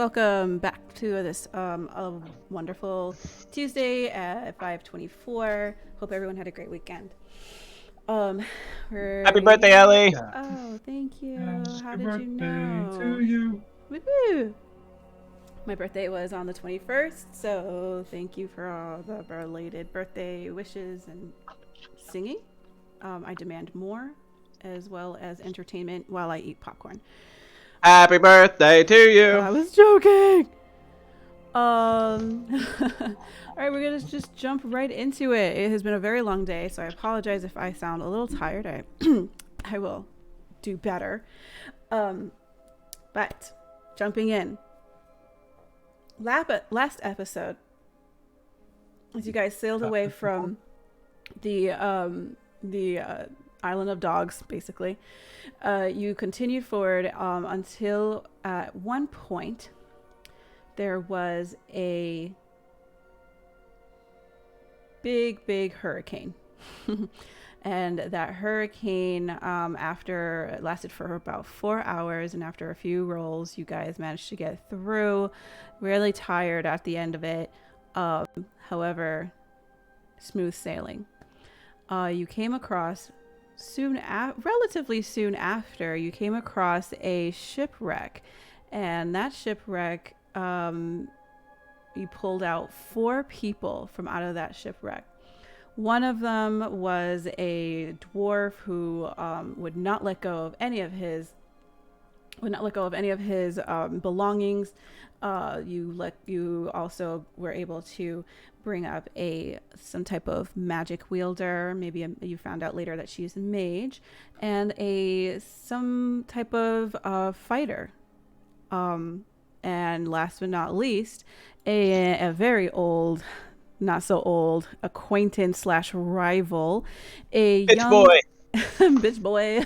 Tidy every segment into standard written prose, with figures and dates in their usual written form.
welcome back to this a wonderful Tuesday at 5:24. Hope everyone had a great weekend. Um, Happy we're birthday, Ellie! Yeah. Oh, thank you. How Happy did you birthday know? to you. Woohoo! My birthday was on the 21st, so thank you for all the belated birthday wishes and singing. I demand more, as well as entertainment while I eat popcorn. Happy birthday to you! I was joking. All right, we're gonna just jump right into it. It has been a very long day, so I apologize if I sound a little tired. I will do better. But jumping in, last episode, as you guys sailed away from the island of dogs, basically, you continued forward until at one point there was a big hurricane. And that hurricane, after it lasted for about 4 hours, and after a few rolls, you guys managed to get through. Really tired at the end of it. However, smooth sailing. You came across relatively soon after, you came across a shipwreck, and that shipwreck, you pulled out 4 people from out of that shipwreck. One of them was a dwarf who would not let go of any of his belongings. You also were able to bring up some type of magic wielder. Maybe you found out later that she's a mage, and some type of fighter. And last but not least, a very old, not so old acquaintance / rival, a Bitch young boy! bitch boy,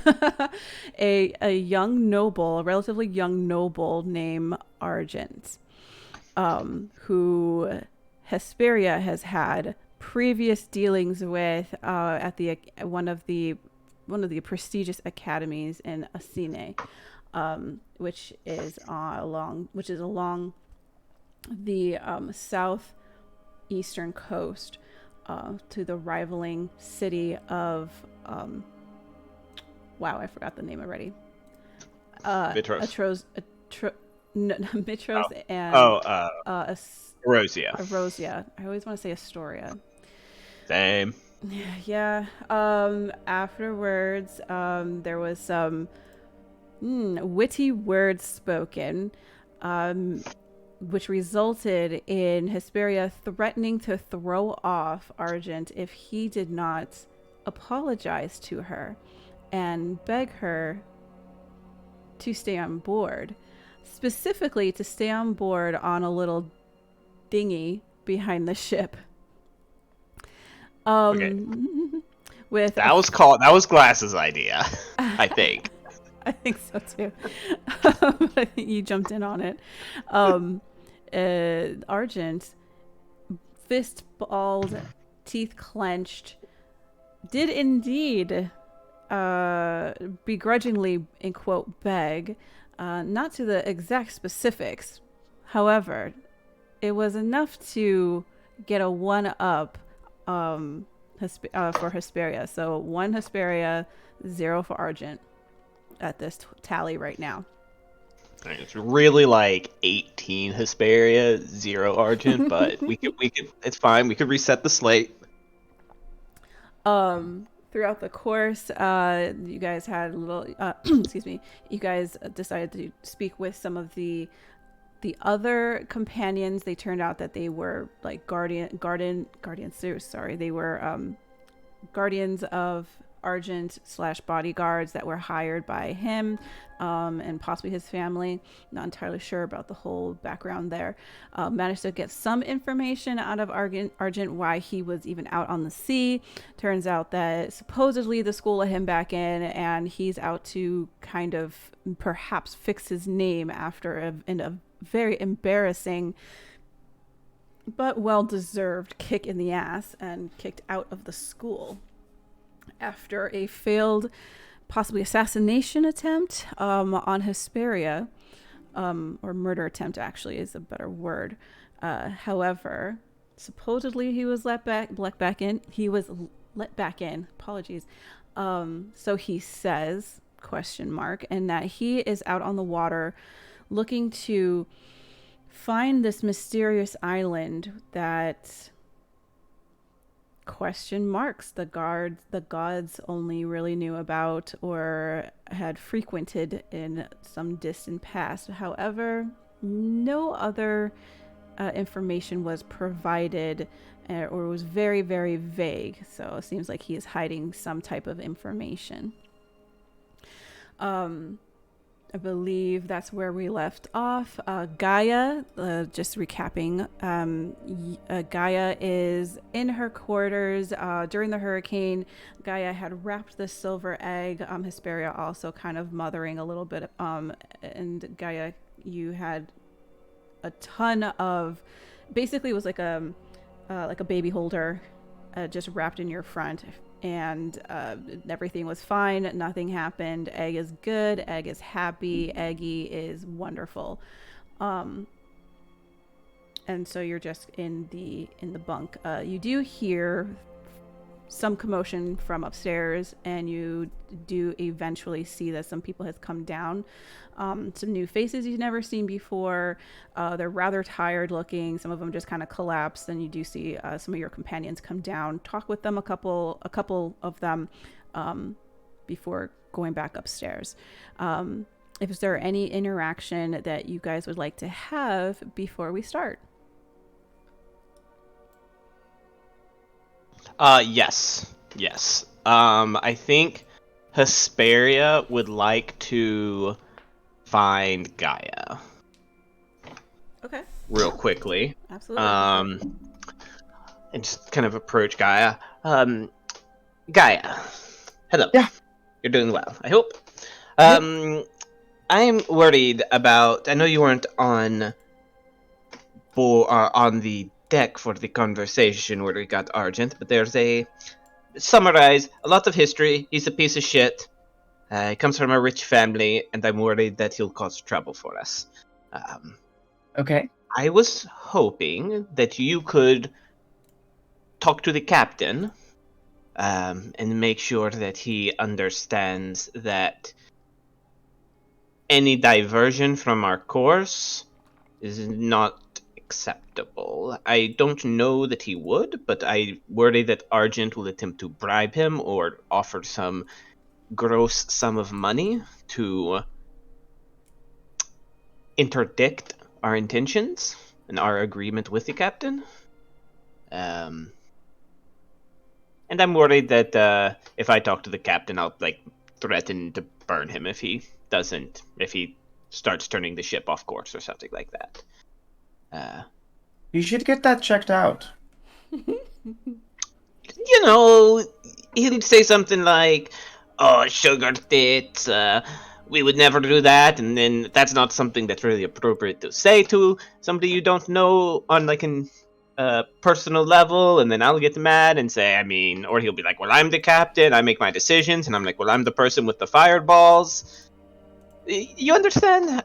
a young noble, a relatively young noble named Argent, who Hesperia has had previous dealings with at one of the prestigious academies in Asine, which is along the southeastern coast, to the rivaling city of wow, I forgot the name already. Mitros. Mitros and Erosia. Erosia. I always want to say Astoria. Same. Yeah. Afterwards, there was some witty words spoken, which resulted in Hesperia threatening to throw off Argent if he did not apologize to her and beg her to stay on board. Specifically, to stay on board on a little dinghy behind the ship. Okay. That was Glass's idea, I think. I think so too. I think you jumped in on it. Argent, fist balled, teeth clenched, did indeed begrudgingly, in quote, beg, not to the exact specifics. However, it was enough to get a 1-up for Hesperia. So 1 Hesperia, 0 for Argent at this tally right now. It's really like 18 Hesperia, 0 Argent, but we could. It's fine. We could reset the slate. Throughout the course, you guys had a little. Excuse me. You guys decided to speak with some of the other companions. They turned out that they were like guardians. Sorry, they were guardians of Argent / bodyguards that were hired by him, and possibly his family. Not entirely sure about the whole background there. Managed to get some information out of Argent why he was even out on the sea. Turns out that supposedly the school let him back in, and he's out to kind of perhaps fix his name after a very embarrassing but well-deserved kick in the ass, and kicked out of the school after a failed, possibly assassination attempt on Hesperia. or murder attempt actually is a better word. However, supposedly he was let back in. He was let back in. Apologies. So he says question mark, and that he is out on the water looking to find this mysterious island that question marks the gods only really knew about or had frequented in some distant past. However, no other information was provided, or was very, very vague. So it seems like he is hiding some type of information. I believe that's where we left off. Gaia, just recapping, Gaia is in her quarters. During the hurricane, Gaia had wrapped the silver egg. Hesperia also kind of mothering a little bit. And Gaia, you had a ton of, basically it was like a baby holder, just wrapped in your front, and everything was fine. Nothing happened. Egg is good. Egg is happy. Eggy is wonderful. And so you're just in the bunk. You do hear some commotion from upstairs, and you do eventually see that some people has come down. Some new faces you've never seen before. They're rather tired looking. Some of them just kind of collapsed. And you do see some of your companions come down, talk with them, a couple of them, before going back upstairs. If there any interaction that you guys would like to have before we start? Yes. I think Hesperia would like to find Gaia. Okay. Real quickly. Absolutely. And just kind of approach Gaia. Gaia. Hello. Yeah. You're doing well, I hope. I'm worried about, I know you weren't on the deck for the conversation where we got Argent, but there's summarize a lot of history. He's a piece of shit. He comes from a rich family, and I'm worried that he'll cause trouble for us. Okay. I was hoping that you could talk to the captain, and make sure that he understands that any diversion from our course is not acceptable. I don't know that he would, but I worry that Argent will attempt to bribe him or offer some gross sum of money to interdict our intentions and our agreement with the captain. And I'm worried that if I talk to the captain, I'll threaten to burn him if he starts turning the ship off course or something like that. You should get that checked out. He'd say something like, "Oh, sugar tits, we would never do that," and then that's not something that's really appropriate to say to somebody you don't know on an personal level, and then I'll get mad and say, or he'll be like, "Well, I'm the captain, I make my decisions," and I'm like, "Well, I'm the person with the fireballs." You understand?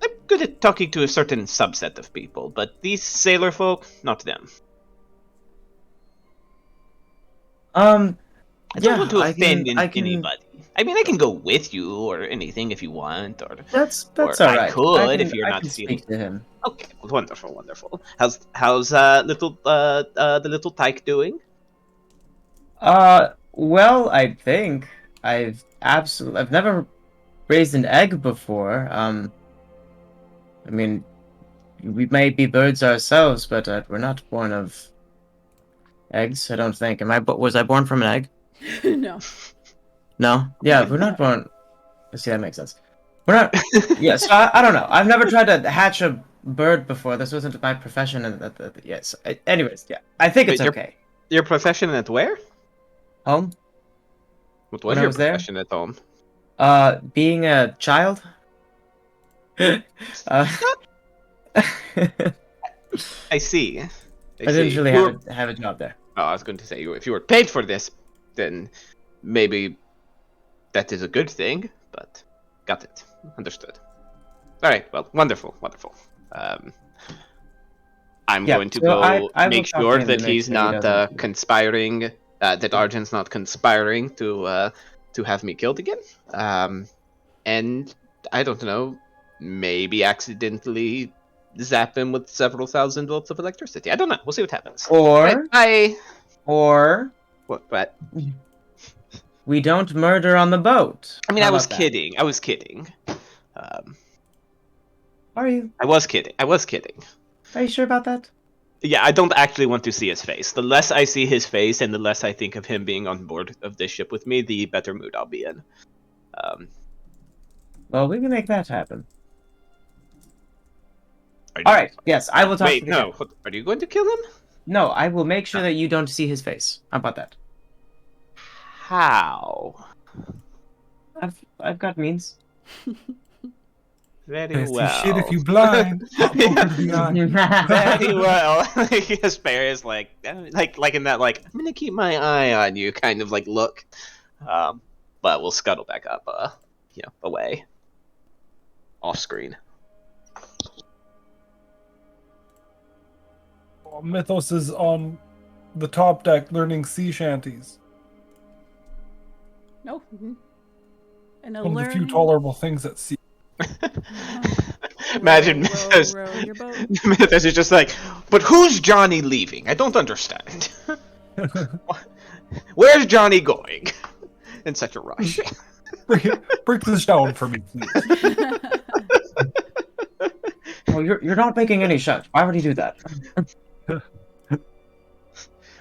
I'm good at talking to a certain subset of people, but these sailor folk, not them. I don't want to offend anybody. I can go with you or anything if you want, or that's or all right. I could if you're I not can feeling. Speak to him. Okay, wonderful. How's the little tyke doing? Well, I think I've never raised an egg before. We may be birds ourselves, but we're not born of eggs, I don't think. Was I born from an egg? No. No? Yeah, we're not born... See, that makes sense. We're not... Yeah, so I don't know. I've never tried to hatch a bird before. This wasn't my profession. Yes. Anyways, yeah. I think it's okay. Your profession at where? Home. What was your profession at home? Being a child. I see. I didn't really have a job there. Oh, I was going to say, if you were paid for this, then maybe that is a good thing, but... Got it. Understood. All right. Well, wonderful. I'm Yeah, going to so go I will make talk to sure him to that make he's sure he not doesn't- conspiring. That Argent's not conspiring to have me killed again. And I don't know, maybe accidentally zap him with several thousand volts of electricity. I don't know. We'll see what happens. Or Bye. What? We don't murder on the boat. I mean, How I was about that? kidding. I was kidding. Are you? I was kidding. Are you sure about that? Yeah, I don't actually want to see his face. The less I see his face and the less I think of him being on board of this ship with me, the better mood I'll be in. Well, we can make that happen. Are you- All right. Yes, I will talk Wait, to the no. captain. Are you going to kill him? No, I will make sure that you don't see his face. How about that? How? I've got means. Very Fancy well. shit if you blind. Hot poker to the eye. Very well. Asper is like in that I'm gonna keep my eye on you kind of look. But we'll scuttle back up, away, off screen. Mythos is on the top deck learning sea shanties. No. And One of the few tolerable things at sea. Imagine row, Mythos. row your boat. Mythos is just like, but who's Johnny leaving? I don't understand. Where's Johnny going? In such a rush. Break this down for me, please. Well, you're not making any sense. Why would he do that?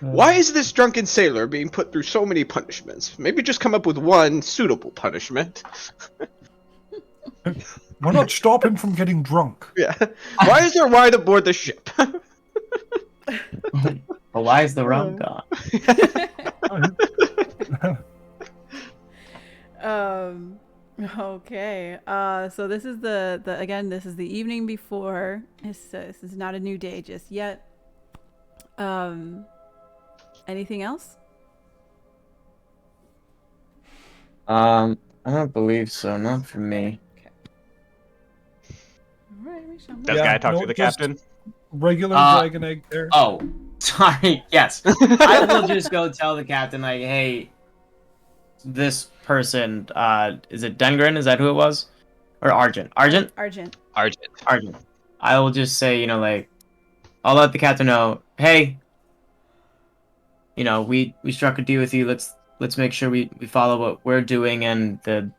Why is this drunken sailor being put through so many punishments? Maybe just come up with one suitable punishment. Why not stop him from getting drunk? Yeah. Why is there wine aboard the ship? Well, why is the rum gone? Okay. So this is the again, this is the evening before. This is not a new day just yet. Anything else? I don't believe so. Not for me. All right, we shall. Does Yeah, guy talk no, to the just- captain? Regular dragon egg there. Oh, sorry. Yes, I will just go tell the captain, like, hey, this person, is it Dengrin? Is that who it was? Or Argent? Argent? Argent. Argent. I will just say, I'll let the captain know, hey, we struck a deal with you. Let's make sure we follow what we're doing, and the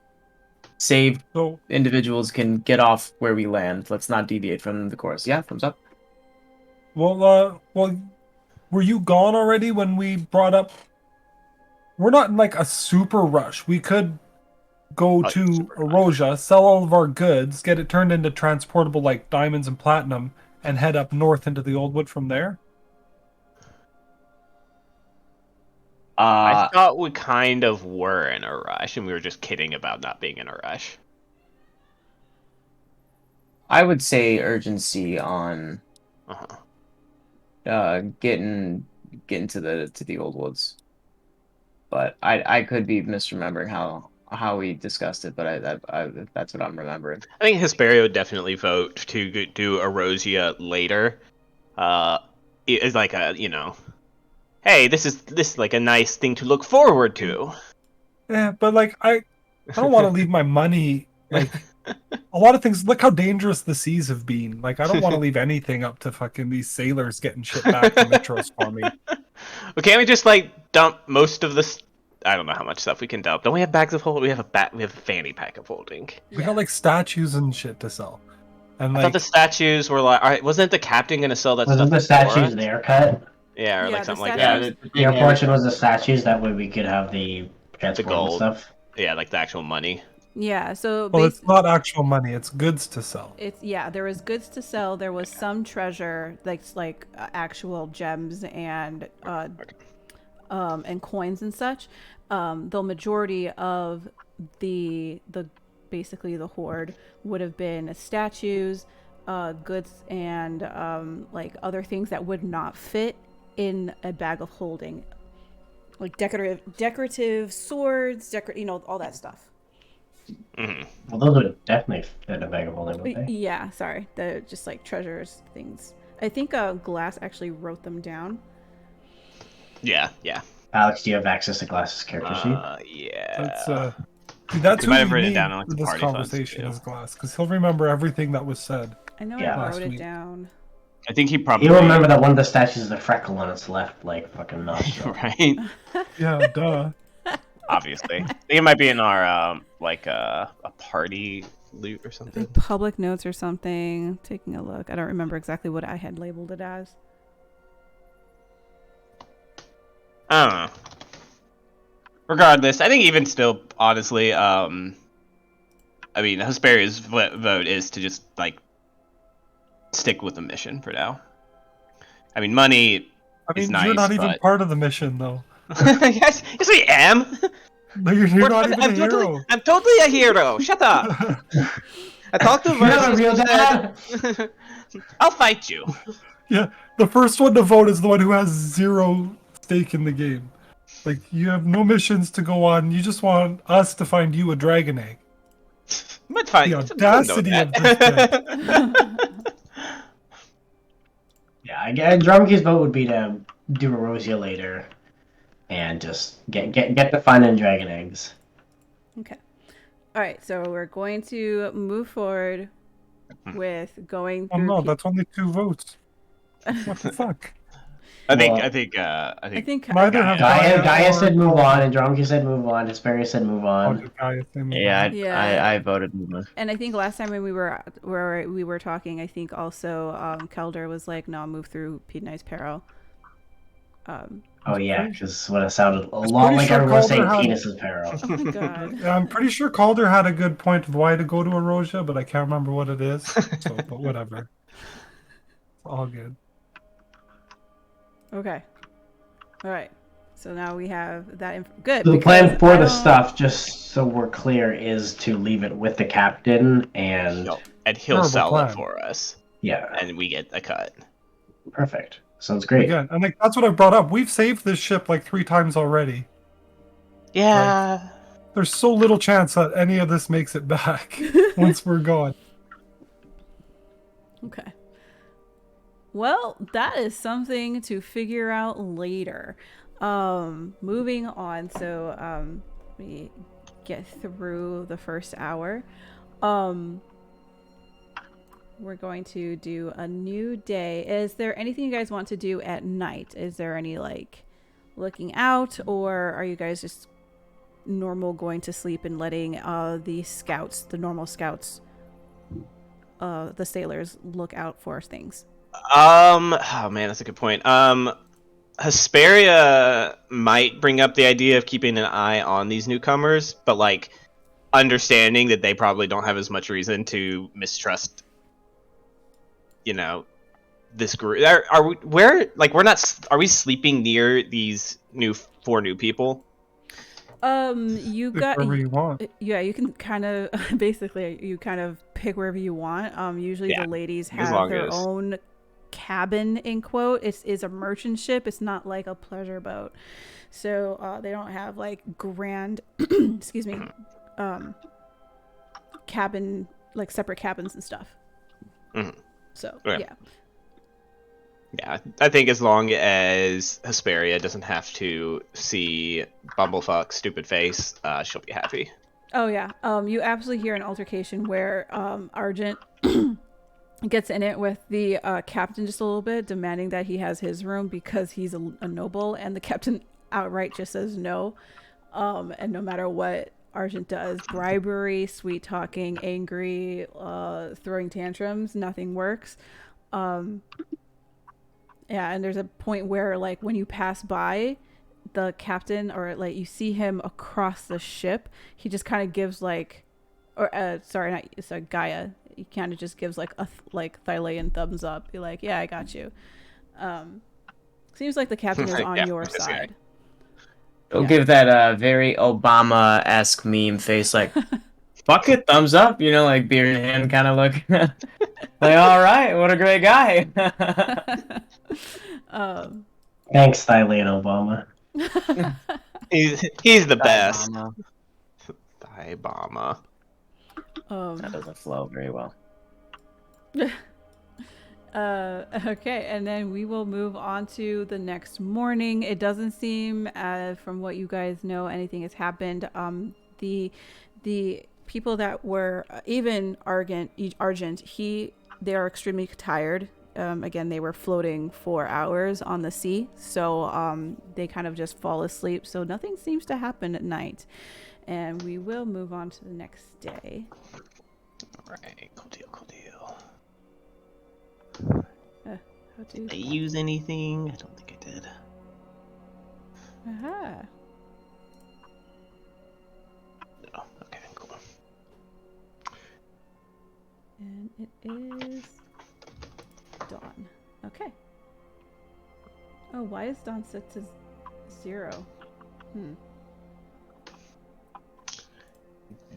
saved So, individuals can get off where we land. Let's not deviate from the course. Yeah, thumbs up. well, were you gone already when we brought up? We're not in a super rush. We could go to Erosia, sell all of our goods, get it turned into transportable diamonds and platinum, and head up north into the Old Wood from there. I thought we kind of were in a rush, and we were just kidding about not being in a rush. I would say urgency on Uh-huh. getting to the Old Woods, but I could be misremembering how we discussed it, but I that's what I'm remembering. I think Hesperia would definitely vote to do Erosia later. It's like hey, this is like a nice thing to look forward to. Yeah, but I don't want to leave my money. A lot of things. Look how dangerous the seas have been. I don't want to leave anything up to fucking these sailors getting shit back from Mitros for me. Well, can't we just dump most of this? I don't know how much stuff we can dump. Don't we have bags of holding? We have a fanny pack of holding. We got statues and shit to sell, and I thought the statues were all right, wasn't the captain gonna sell that Wasn't stuff? the statues their cut? Yeah, or Yeah, something the like statues- that. Your portion was the statues. That way we could have the transport and gold. stuff. Yeah, the actual money. Yeah. So well, it's not actual money; it's goods to sell. there was goods to sell. There was some treasure, actual gems and coins and such. The majority of the basically the hoard would have been statues, goods, and other things that would not fit in a bag of holding, like decorative swords, all that stuff. Mhm. Well, those would definitely fit a bag of holding, would they? Yeah, sorry. They're just like treasures things. I think Glass actually wrote them down. Yeah, yeah. Alex, do you have access to Glass's character sheet? That's Yeah. see, that's You who might have we written it need down in like for the this party funds conversation too. is Glass, because he'll remember everything that was said. I know Yeah. I Last wrote it week. down. I think he probably You'll remember that one of the statues is a freckle on its left, like, fucking nostril. right. Yeah, duh. Obviously, I think it might be in our like a party loot or something. Like public notes or something. Taking a look. I don't remember exactly what I had labeled it as. I don't know. Regardless, I think even still, honestly, I mean, Hesperia's vote is to just like stick with the mission for now. I mean, money I is mean, nice, you're not even but part of the mission, though. yes, yes, I am. No, you're not even a hero. I'm totally a hero. Shut up. I talked to You're not a real Versus. I'll fight you. Yeah, the first one to vote is the one who has zero stake in the game. Like, you have no missions to go on. You just want us to find you a dragon egg. But fine. The audacity of this guy. Yeah, I guess Drumkey's vote would be to do Erosia later, and just get the finding dragon eggs. Okay. All right. So we're going to move forward with going Oh through. no, that's only 2 votes. What the fuck? I think I think Neither have Gaia or- said move on, and Drumkey said move on, Hesperia said move Oh, on. the guy is saying move Yeah, on. Yeah. I voted movement. And I think last time when we were talking, I think also Kelder was like, "No, move through Pete Peril." Oh yeah, because what it sounded a It's lot pretty like sure everyone was saying Calder had- penis is peril. Oh my god. Yeah, I'm pretty sure Calder had a good point of why to go to Erosia, but I can't remember what it is. So, but whatever. It's all good. Okay. All right. So now we have that. Good. The because plan for I the don't- stuff, just so we're clear, is to leave it with the captain, and he'll Terrible sell plan. it for us, yeah, and we get a cut. perfect. Sounds great. Again, and like that's what I brought up. We've saved this ship like 3 times already. Yeah. There's so little chance that any of this makes it back once we're gone. Okay. Well, that is something to figure out later. Moving on. So, we get through the first hour. We're going to do a new day. Is there anything you guys want to do at night? Is there any like looking out, or are you guys just normal going to sleep and letting the normal scouts, the sailors look out for things? Oh man, that's a good point. Hesperia might bring up the idea of keeping an eye on these newcomers, but like understanding that they probably don't have as much reason to mistrust, this group. Are we sleeping near these 4 new people? You got Wherever you want. Yeah, you can kind of basically you kind of pick wherever you want. Usually Yeah, the ladies as have long their as- own cabin in quote. Is a merchant ship. It's not like a pleasure boat, so they don't have like grand excuse me cabin, like separate cabins and stuff. Mhm. So Okay. yeah. Yeah, I think as long as Hesperia doesn't have to see Bumblefuck's stupid face, she'll be happy. Oh yeah. You absolutely hear an altercation where Argent gets in it with the captain just a little bit, demanding that he has his room because he's a noble, and the captain outright just says no. And no matter what Argent does, bribery, sweet talking, angry, throwing tantrums, nothing works. Yeah, and there's a point where like when you pass by the captain, or like you see him across the ship, he just kind of gives like, or Gaia. He kind of just gives like a Thylean thumbs up. Be like, yeah, I got you. Seems like the captain is on Yeah, your this guy. side. He'll Yeah. give that very Obama-esque meme face, like, fuck it, thumbs up, like beer in hand kind of look. Like, all right, what a great guy. Thanks, Thailand Obama. He's the best. Obama. Obama. That doesn't flow very well. Okay, and then we will move on to the next morning. It doesn't seem, from what you guys know, anything has happened. The people that were even Argent, they are extremely tired. Again, they were floating for hours on the sea, so they kind of just fall asleep. So nothing seems to happen at night, and we will move on to the next day. All right, cool deal, cool deal. Did I use anything? I don't think I did. Aha. No. Okay, cool. And it is dawn. Okay. Oh, why is dawn set to 0?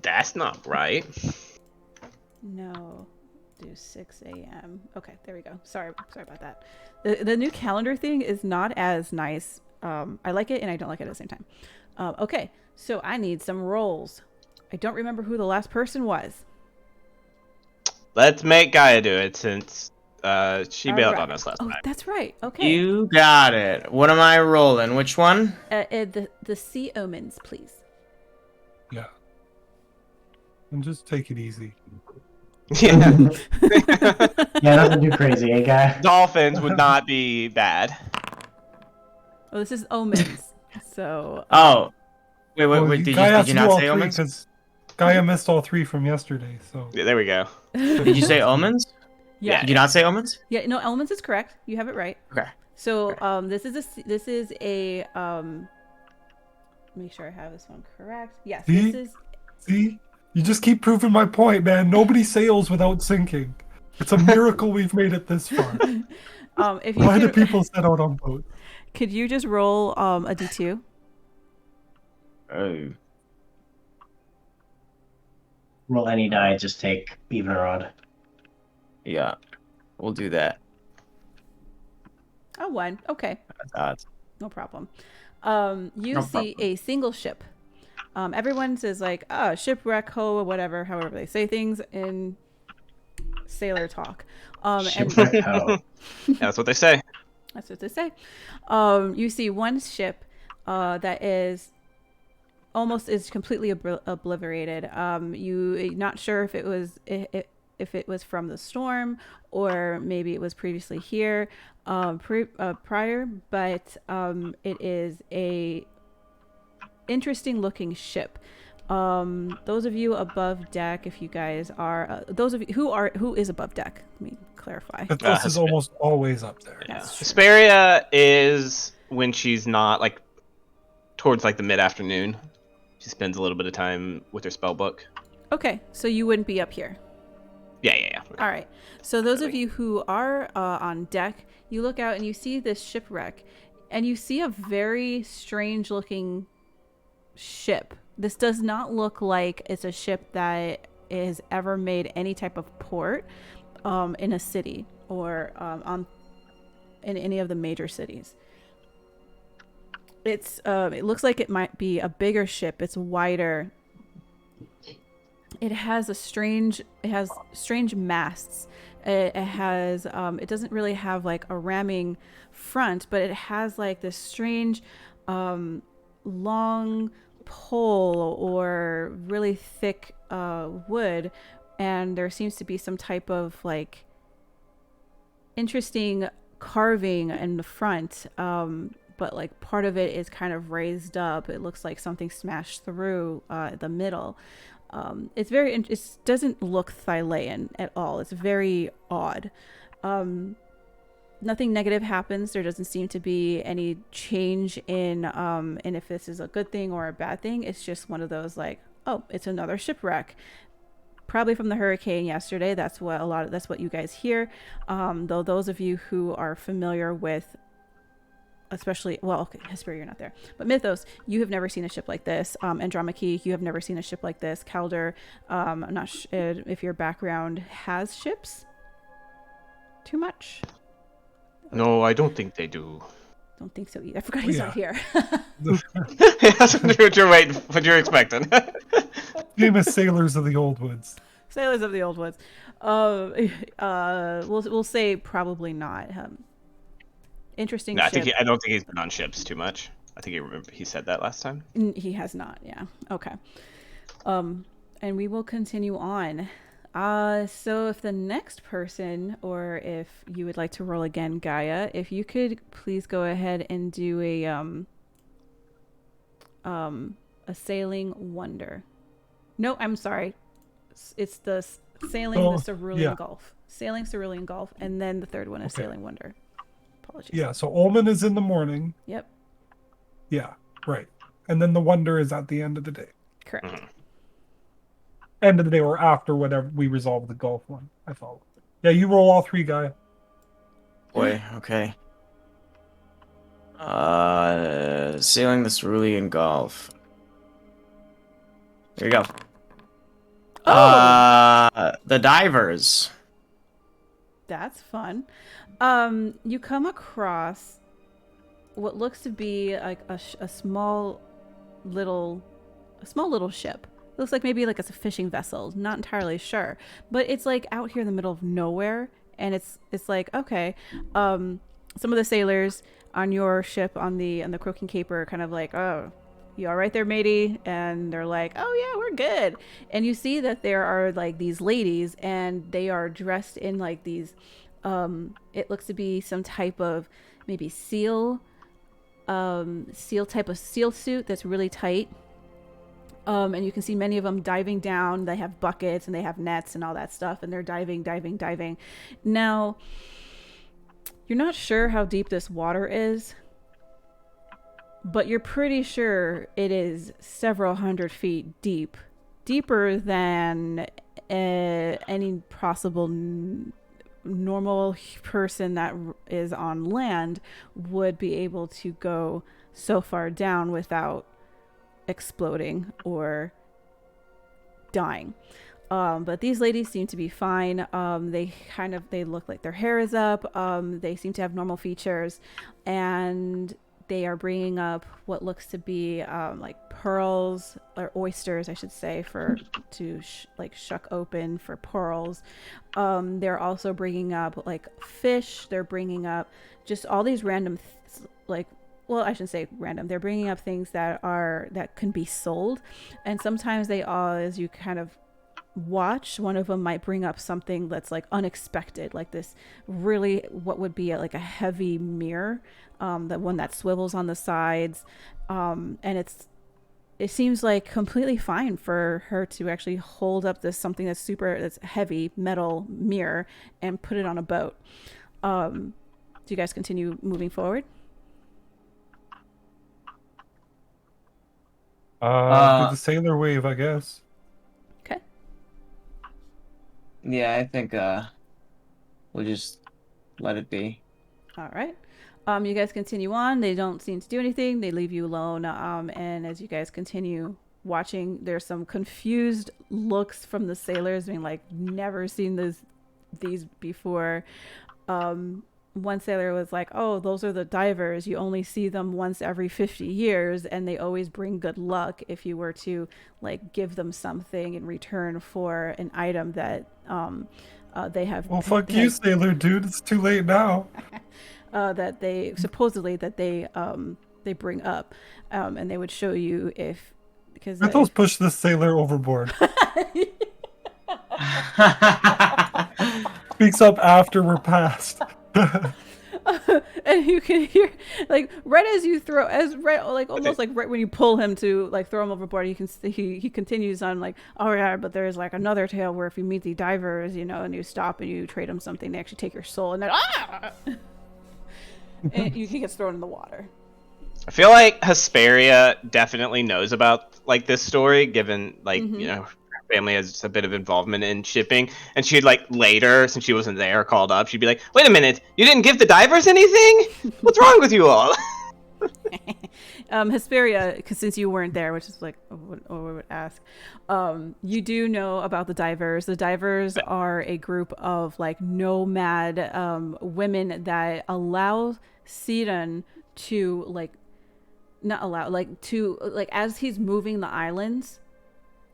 That's not right. No. Do 6 a.m. Okay, there we go. Sorry about that. The new calendar thing is not as nice. I like it and I don't like it at the same time. Okay, so I need some rolls. I don't remember who the last person was. Let's make Gaia do it since she bailed Alright. on us last Oh, time. that's right. Okay. You got it. What am I rolling? Which one? The sea omens, please. Yeah. And just take it easy. Yeah. Yeah, nothing too crazy, eh, guy? Dolphins would not be bad. Well, this is omens. So. Oh. Wait, Well, did Gaia you has to do not all say three omens? because Gaia missed all 3 from yesterday. So Yeah, there we go. Did you say omens? Yeah. Did you not say omens? Yeah. No, omens is correct. You have it right. Okay. So this is a make sure I have this one correct. Yes, See? this is. see, you just keep proving my point, man. Nobody sails without sinking. It's a miracle we've made it this far. If you Why do could, people set out on boats? could you just roll a d2? Oh. Roll any die, just take even or odd. Yeah. We'll do that. Oh, 1. Okay, Odds. no problem. You No see problem. a single ship. Everyone says like, shipwreck, ho, whatever, however they say things in sailor talk. And Shipwreck hoe. That's what they say. that's what they say. You see one ship that is almost is completely obliterated. You're not sure if it was from the storm or maybe it was previously here prior, but it is a interesting looking ship. Those of you above deck, if you guys are those of you who is above deck, let me clarify. This is almost always up there. Yeah. That's true. Hesperia is when she's not like towards like the mid-afternoon. She spends a little bit of time with her spell book. Okay, so you wouldn't be up here. Yeah. All right. So those of you who are on deck, you look out and you see this shipwreck, and you see a very strange looking ship. This does not look like it's a ship that has ever made any type of port in a city or in any of the major cities. It looks like it might be a bigger ship. It's wider. It has strange masts. It has it doesn't really have like a ramming front, but it has like this strange long pole or really thick wood, and there seems to be some type of like interesting carving in the front, but like part of it is kind of raised up. It looks like something smashed through the middle. It's very it doesn't look Thylaian at all. It's very odd. Nothing negative happens. There doesn't seem to be any change in if this is a good thing or a bad thing. It's just one of those like, oh, it's another shipwreck. Probably from the hurricane yesterday. That's what you guys hear. Though those of you who are familiar with, especially, well, okay, Hesperia, you're not there, but Mythos, you have never seen a ship like this. Andromache, you have never seen a ship like this. Calder, I'm not sure if your background has ships too much. No, I don't think they do. Don't think so either. I forgot he's not here. That's what you're expecting. Famous sailors of the old woods. Sailors of the old woods. We'll say probably not. Interesting No, ship. I don't think he's been on ships too much. I think he said that last time. He has not. Yeah. Okay. And we will continue on. So if the next person, or if you would like to roll again, Gaia, if you could please go ahead and do a sailing wonder. No, I'm sorry. It's the sailing the Cerulean Gulf. Sailing Cerulean Gulf, and then the third one is sailing wonder. Apologies. Yeah, so Omen is in the morning. Yep. Yeah, right. And then the wonder is at the end of the day. Correct. Mm-hmm. End of the day or after whatever we resolve the Gulf one. I follow. Yeah, you roll all three, Guy. Boy, okay. Sailing the Cerulean Gulf. Here you go. The divers. That's fun. You come across what looks to be like a small little ship. It looks like maybe like it's a fishing vessel. Not entirely sure, but it's like out here in the middle of nowhere, and it's like, okay. Some of the sailors on your ship on the Croaking Cape are kind of like, oh, you all right there, matey? And they're like, oh yeah, we're good. And you see that there are like these ladies, and they are dressed in like these it looks to be some type of maybe seal type of seal suit that's really tight. And you can see many of them diving down. They have buckets and they have nets and all that stuff, and they're diving. Now, you're not sure how deep this water is, but you're pretty sure it is several hundred feet deep, deeper than any possible normal person that is on land would be able to go so far down without exploding or dying. But these ladies seem to be fine. They look like their hair is up. They seem to have normal features, and they are bringing up what looks to be like pearls or oysters, I should say, to shuck open for pearls. They're also bringing up like fish. They're bringing up just all these random well, I shouldn't say random. They're bringing up things that can be sold, and sometimes they all, as you kind of watch, one of them might bring up something that's like unexpected, like this really what would be like a heavy mirror, the one that swivels on the sides, and it seems like completely fine for her to actually hold up something that's heavy metal mirror and put it on a boat. Do you guys continue moving forward? Do the sailor wave, I guess. Okay. Yeah, I think we'll just let it be. All right. You guys continue on. They don't seem to do anything. They leave you alone. And as you guys continue watching, there's some confused looks from the sailors, being like, never seen these before. One sailor was like, oh, those are the divers. You only see them once every 50 years, and they always bring good luck if you were to like give them something in return for an item that they have. Well, fuck you, sailor dude. It's too late now. That they supposedly they bring up, and they would show you because Mythos push this sailor overboard. Speaks up after we're past. And you can hear like right as you throw almost like right when you pull him to like throw him overboard, you can see he continues on like, oh yeah, but there's like another tale where if you meet the divers, and you stop and you trade them something, they actually take your soul, and then and he gets thrown in the water. I feel like Hesperia definitely knows about like this story, given like her family has a bit of involvement in shipping, and she'd like later, since she wasn't there, called up. She'd be like, "Wait a minute, you didn't give the divers anything? What's wrong with you all?" Hesperia, because since you weren't there, which is like what I would ask, you do know about the divers. The divers are a group of like nomad women that allow Sidon to as he's moving the islands,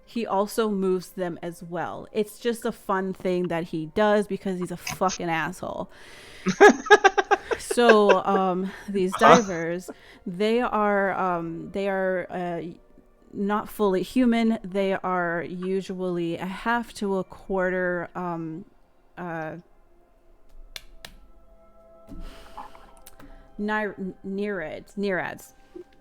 he also moves them as well. It's just a fun thing that he does because he's a fucking asshole. So these divers, they are not fully human. They are usually a half to a quarter Nereids.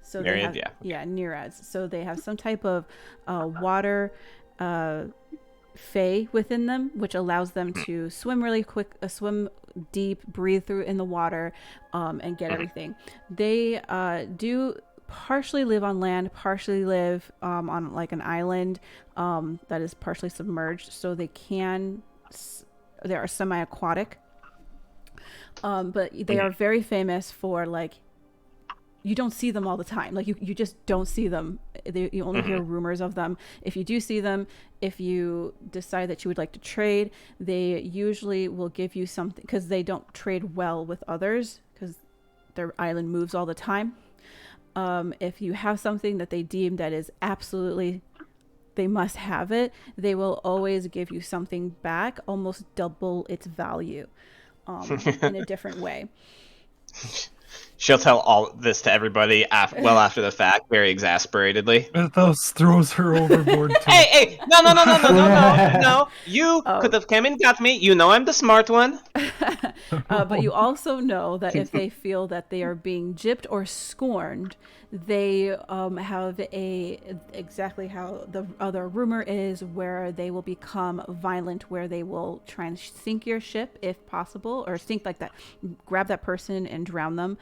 So they Myriad, have, yeah. Nereids. So they have some type of water fae within them, which allows them to swim really quick, swim deep, breathe through in the water, and get everything. They do partially live on land, partially live on like an island that is partially submerged. So they are semi-aquatic. But they are very famous for, like, you don't see them all the time. Like, you just don't see them. You only hear rumors of them. If you do see them, if you decide that you would like to trade, they usually will give you something, because they don't trade well with others because their island moves all the time. If you have something that they deem that is absolutely, they must have it, they will always give you something back, almost double its value, in a different way. She'll tell all this to everybody well after the fact, very exasperately. Mythos throws her overboard too. Hey, no. You could have come and got me. You know I'm the smart one. But you also know that if they feel that they are being gypped or scorned, they have exactly how the other rumor is, where they will become violent, where they will try and sink your ship if possible, or sink like that, grab that person and drown them,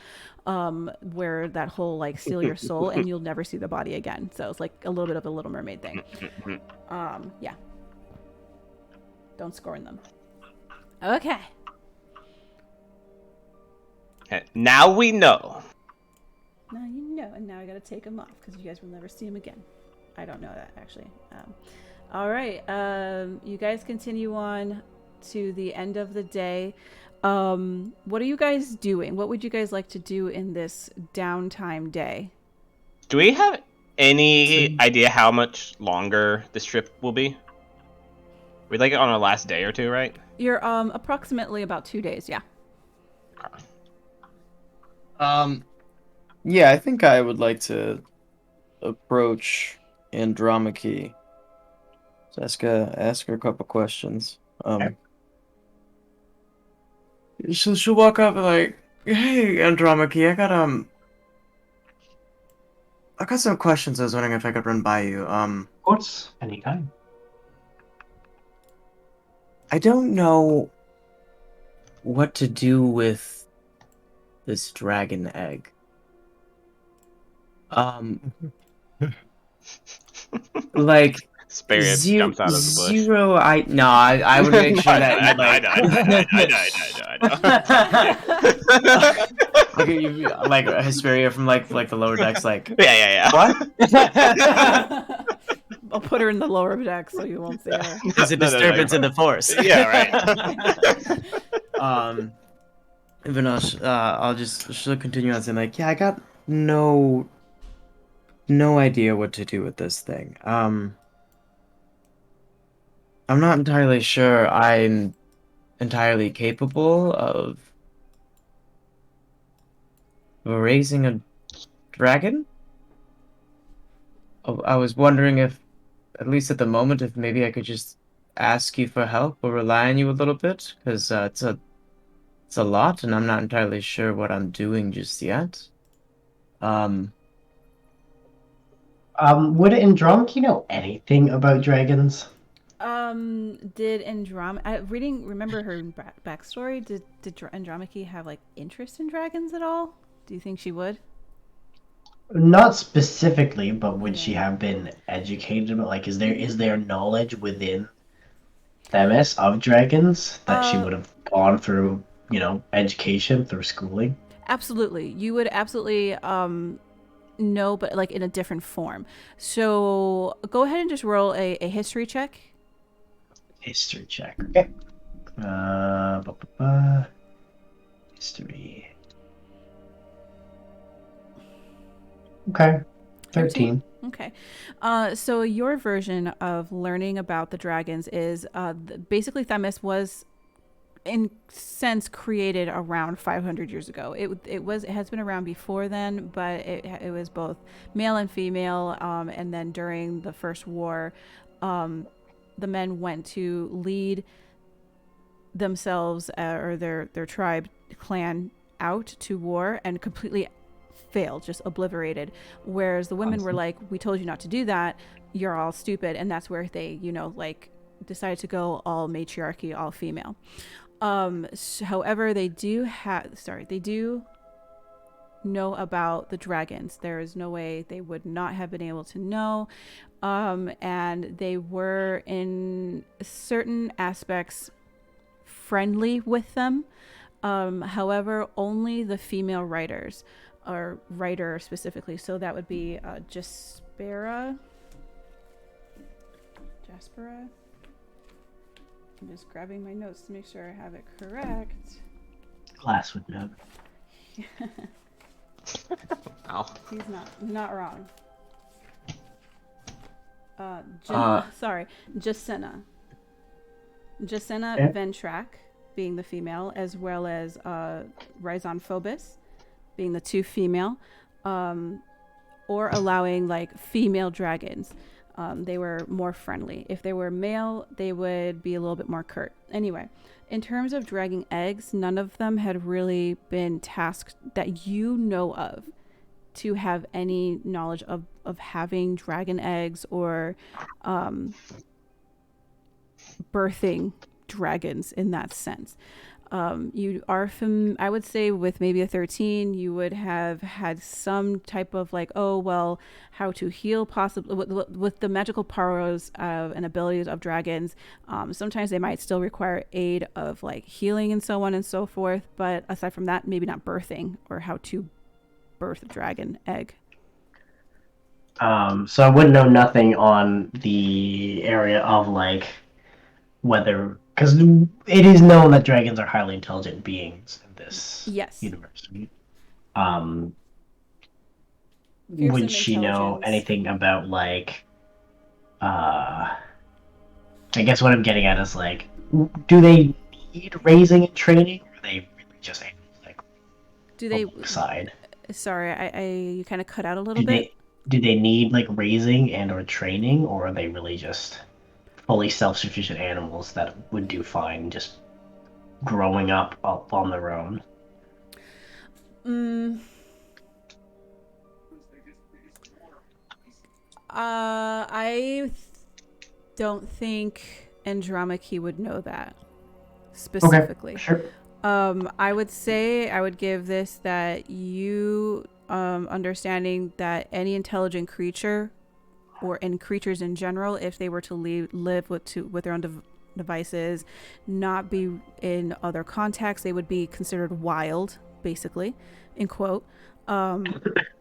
where that whole like steal your soul and you'll never see the body again. So it's like a little bit of a Little Mermaid thing. Yeah. Don't scorn them. Okay. Now we know. Now you know, and now I gotta take them off because you guys will never see them again. I don't know that, actually. All right. You guys continue on to the end of the day. What are you guys doing? What would you guys like to do in this downtime day? Do we have any idea how much longer this trip will be? We're like on our last day or two, right? You're approximately about 2 days, yeah. Yeah, I think I would like to approach Andromache. Just ask her a couple questions. She'll walk up and like, hey, Andromache, I got some questions I was wondering if I could run by you. Of course, anytime. I don't know what to do with this dragon egg. Like Spirit jumps out of the bush. zero. I would make sure that you like. I know. Look at you, like Hesperia from like the lower decks. Like Yeah. what? I'll put her in the lower deck so you won't see her. There's a disturbance in the force. Yeah, right. But she'll continue on saying like, yeah, I got no idea what to do with this thing. I'm not entirely sure I'm entirely capable of raising a dragon. I was wondering if, at least at the moment, if maybe I could just ask you for help or rely on you a little bit, because it's a lot, and I'm not entirely sure what I'm doing just yet. Would Andromache know anything about dragons? Did Andromache, remember her backstory? Did Andromache have like interest in dragons at all? Do you think she would? Not specifically, but would she have been educated about, like, is there knowledge within Themis of dragons that she would have gone through, education through schooling? Absolutely. You would absolutely know, but like in a different form. So go ahead and just roll a history check. History check. Okay. History. Okay. 13. Okay. So your version of learning about the dragons is basically Themis was in sense created around 500 years ago. It has been around before then, but it was both male and female. And then during the First War, the men went to lead themselves or their tribe clan out to war and completely failed, just obliterated. Whereas the women were like, "We told you not to do that. You're all stupid," and that's where they, like decided to go all matriarchy, all female. However, they do know about the dragons. There is no way they would not have been able to know. And they were in certain aspects friendly with them. However, only the female writers, or writer specifically. So that would be Jaspera. I'm just grabbing my notes to make sure I have it correct. Class would know. Ow. He's not wrong. Sorry, Jacenna. Jacenna Okay. Ventrak being the female, as well as Rhizon Phobos being the two female, or allowing like female dragons. They were more friendly. If they were male, they would be a little bit more curt. Anyway, in terms of dragging eggs, none of them had really been tasked that you know of to have any knowledge of having dragon eggs or birthing dragons in that sense. You are I would say with maybe a 13, you would have had some type of like, oh, well, how to heal possibly with the magical powers and abilities of dragons. Sometimes they might still require aid of like healing and so on and so forth. But aside from that, maybe not birthing or how to birth a dragon egg. So I wouldn't know nothing on the area of like whether, because it is known that dragons are highly intelligent beings in this universe. Would she know anything about like I guess what I'm getting at is like, do they need raising and training, or are they really just like do they side? Sorry, I kind of cut out a little bit. Do they need like raising and or training, or are they really just fully self-sufficient animals that would do fine just growing up on their own? I don't think Andromache would know that specifically. Okay, sure. I would say I would give this that you understanding that any intelligent creature or in creatures in general, if they were to live with their own devices, not be in other contexts, they would be considered wild, basically, in quote.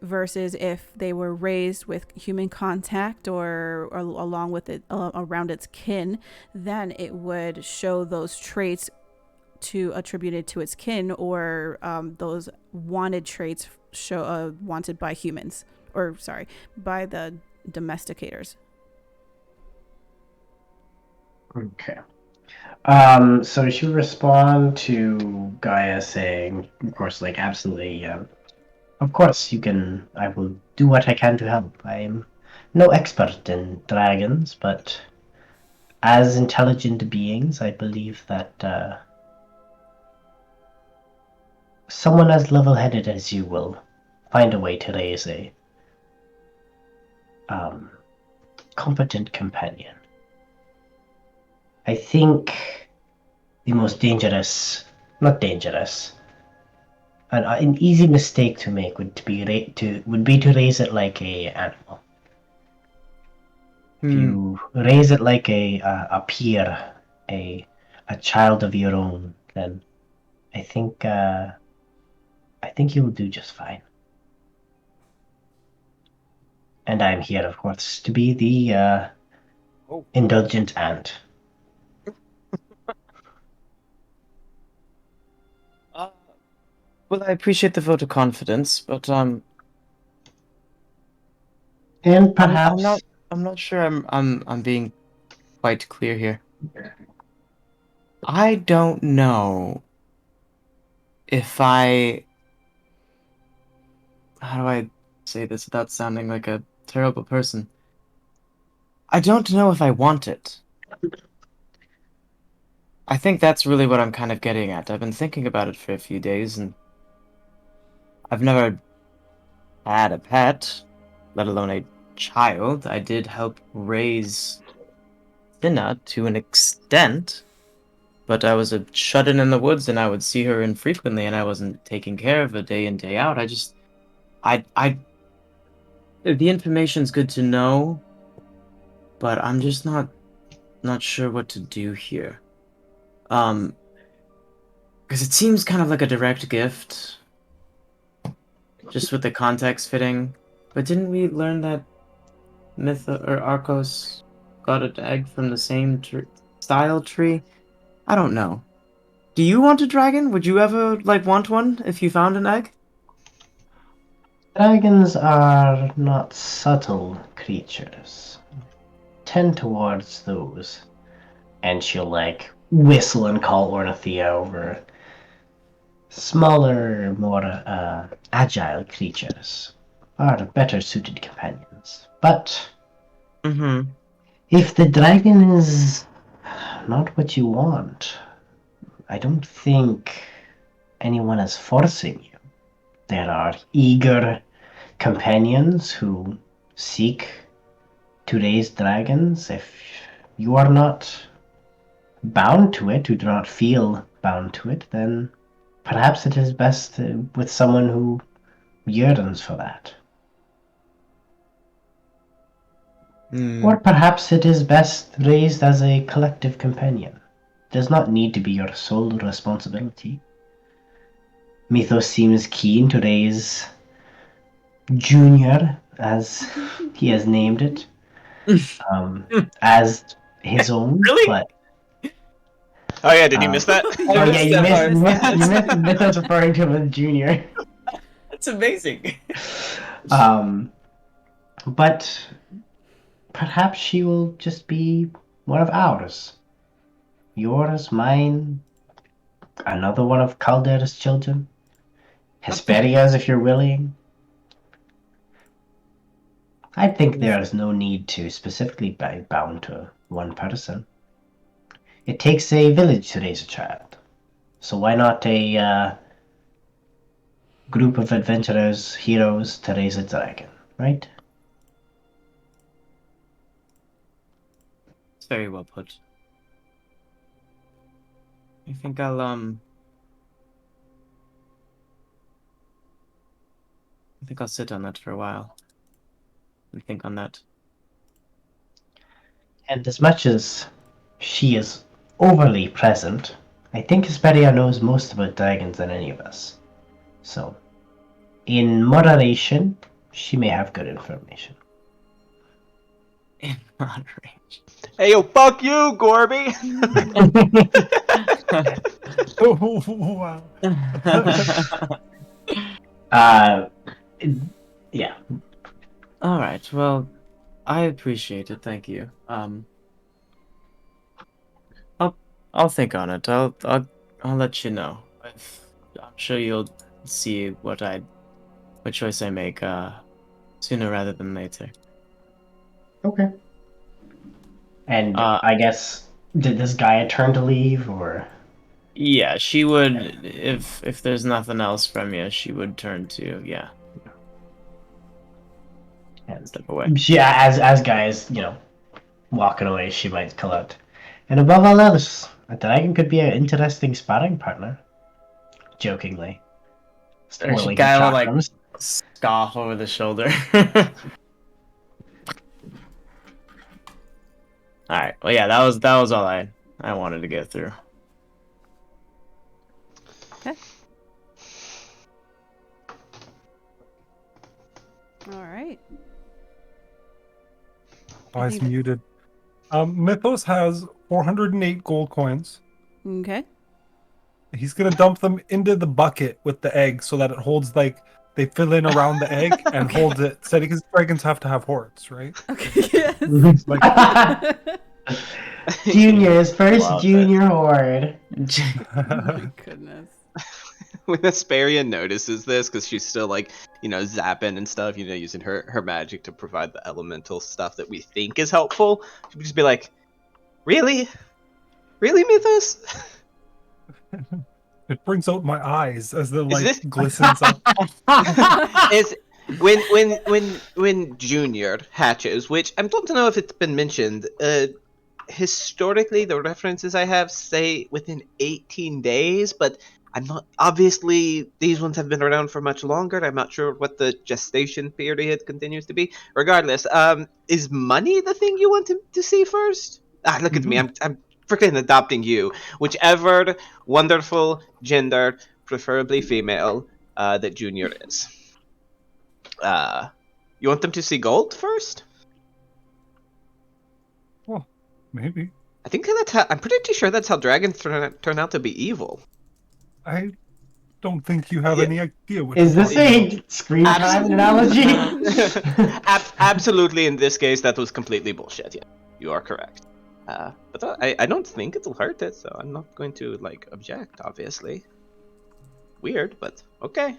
Versus if they were raised with human contact or along with it around its kin, then it would show those traits to attributed to its kin, or those wanted traits wanted by humans, or sorry, by the domesticators. Okay. So she would respond to Gaia saying, of course, like, absolutely, of course I will do what I can to help. I am no expert in dragons, but as intelligent beings, I believe that someone as level-headed as you will find a way to raise a competent companion. I think the most not dangerous, an easy mistake to make would be to raise it like a animal. If you raise it like a peer, a child of your own, then I think you will do just fine. And I'm here, of course, to be the indulgent aunt. Well, I appreciate the vote of confidence, but And I'm perhaps not. I'm not sure. I'm being quite clear here. I don't know if I. How do I say this without sounding like a terrible person? I don't know if I want it. I think that's really what I'm kind of getting at. I've been thinking about it for a few days, and I've never had a pet, let alone a child. I did help raise Cinna to an extent, but I was shut in the woods, and I would see her infrequently, and I wasn't taking care of her day in, day out. The information's good to know, but I'm just not sure what to do here. Because it seems kind of like a direct gift, just with the context fitting. But didn't we learn that or Arcos got an egg from the same style tree? I don't know. Do you want a dragon? Would you ever want one if you found an egg? dragons are not subtle creatures. Tend towards those. And she'll whistle and call Ornithea over. Smaller, more agile creatures are better suited companions. But Mm-hmm. if the dragon is not what you want, I don't think anyone is forcing you. There are eager companions who seek to raise dragons. If you are not bound to it, who do not feel bound to it, then perhaps it is best with someone who yearns for that. Or perhaps it is best raised as a collective companion. It does not need to be your sole responsibility. Mythos seems keen to raise Junior, as he has named it, as his own. Really? But Oh yeah, did you miss that? oh yeah, you that missed Mythos referring to him as Junior. That's amazing. But perhaps she will just be one of ours. Yours, mine, another one of Calder's children. Hesperia's, if you're willing. I think there is no need to specifically be bound to one person. It takes a village to raise a child. So why not a group of adventurers, heroes to raise a dragon, right? It's very well put. I think I'll sit on that for a while. And think on that. And as much as she is overly present, I think Hesperia knows most about dragons than any of us. So, in moderation, she may have good information. In moderation. Hey yo, fuck you, Gorby! Oh, wow. Yeah. All right. Well, I appreciate it. Thank you. I'll think on it. I'll let you know. I'm sure you'll see what choice I make sooner rather than later. Okay. And Uh, I guess, did this guy turn to leave, or? Yeah, she would if there's nothing else from you, she would turn to And step away. yeah, as guys, walking away, she might call out. And above all else, a dragon could be an interesting sparring partner. Jokingly. She Whirling kind of chakrams. scoff over the shoulder. All right. Well, yeah, that was all I wanted to get through. Okay. All right. Oh, he's muted. Mythos has 408 gold coins. Okay. He's gonna dump them into the bucket with the egg so that it holds they they fill in around the egg and hold it steady because dragons have to have hordes, right? Okay. Yes. Like Junior's first Love it. junior horde. Oh my goodness. When Asperia notices this, because she's still like, zapping and stuff, using her magic to provide the elemental stuff that we think is helpful, she'll just be like, really? Really, Mythos? it brings out my eyes as the Is this- glistens up. Is when Junior hatches, which I don't know if it's been mentioned, historically the references I have say within 18 days, but I'm not, obviously these ones have been around for much longer. I'm not sure what the gestation period continues to be. Regardless, is money the thing you want to see first? Look at me, I'm freaking adopting you. Whichever wonderful gender, preferably female, that Junior is. You want them to see gold first? Well, maybe. I think that's how, I'm pretty sure that's how dragons turn out to be evil. I don't think you have Yeah. any idea what Is you're this talking a screen time analogy? Absolutely, in this case, that was completely bullshit. Yeah, you are correct. But I don't think it'll hurt it, so I'm not going to object. Obviously, weird, but okay.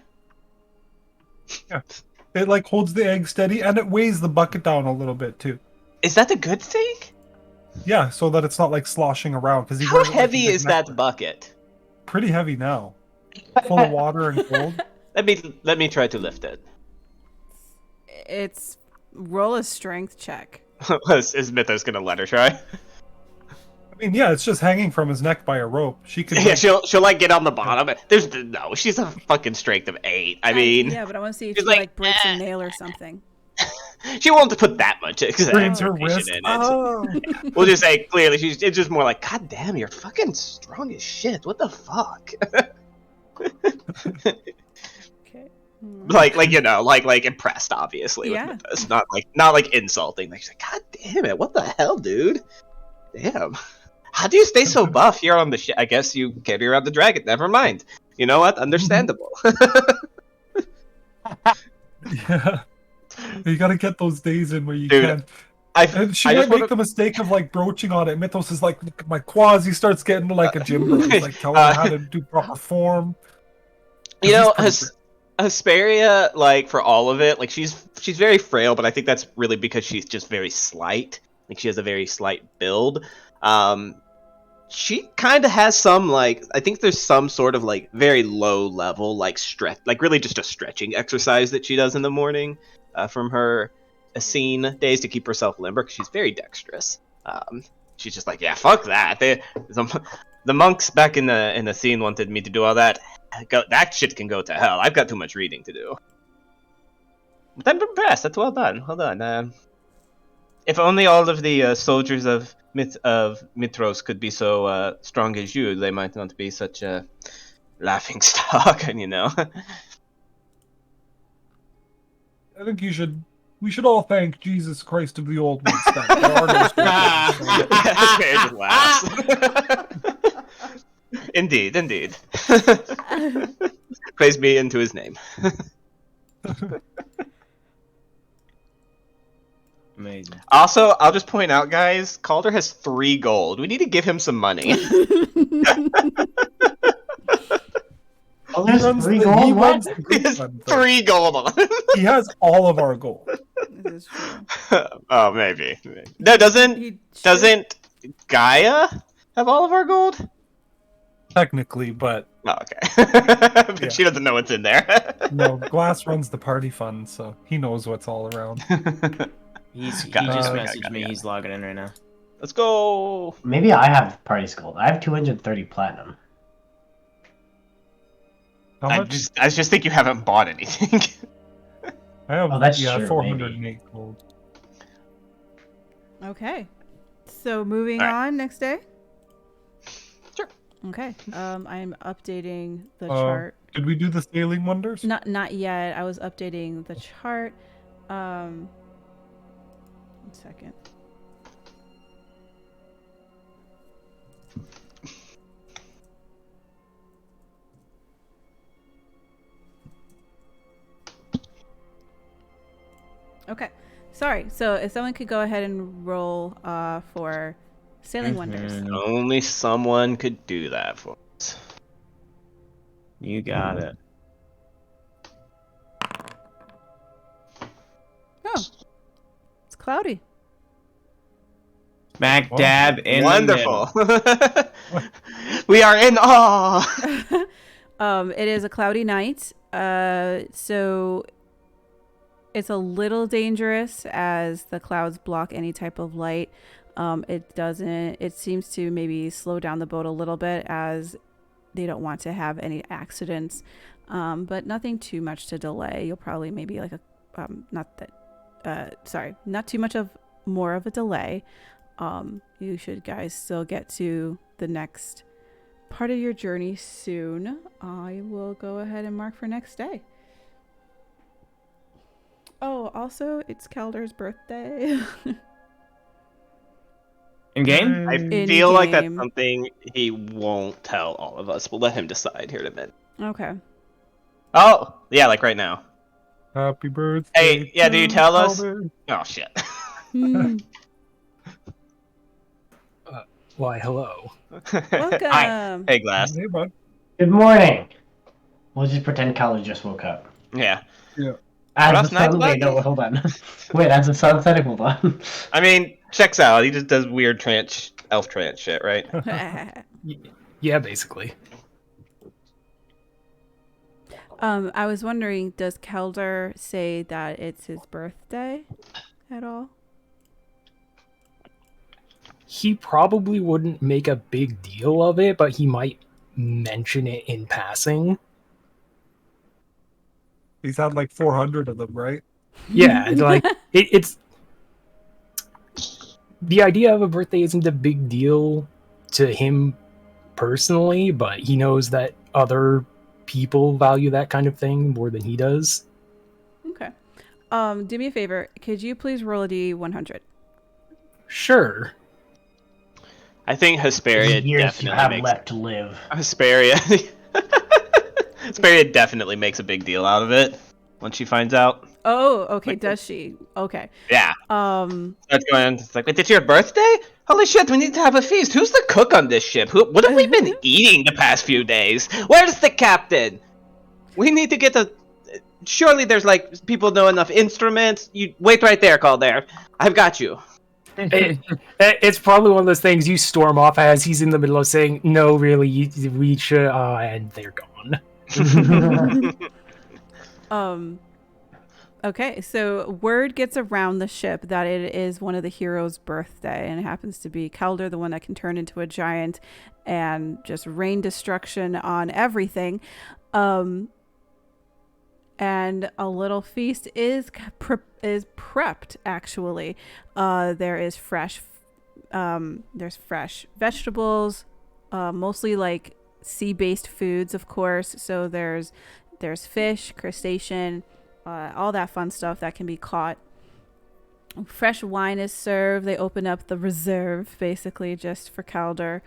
about. It holds the egg steady and it weighs the bucket down a little bit too. Is that a good thing? Yeah, so that it's not sloshing around. Because How heavy is that bucket? Pretty heavy now, full of water and gold. Let me try to lift it. It's roll a strength check. Is Mythos gonna let her try? I mean, yeah, it's just hanging from his neck by a rope. She could. Yeah, she'll get on the bottom. No, she's a fucking strength of 8. I mean, yeah, but I want to see if she's she like, breaks a nail or something. she won't put that much Sprains her information wrist. in it. Oh. We'll just say clearly it's just more like, God damn, you're fucking strong as shit. What the fuck? Okay. like impressed, obviously. Yeah. With Mythos. Not like insulting. She's like, God damn it, what the hell, dude? Damn. How do you stay so buff here on the ship? I guess you carry around the dragon. Never mind. You know what? Understandable. Yeah. You gotta get those days in where you Dude, can. And she might make the mistake of broaching on it. Mythos is like, look at my quads. He starts getting like a gym bro. He's telling her how to do proper form. Hesperia, for all of it, she's very frail, but I think that's really because she's just very slight. She has a very slight build. She kind of has some I think there's some sort of very low level stretch, really just a stretching exercise that she does in the morning, from her Essene days to keep herself limber, because she's very dexterous. She's just yeah, fuck that. The monks back in the scene wanted me to do all that. That shit can go to hell. I've got too much reading to do. But I'm impressed. That's well done. Well done. If only all of the soldiers of Mitros could be so strong as you, they might not be such a laughing stock. I think we should all thank Jesus Christ of the Old Ones. That there are no strangers. Indeed. Praise be into his name. Amazing. Also, I'll just point out, guys, Calder has 3 gold. We need to give him some money. Oh, there's 3 gold ones? He has 3 gold on him. He has all of our gold. This is true. Oh, maybe. No, doesn't Gaia have all of our gold? Technically, but... Oh, okay. But yeah. She doesn't know what's in there. No, Glass runs the party fund, so he knows what's all around. He just messaged me. He's logging in right now. Let's go. Maybe I have party gold. I have 230 platinum. How much? I just think you haven't bought anything. I have, that's true, 408 maybe. gold. Okay. So moving on, next day? Sure. Okay. I'm updating the chart. Did we do the sailing wonders? Not yet. I was updating the chart. 1 second. Sorry. So if someone could go ahead and roll for Sailing Wonders. Only someone could do that for us. You got it. Oh, it's cloudy. Smack Wow. dab in Wonderful. the We are in awe. It is a cloudy night. So it's a little dangerous as the clouds block any type of light. It seems to maybe slow down the boat a little bit as they don't want to have any accidents. But nothing too much to delay. You'll probably maybe like not too much of more of a delay. You should guys still get to the next part of your journey soon. I will go ahead and mark for next day. Oh, also, it's Calder's birthday. In game? I In feel like that's game. something he won't tell all of us. We'll let him decide here in a minute. Okay. Oh, yeah, like right now. Happy birthday. Hey, yeah, do you to tell us? Calder. Oh, shit. Hmm. Why, hello. Welcome. Hey, Glass. Hey, bud. Good morning. We'll just pretend Calder just woke up. Yeah. As Rough the night, sun. Wait, no, hold on. Wait, as the sun setting, hold on. I mean, checks out. He just does weird elf trance shit, right? Yeah, basically. I was wondering, does Calder say that it's his birthday at all? He probably wouldn't make a big deal of it, but he might mention it in passing. He's had like 400 of them, right? Yeah, like it's the idea of a birthday isn't a big deal to him personally, but he knows that other people value that kind of thing more than he does. Okay. Do me a favor. Could you please roll a D100? Sure. I think Hesperia The years you have definitely makes left to live. Hesperia. Hesperia definitely makes a big deal out of it when she finds out. Oh, okay. Does she? Okay. Yeah. Um. That's going. It's like, wait, it's your birthday? Holy shit! We need to have a feast. Who's the cook on this ship? What have we been eating the past few days? Where's the captain? We need to get the. Surely there's like people know enough instruments. You wait right there, Calder. I've got you. It's probably one of those things you storm off as he's in the middle of saying, "No, really, we should," and they're gone. Okay, so word gets around the ship that it is one of the heroes' birthday, and it happens to be Calder, the one that can turn into a giant and just rain destruction on everything. And a little feast is prepped. Actually, there's fresh vegetables, mostly like sea-based foods, of course. So there's fish, crustacean. All that fun stuff that can be caught. Fresh wine is served. They open up the reserve, basically, just for Calder.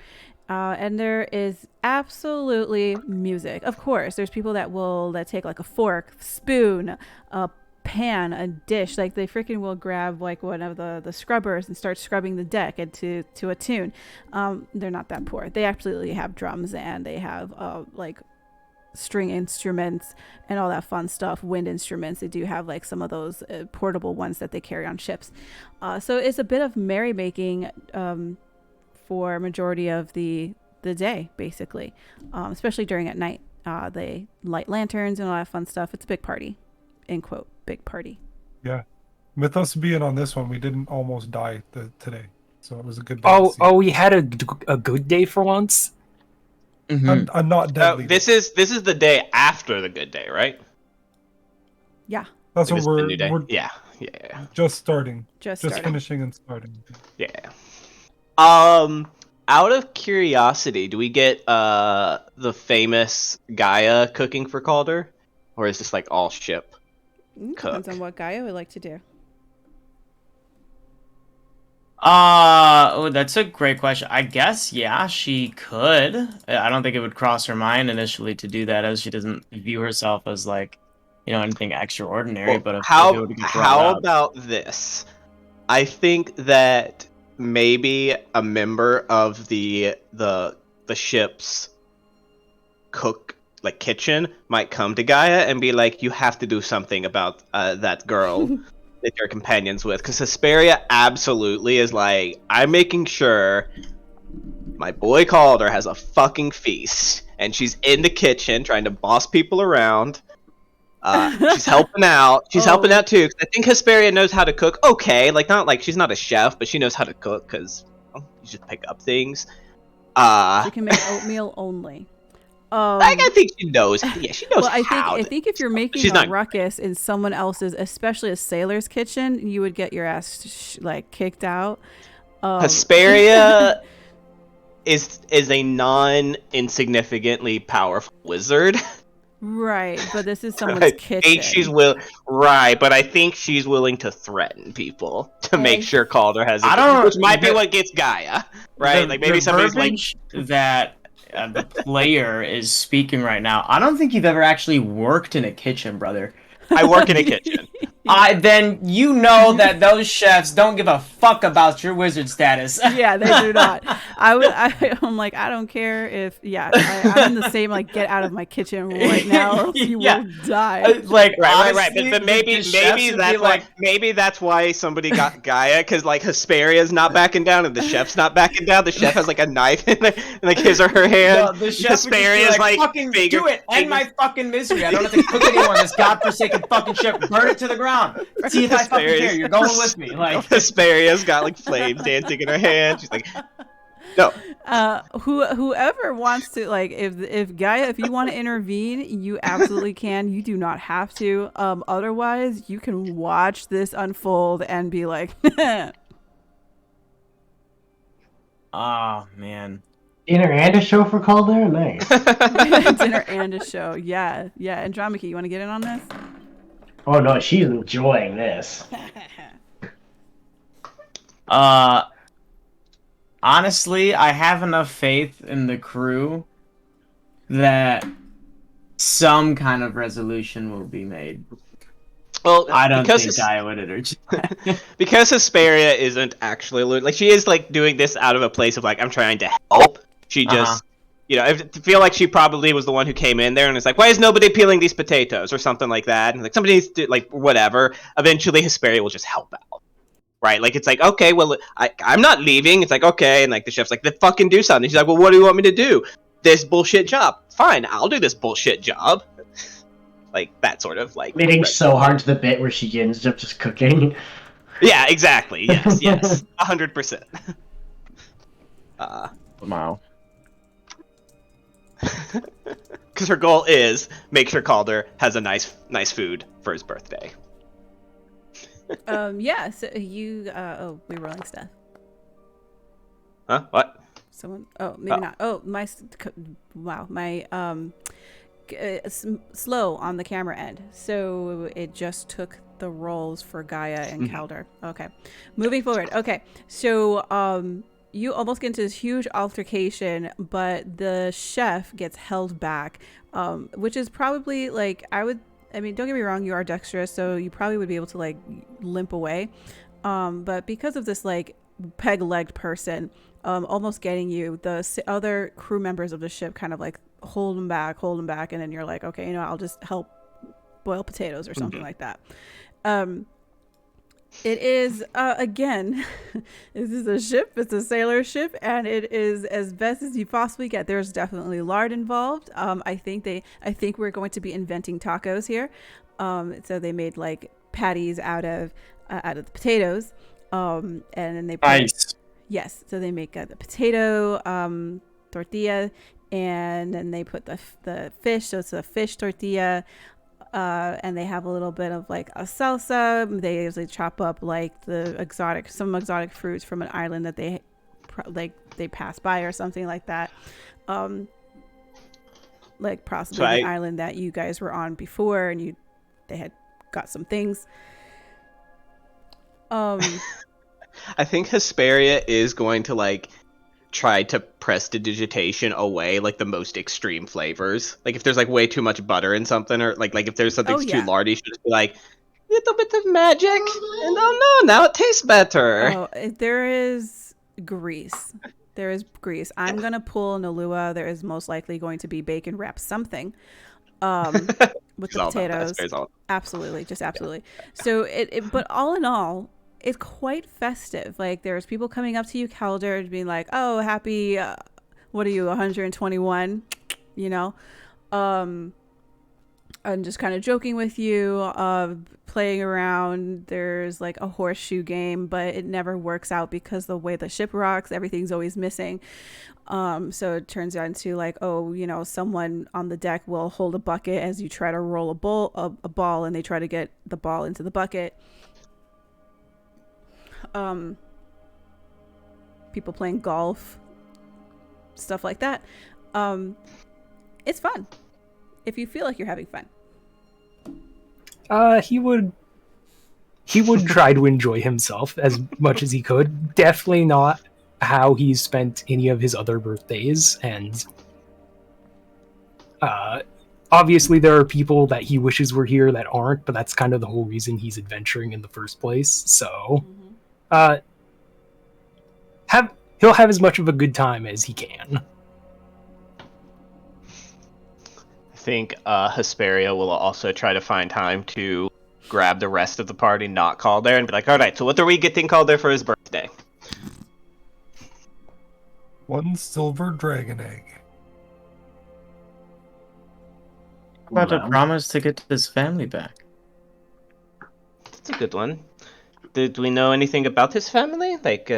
And there is absolutely music. Of course, there's people that take like a fork, spoon, a pan, a dish. Like they freaking will grab like one of the scrubbers and start scrubbing the deck to a tune. They're not that poor. They absolutely have drums and they have like string instruments and all that fun stuff, wind instruments. They do have like some of those portable ones that they carry on ships. So it's a bit of merrymaking for majority of the day, basically, especially during at night. They light lanterns and all that fun stuff. It's a big party, end quote, big party. Yeah. With us being on this one, we didn't almost die today. So it was a good day. to see. Oh, we had a good day for once. Mm-hmm. A not deadly. This is the day after the good day, right? Yeah, That's Like, what this is the new day. we're Yeah. just starting. just Just starting. finishing and starting. Yeah. Out of curiosity, do we get the famous Gaia cooking for Calder, or is this like all ship? Depends Cook. on what Gaia would like to do. Oh, that's a great question. I guess, yeah, she could. I don't think it would cross her mind initially to do that, as she doesn't view herself as like anything extraordinary. Well, But if how it were to get brought up, about this? I think that maybe a member of the ship's kitchen might come to Gaia and be like, "You have to do something about that girl that you're companions with," because Hesperia absolutely is like, "I'm making sure my boy Calder has a fucking feast," and she's in the kitchen trying to boss people around. She's helping out. She's helping out too. 'Cause I think Hesperia knows how to cook. Okay, like not like she's not a chef, but she knows how to cook because you just pick up things. She can make oatmeal only. I think she knows. Yeah, she knows Well, how. I think if you're making She's a not- ruckus in someone else's, especially a sailor's kitchen, you would get your ass kicked out. Hesperia is a non-insignificantly powerful wizard. Right, but this is someone's kitchen. But I think she's willing to threaten people to make sure Calder has. Which might be what gets Gaia, right? Like maybe somebody's like that the player is speaking right now. I don't think you've ever actually worked in a kitchen, brother. I work in a kitchen. Then you know that those chefs don't give a fuck about your wizard status. Yeah, they do not. I'm like, I don't care if, I'm in the same, like, get out of my kitchen right now or else you will die. Like, right. But maybe that's why somebody got Gaia, because like Hesperia's not backing down and the chef's not backing down. The chef has like a knife in like his or her hand. No, the chef Hesperia's like, fucking do it, end my fucking misery. I don't have to cook anymore. This godforsaken fucking ship, burn it to the ground. See if I fucking care. You're going with me. Like Hesperia's got like flames dancing in her hand. She's like, no. Whoever wants to, like, if Gaia, if you want to intervene, you absolutely can. You do not have to. Otherwise, you can watch this unfold and be like, oh man. Dinner and a show for Calder? Nice. dinner and a show. Yeah. Andromache, you want to get in on this? Oh no, she's enjoying this. Honestly, I have enough faith in the crew that some kind of resolution will be made. Well, I don't think Gaia would because Hesperia isn't actually like she is like doing this out of a place of like I'm trying to help. She just I feel like she probably was the one who came in there and was like, why is nobody peeling these potatoes or something like that? And like somebody needs to like whatever. Eventually Hesperia will just help out. Right? Like it's like, okay, well I'm not leaving. It's like, okay, and like the chef's like, then fucking do something. She's like, well, what do you want me to do? This bullshit job. Fine, I'll do this bullshit job. Like that sort of like leading so hard to the bit where she ends up just cooking. Yeah, exactly. Yes. 100%. Wow. Because her goal is make sure Calder has a nice food for his birthday. Yeah. So you. We're rolling stuff. Huh? What? Someone. Oh, maybe not. Oh, my. Wow. My. Slow on the camera end. So it just took the rolls for Gaia and Calder. Okay. Moving forward. Okay. So you almost get into this huge altercation, but the chef gets held back, which is probably like, don't get me wrong, you are dexterous, so you probably would be able to like limp away. But because of this like peg-legged person almost getting you, the other crew members of the ship kind of like hold him back, and then you're like, okay, I'll just help boil potatoes or something like that. It is, again, this is a ship, it's a sailor ship, and it is as best as you possibly get. There's definitely lard involved. I think we're going to be inventing tacos here. So they made like patties out of the potatoes. And then they put, yes, so they make the potato tortilla, and then they put the fish, so it's a fish tortilla. And they have a little bit of like a salsa. They usually chop up like some exotic fruits from an island that they pass by or something like that. Like possibly the island that you guys were on before, and they had got some things. I think Hesperia is going to like try to prestidigitation away like the most extreme flavors. Like if there's like way too much butter in something, or like if there's something too lard, you should just be like little bit of magic, and oh no, now it tastes better. Oh, there is grease. There is grease. I'm gonna pull Nalua. There is most likely going to be bacon wrapped something. With the potatoes. Absolutely, just absolutely. So but all in all, it's quite festive. Like there's people coming up to you, Calder, being like, "Oh, happy, what are you, 121?" You know, and just kind of joking with you, playing around. There's like a horseshoe game, but it never works out because the way the ship rocks, everything's always missing. So it turns out into like, oh, you know, someone on the deck will hold a bucket as you try to roll a ball, and they try to get the ball into the bucket. People playing golf, stuff like that. It's fun if you feel like you're having fun. He would try to enjoy himself as much as he could. Definitely not how he's spent any of his other birthdays, and obviously there are people that he wishes were here that aren't, but that's kind of the whole reason he's adventuring in the first place. So he'll have as much of a good time as he can. I think Hesperia will also try to find time to grab the rest of the party not called there and be like, alright, so what are we getting called there for his birthday? 1 silver dragon egg. What about a promise to get his family back? That's a good one. Did we know anything about his family? Like,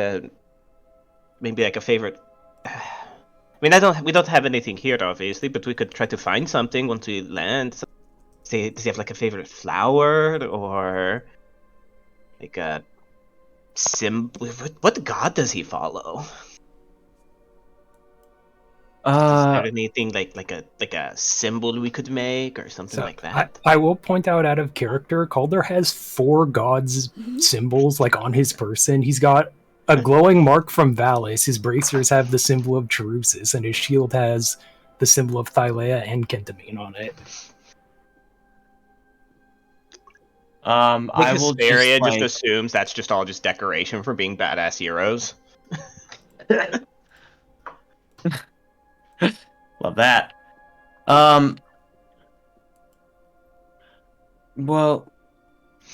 maybe like a favorite... I mean, we don't have anything here, obviously, but we could try to find something once we land. Does he have like a favorite flower, or like a symbol? What god does he follow? Is there anything like a symbol we could make or something like that? I will point out, out of character, Calder has 4 gods symbols like on his person. He's got a glowing mark from Valis. His bracers have the symbol of Cherusis, and his shield has the symbol of Thylea and Kentamine on it. I will just assumes that's just all just decoration for being badass heroes. Love that. Well,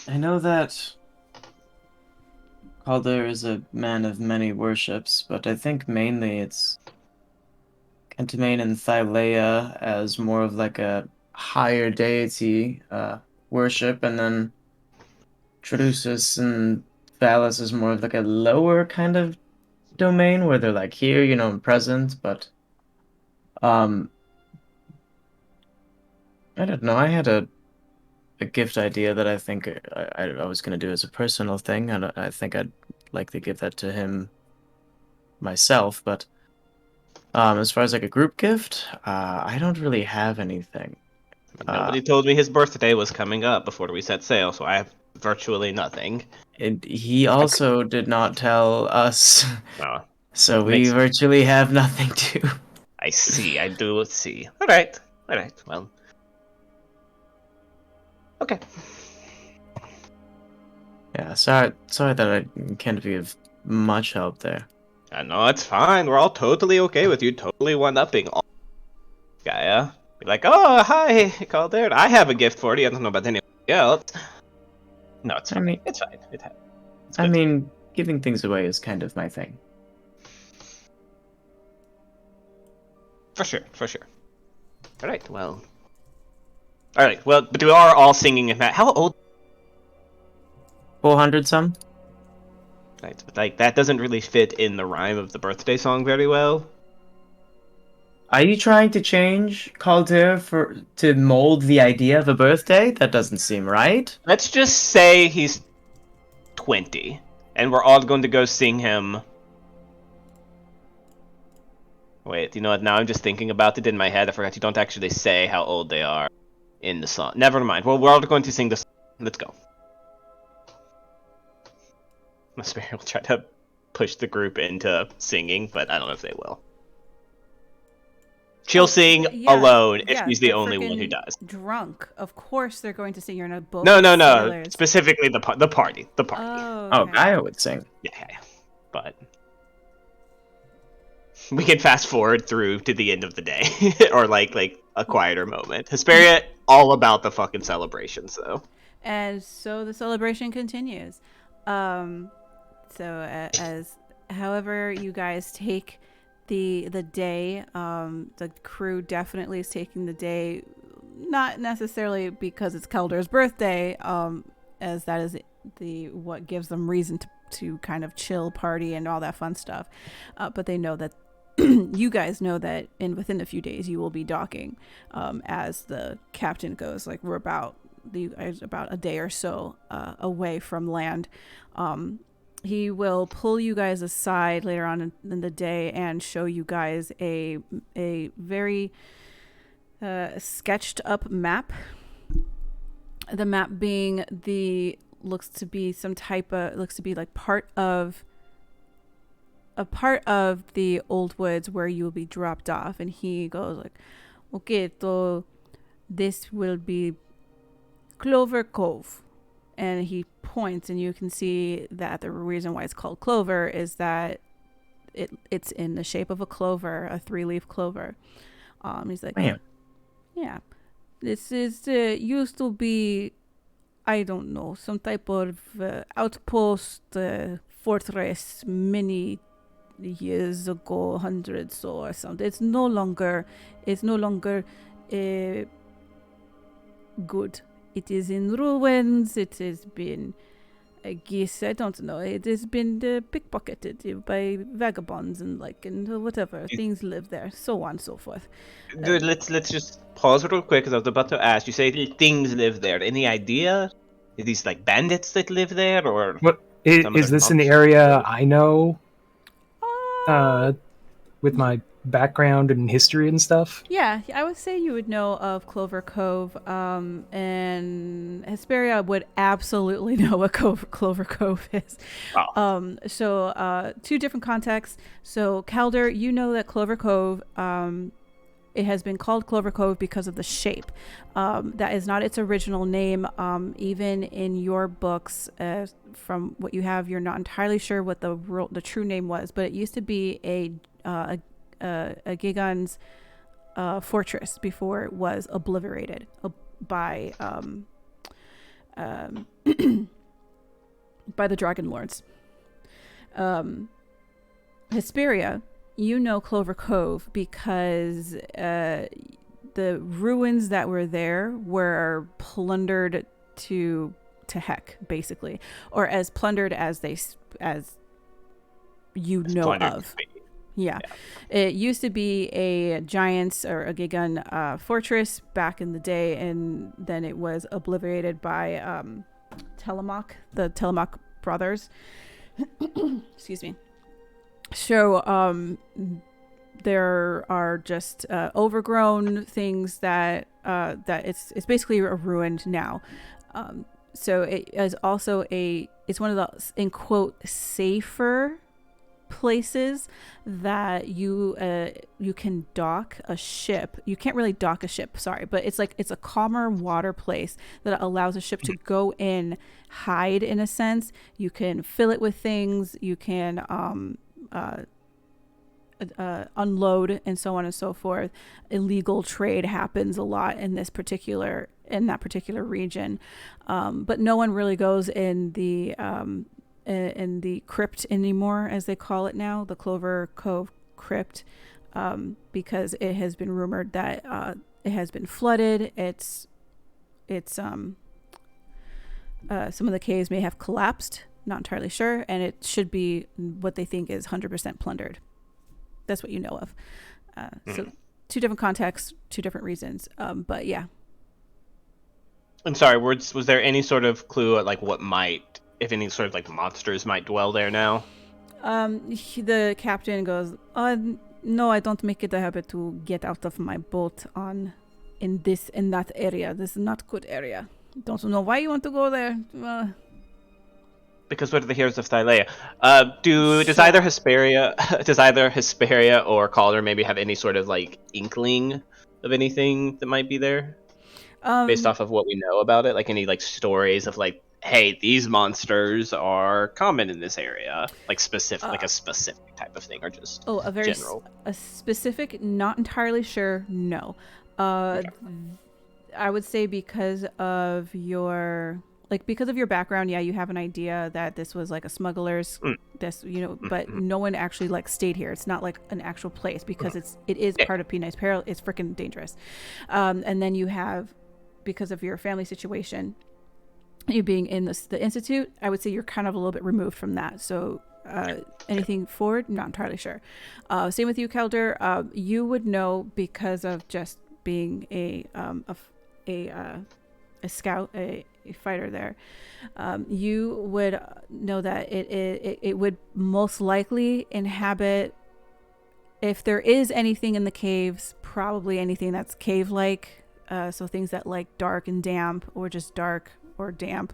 I know that Calder is a man of many worships, but I think mainly it's Kentamine and Thylea as more of like a higher deity worship, and then Tradusus and Valis is more of like a lower kind of domain where they're like here, you know, and present, but I don't know. I had a gift idea that I think I was going to do as a personal thing, and I think I'd like to give that to him myself, but as far as like a group gift, I don't really have anything. Nobody told me his birthday was coming up before we set sail, so I have virtually nothing. And he also did not tell us, so we Makes sense. virtually have nothing too. I see, I do see. Alright, well. Okay. Yeah, sorry that I can't be of much help there. No, it's fine. We're all totally okay with you totally one-upping all Gaia. Be like, oh, hi, Calder. I have a gift for you. I don't know about anyone else. No, it's fine. It's fine. I mean, giving things away is kind of my thing. For sure. Alright, well, but we are all singing in that. How old? 400 some? Right, but like that doesn't really fit in the rhyme of the birthday song very well. Are you trying to change Calder to mold the idea of a birthday? That doesn't seem right. Let's just say he's 20, and we're all going to go sing him. Wait, you know what? Now I'm just thinking about it in my head. I forgot you don't actually say how old they are in the song. Never mind. Well, we're all going to sing the song. Let's go. Spirit will try to push the group into singing, but I don't know if they will. She'll sing alone if she's the only one who does. Drunk, of course they're going to sing. You're in a boat. No. Sailors. Specifically the party. The party. Oh, okay. Gaia would sing. Yeah. But we can fast forward through to the end of the day, or like a quieter moment. Hesperia, all about the fucking celebrations, though. And so the celebration continues. As however you guys take the day, the crew definitely is taking the day, not necessarily because it's Kelder's birthday, as that is what gives them reason to kind of chill, party, and all that fun stuff. But they know that you guys know that within a few days you will be docking, as the captain goes. Like, we're about a day or so away from land. He will pull you guys aside later on in the day and show you guys a very sketched up map. The map being looks to be like part of the old woods where you will be dropped off. And he goes like, okay, so this will be Clover Cove. And he points, and you can see that the reason why it's called Clover is that it's in the shape of a clover, a 3-leaf clover. He's like, man, yeah, this is used to be, I don't know, some type of outpost, fortress many years ago, hundreds or something. It's no longer good. It is in ruins. It has been, I guess, I don't know. It has been pickpocketed by vagabonds and whatever. Things live there, so on and so forth. Dude, let's just pause real quick, because I was about to ask. You say things live there. Any idea? Are these like bandits that live there, or what is this an area I know? With my background and history and stuff. Yeah, I would say you would know of Clover Cove, and Hesperia would absolutely know what Clover Cove is. Wow. So two different contexts. So Calder, you know that Clover Cove, it has been called Clover Cove because of the shape. That is not its original name. Even in your books, from what you have, you're not entirely sure what the true name was, but it used to be a Gigon's fortress before it was obliterated by the Dragonlords. Hesperia, you know Clover Cove because the ruins that were there were plundered to heck, basically, or as plundered as you know of. Yeah. It used to be a giant's or a Gigon fortress back in the day, and then it was obliterated by the Telemach brothers. Excuse me. So there are just overgrown things that it's basically a ruined now. So it is also it's one of the, in quote, safer places that you can dock a ship. You can't really dock a ship, sorry, but it's a calmer water place that allows a ship to go in, hide in a sense. You can fill it with things, you can unload, and so on and so forth. Illegal trade happens a lot in that particular region, but no one really goes in the crypt anymore, as they call it now, the Clover Cove crypt, because it has been rumored that it has been flooded. Some of the caves may have collapsed, not entirely sure, and it should be what they think is 100% plundered. That's what you know of. So two different contexts, two different reasons, but yeah. I'm sorry, was there any sort of clue at what might, if any sort of monsters might dwell there now? The captain goes, no, I don't make it a habit to get out of my boat in that area. This is not good area. Don't know why you want to go there. because we're the heroes of Thylea. Does either Hesperia or Calder maybe have any sort of like inkling of anything that might be there, based off of what we know about it? Like any like stories of like, hey, these monsters are common in this area, like specific, like a specific type of thing, or just a very general. A specific, not entirely sure. No, Okay. I would say because of your background, yeah, you have an idea that this was like a smuggler's, but no one actually like stayed here. It's not like an actual place because it is part of P-Night's Peril. It's freaking dangerous. And then you have, because of your family situation, you being in the institute, I would say you're kind of a little bit removed from that. So anything forward, not entirely sure. Same with you, Kelder. You would know because of just being a scout, a fighter there. You would know that it would most likely inhabit, if there is anything in the caves, probably anything that's cave-like. So things that like dark and damp, or just dark or damp.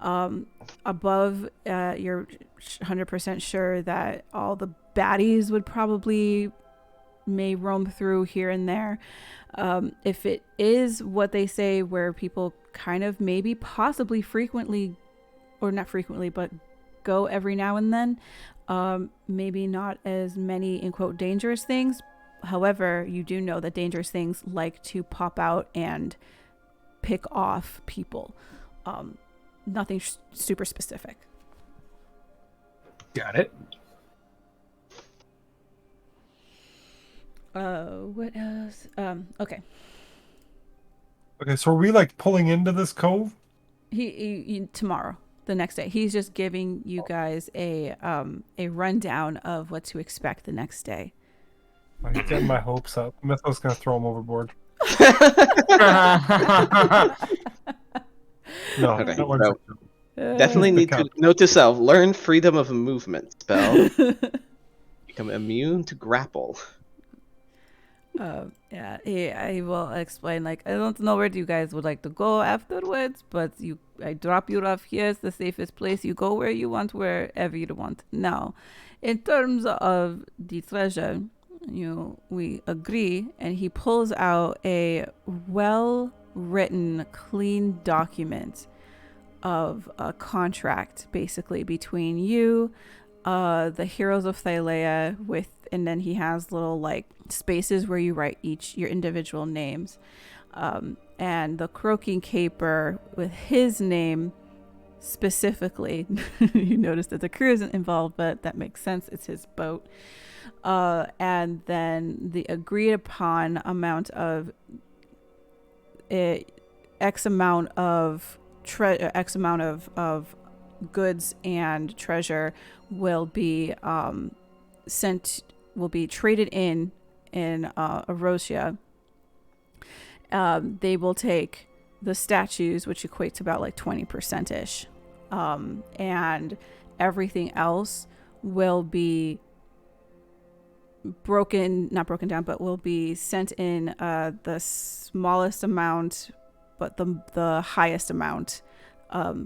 Above, you're 100% sure that all the baddies would probably may roam through here and there. If it is what they say, where people kind of maybe possibly frequently, or not frequently, but go every now and then, maybe not as many in quote dangerous things. However, you do know that dangerous things like to pop out and pick off people. Nothing super specific. Got it. What else? Okay. Okay, so are we like pulling into this cove? He tomorrow, the next day. He's just giving you guys a rundown of what to expect the next day. I'm getting my hopes up. Mythos gonna throw him overboard. No, Okay, that one's so definitely the need to note to self: learn freedom of movement spell. Become immune to grapple. Yeah, I will explain. Like, I don't know where you guys would like to go afterwards, but I drop you off here. It's the safest place. You go where you want, wherever you want. Now, in terms of the treasure, we agree, and he pulls out a well-written, clean document of a contract, basically, between you, the heroes of Thylea, and then he has little like spaces where you write your individual names, and the Croaking Caper with his name specifically. You notice that the crew isn't involved, but that makes sense. It's his boat. And then the agreed upon amount of X amount of goods and treasure will be traded in Erosia. They will take the statues, which equate to about like 20% ish, and everything else will be not broken down, but will be sent in the smallest amount, but the highest amount,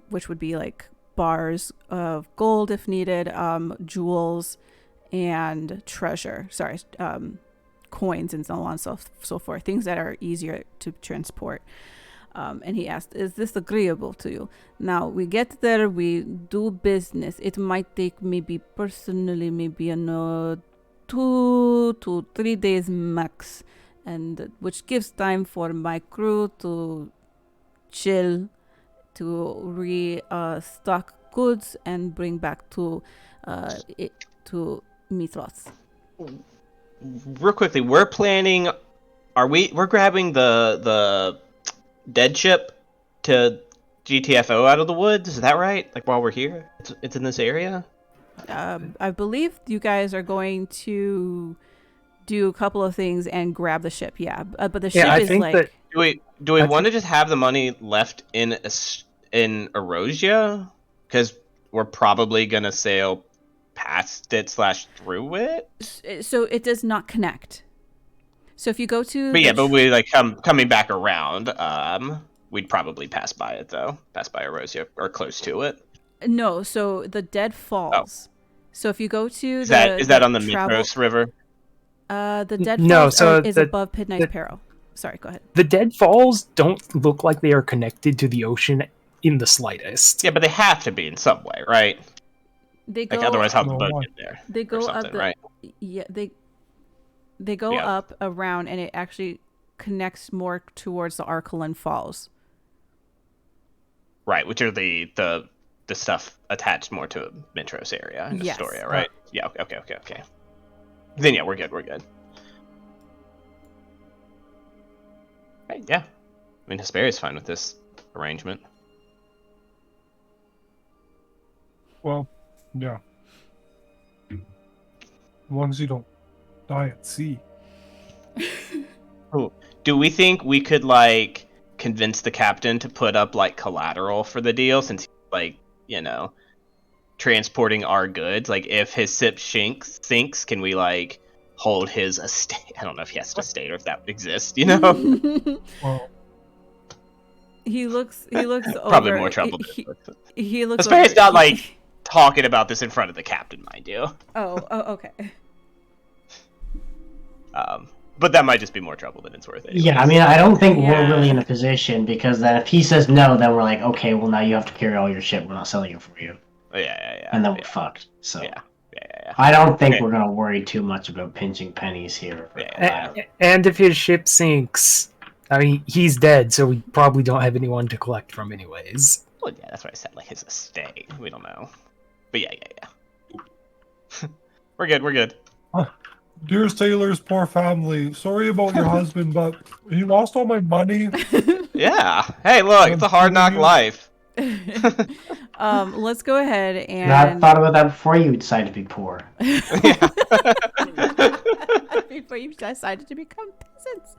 which would be like bars of gold if needed, jewels and treasure. Coins and so on and so forth. Things that are easier to transport. And he asked, is this agreeable to you? Now, we get there, we do business. It might take maybe 2 to 3 days max, and which gives time for my crew to chill, to restock goods and bring back to Mythos. Real quickly, we're planning. We're grabbing the dead ship to GTFO out of the woods? Is that right? Like while we're here, it's in this area. I believe you guys are going to do a couple of things and grab the ship. Yeah, but the ship is think like. that- Do we want to just have the money left in Erosia? Because we're probably gonna sail past it / through it. So it does not connect. So if you go to. But we like coming back around. We'd probably pass by it though. Pass by Erosia or close to it. No, so the Dead Falls. So if you go to Is that on the travel, Mitros River? the Dead No, Falls so is above Midnight's Peril. Sorry, go ahead. The Dead Falls don't look like they are connected to the ocean in the slightest. Yeah, but they have to be in some way, right? They go. Like otherwise, how the No, boat why? get there? They Or go up something, the. right? Yeah, they go Yeah. up around, and it actually connects more towards the Arcalan Falls. Right, which are the stuff attached more to Mitros area in Yes. Astoria, right? Yeah. Okay. Then yeah, we're good. Right, yeah. I mean, Hesperia's fine with this arrangement. Well, yeah. As long as you don't die at sea. Do we think we could like convince the captain to put up like collateral for the deal since he's like, transporting our goods? Like if his ship sinks, can we like hold his estate? I don't know if he has an estate or if that would exist, Well, He looks Probably over. more trouble. He looks. Hesperia's over- not like talking about this in front of the captain, mind you. Oh, okay. But that might just be more trouble than it's worth. Anyways. Yeah, I mean, I don't think Yeah. we're really in a position because then if he says no, then we're like, okay, well now you have to carry all your shit. We're not selling it for you, Yeah. and then we're fucked. So Yeah. I don't think Okay. we're gonna worry too much about pinching pennies here. Yeah. And if his ship sinks, I mean, he's dead, so we probably don't have anyone to collect from anyways. Well, yeah, that's what I said. Like his estate. We don't know. But yeah. We're good. dear sailors, poor family. Sorry about your husband, but he lost all my money. Yeah. Hey, look, it's a hard knock life. Let's go ahead And I and thought about that before you decided to be poor. Yeah. before you decided to become peasants.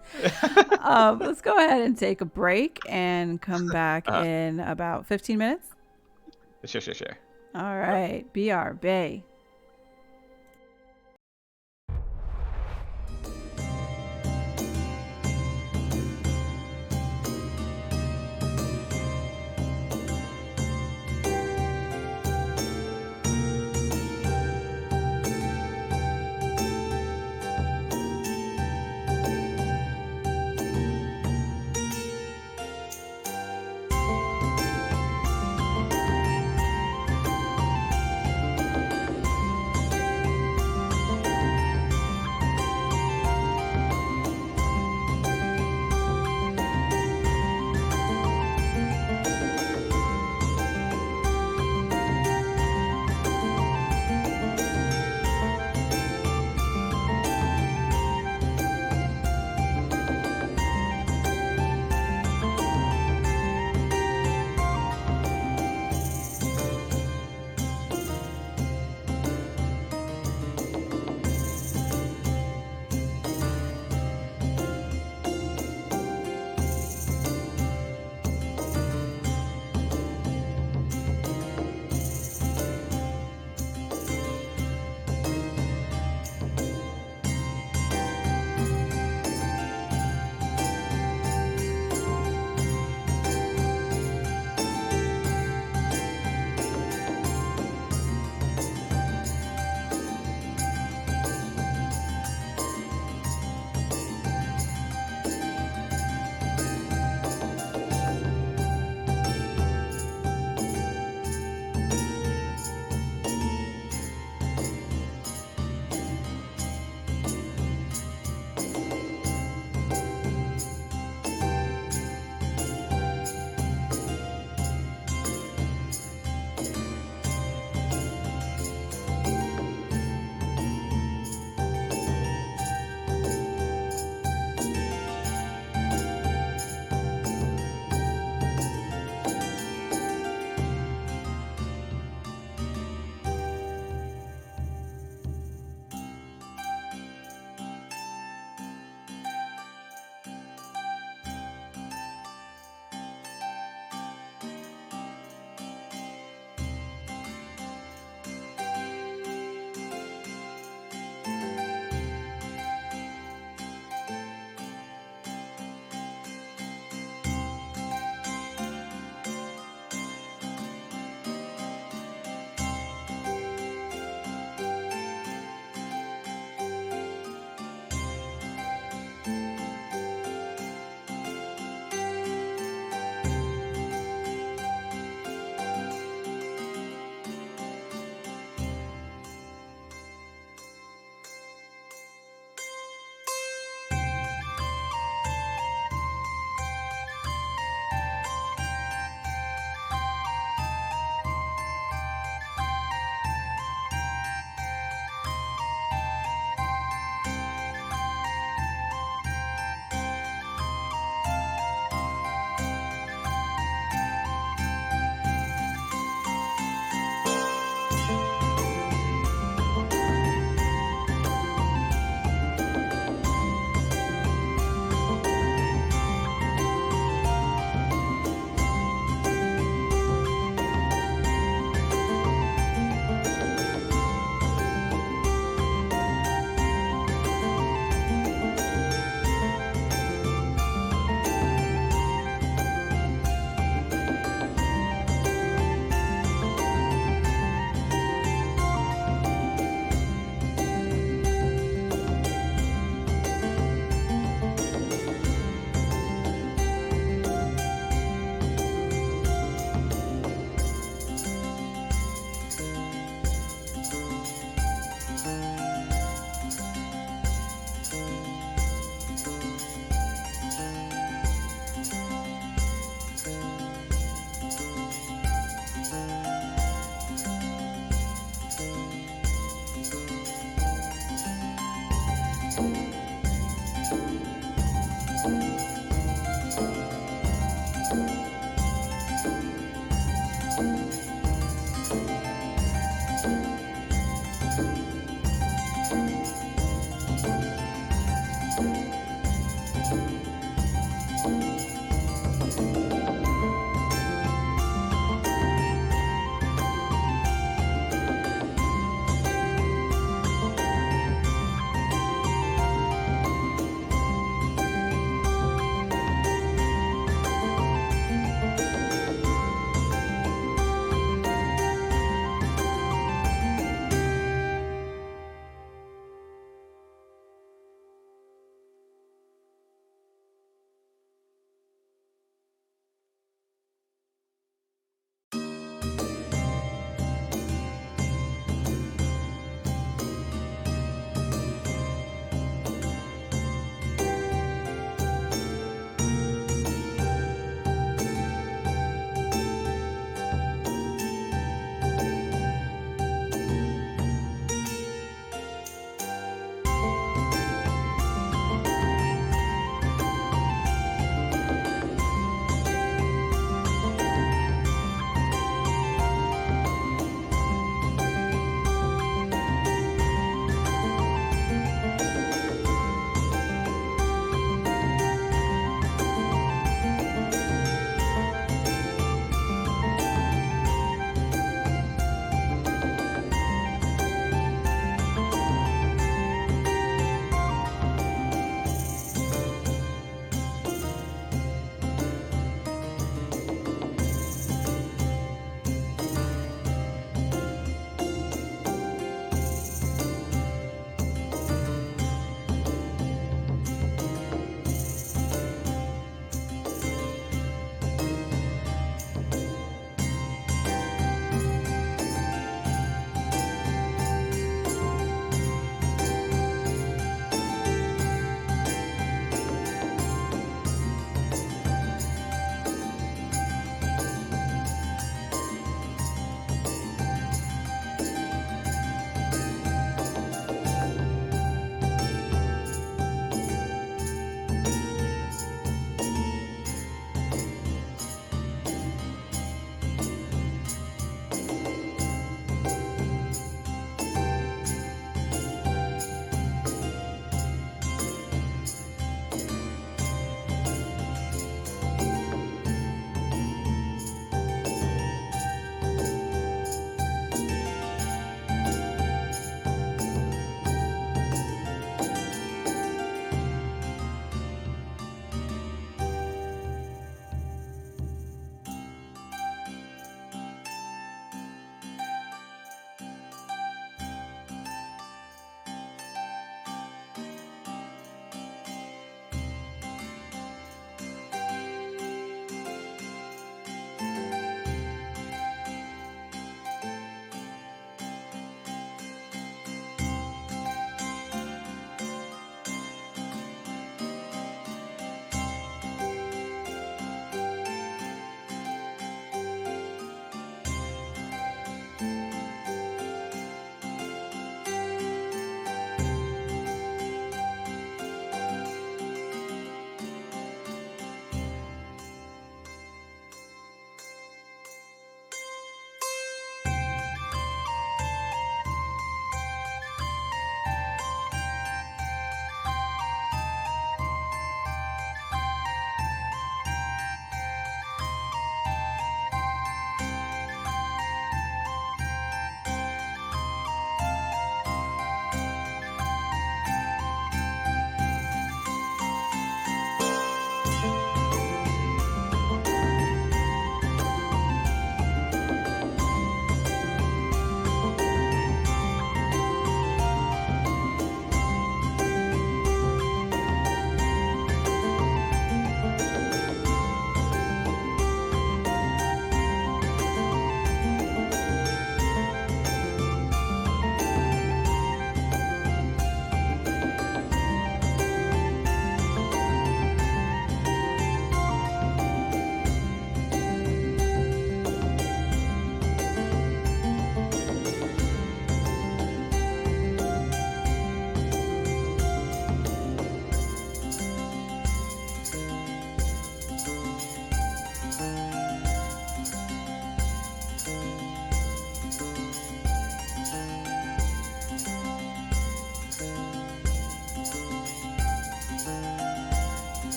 Let's go ahead and take a break and come back in about 15 minutes. Sure. All right, BR Bay.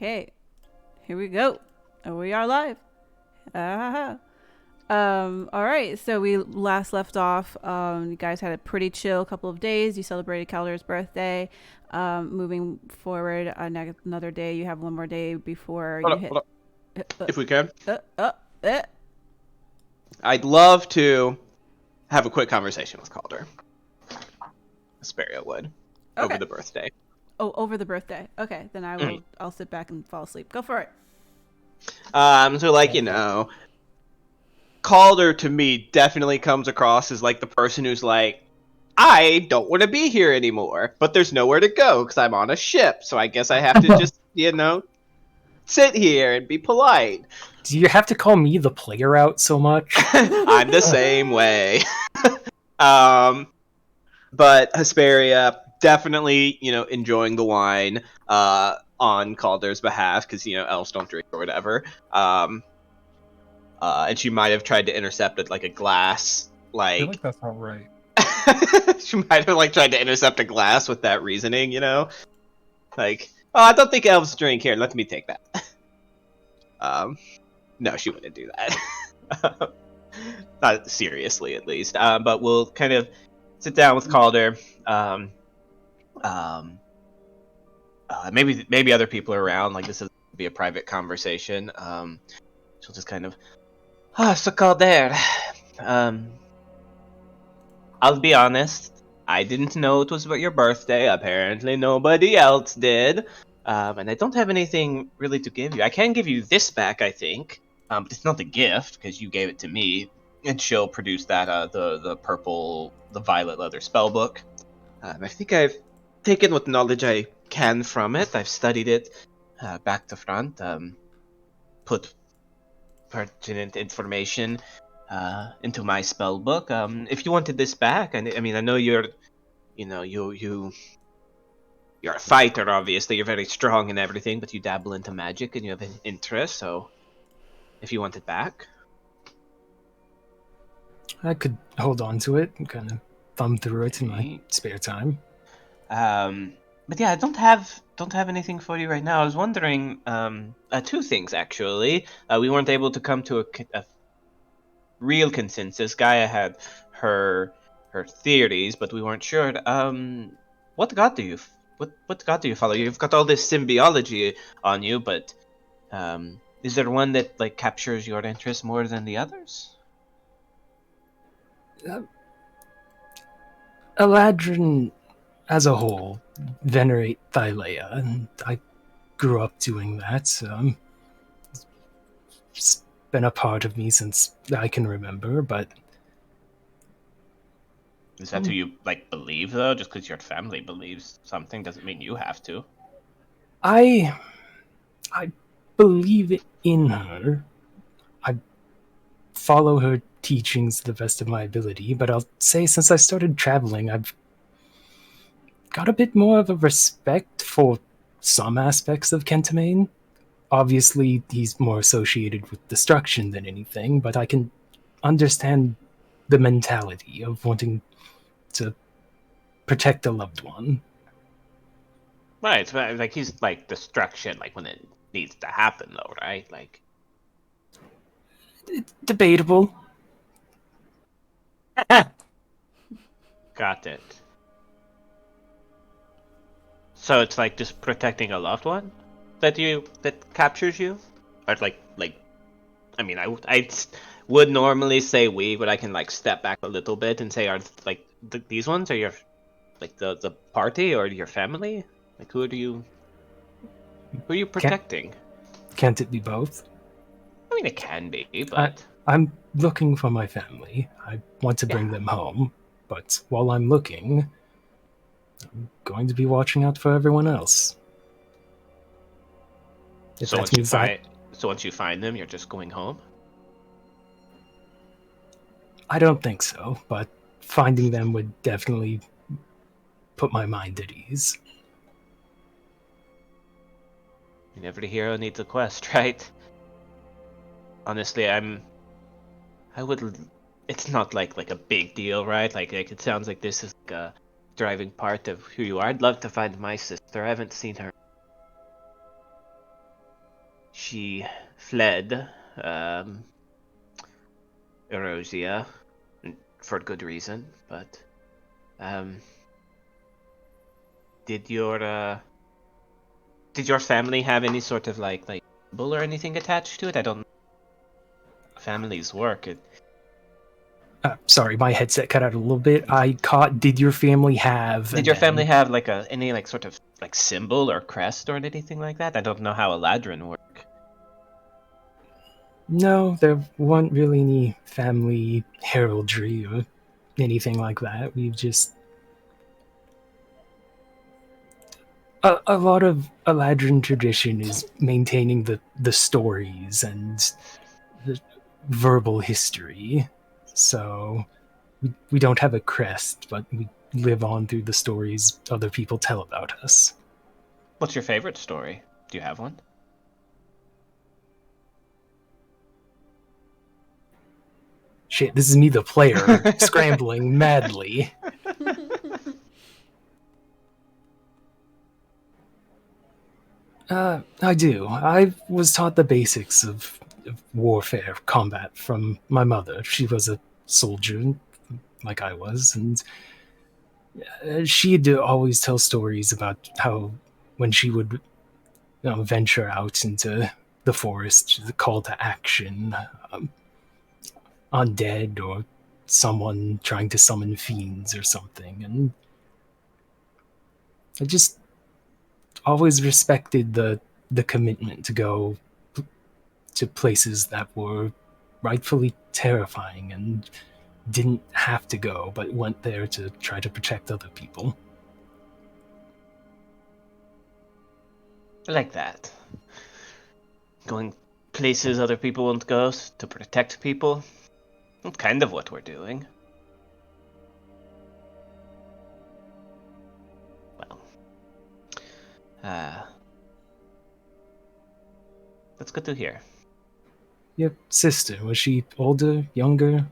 Okay, here we go. Oh, we are live. All right. So we last left off. You guys had a pretty chill couple of days. You celebrated Calder's birthday. Moving forward, another day. You have one more day before Hold you up, hit. hold up. If we can, uh. I'd love to have a quick conversation with Calder. Asperia would. Okay. Over the birthday. Oh, over the birthday. Okay, then I will. I'll sit back and fall asleep. Go for it. So like, Calder to me definitely comes across as like the person who's like, I don't want to be here anymore, but there's nowhere to go because I'm on a ship, so I guess I have to just, sit here and be polite. Do you have to call me the player out so much? I'm the same way. But Hesperia definitely, enjoying the wine on Calder's behalf because, elves don't drink or whatever. And she might have tried to intercept it like a glass, I feel like that's not right. she might have tried to intercept a glass with that reasoning, Like, oh, I don't think elves drink. Here, let me take that. No, she wouldn't do that. Not seriously, at least. But we'll kind of sit down with Calder. Maybe other people are around. Like, this is be a private conversation. She'll just kind of, so Calder. I'll be honest. I didn't know it was about your birthday. Apparently, nobody else did. And I don't have anything really to give you. I can give you this back, I think. But it's not a gift because you gave it to me. And she'll produce that the violet leather spell book. I think I've taken what knowledge I can from it. I've studied it back to front. Put pertinent information into my spell book. If you wanted this back, I know you're a fighter. Obviously, you're very strong and everything, but you dabble into magic and you have an interest. So, if you want it back, I could hold on to it and kind of thumb through it in my spare time. But yeah, I don't have anything for you right now. I was wondering two things actually. We weren't able to come to a real consensus. Gaia had her theories, but we weren't sure. What god do you follow? You've got all this symbiology on you, but is there one that captures your interest more than the others? Eladrin, as a whole, venerate Thylea, and I grew up doing that, so it's been a part of me since I can remember, but... Is that who you, believe, though? Just because your family believes something doesn't mean you have to. I believe in her. I follow her teachings to the best of my ability, but I'll say since I started traveling, I've got a bit more of a respect for some aspects of Kentamane. Obviously, he's more associated with destruction than anything, but I can understand the mentality of wanting to protect a loved one. Right, so, he's destruction, when it needs to happen, though, right? Debatable. Got it. So it's just protecting a loved one that captures you, or I would normally say we, but I can step back a little bit and say are these ones are your the party or your family? Who are you protecting? Can't it be both? I mean, it can be, but I'm looking for my family. I want to bring them home, but while I'm looking, I'm going to be watching out for everyone else. So once you find them, you're just going home? I don't think so, but finding them would definitely put my mind at ease. And every hero needs a quest, right? Honestly, it's not like a big deal, right? It sounds like this is a driving part of who you are. I'd love to find my sister. I haven't seen her she fled Erosia for good reason, but did your family have any sort of like symbol or anything attached to it? I don't know how families work. Sorry, my headset cut out a little bit. I caught. Did your family have? Did your family have like any like sort of like symbol or crest or anything like that? I don't know how Eladrin work. No, there weren't really any family heraldry or anything like that. We've just a lot of Eladrin tradition is maintaining the stories and the verbal history. So we don't have a crest, but we live on through the stories other people tell about us. What's your favorite story? Do you have one? Shit, this is me, the player, scrambling madly. I do. I was taught the basics of warfare, combat from my mother. She was a soldier, like I was, and she'd always tell stories about how when she would venture out into the forest, the call to action, undead or someone trying to summon fiends or something, and I just always respected the commitment to go to places that were rightfully terrifying and didn't have to go, but went there to try to protect other people. I like that. Going places other people won't go to protect people. That's kind of what we're doing. Well, that's good to hear. Your sister, was she older, younger?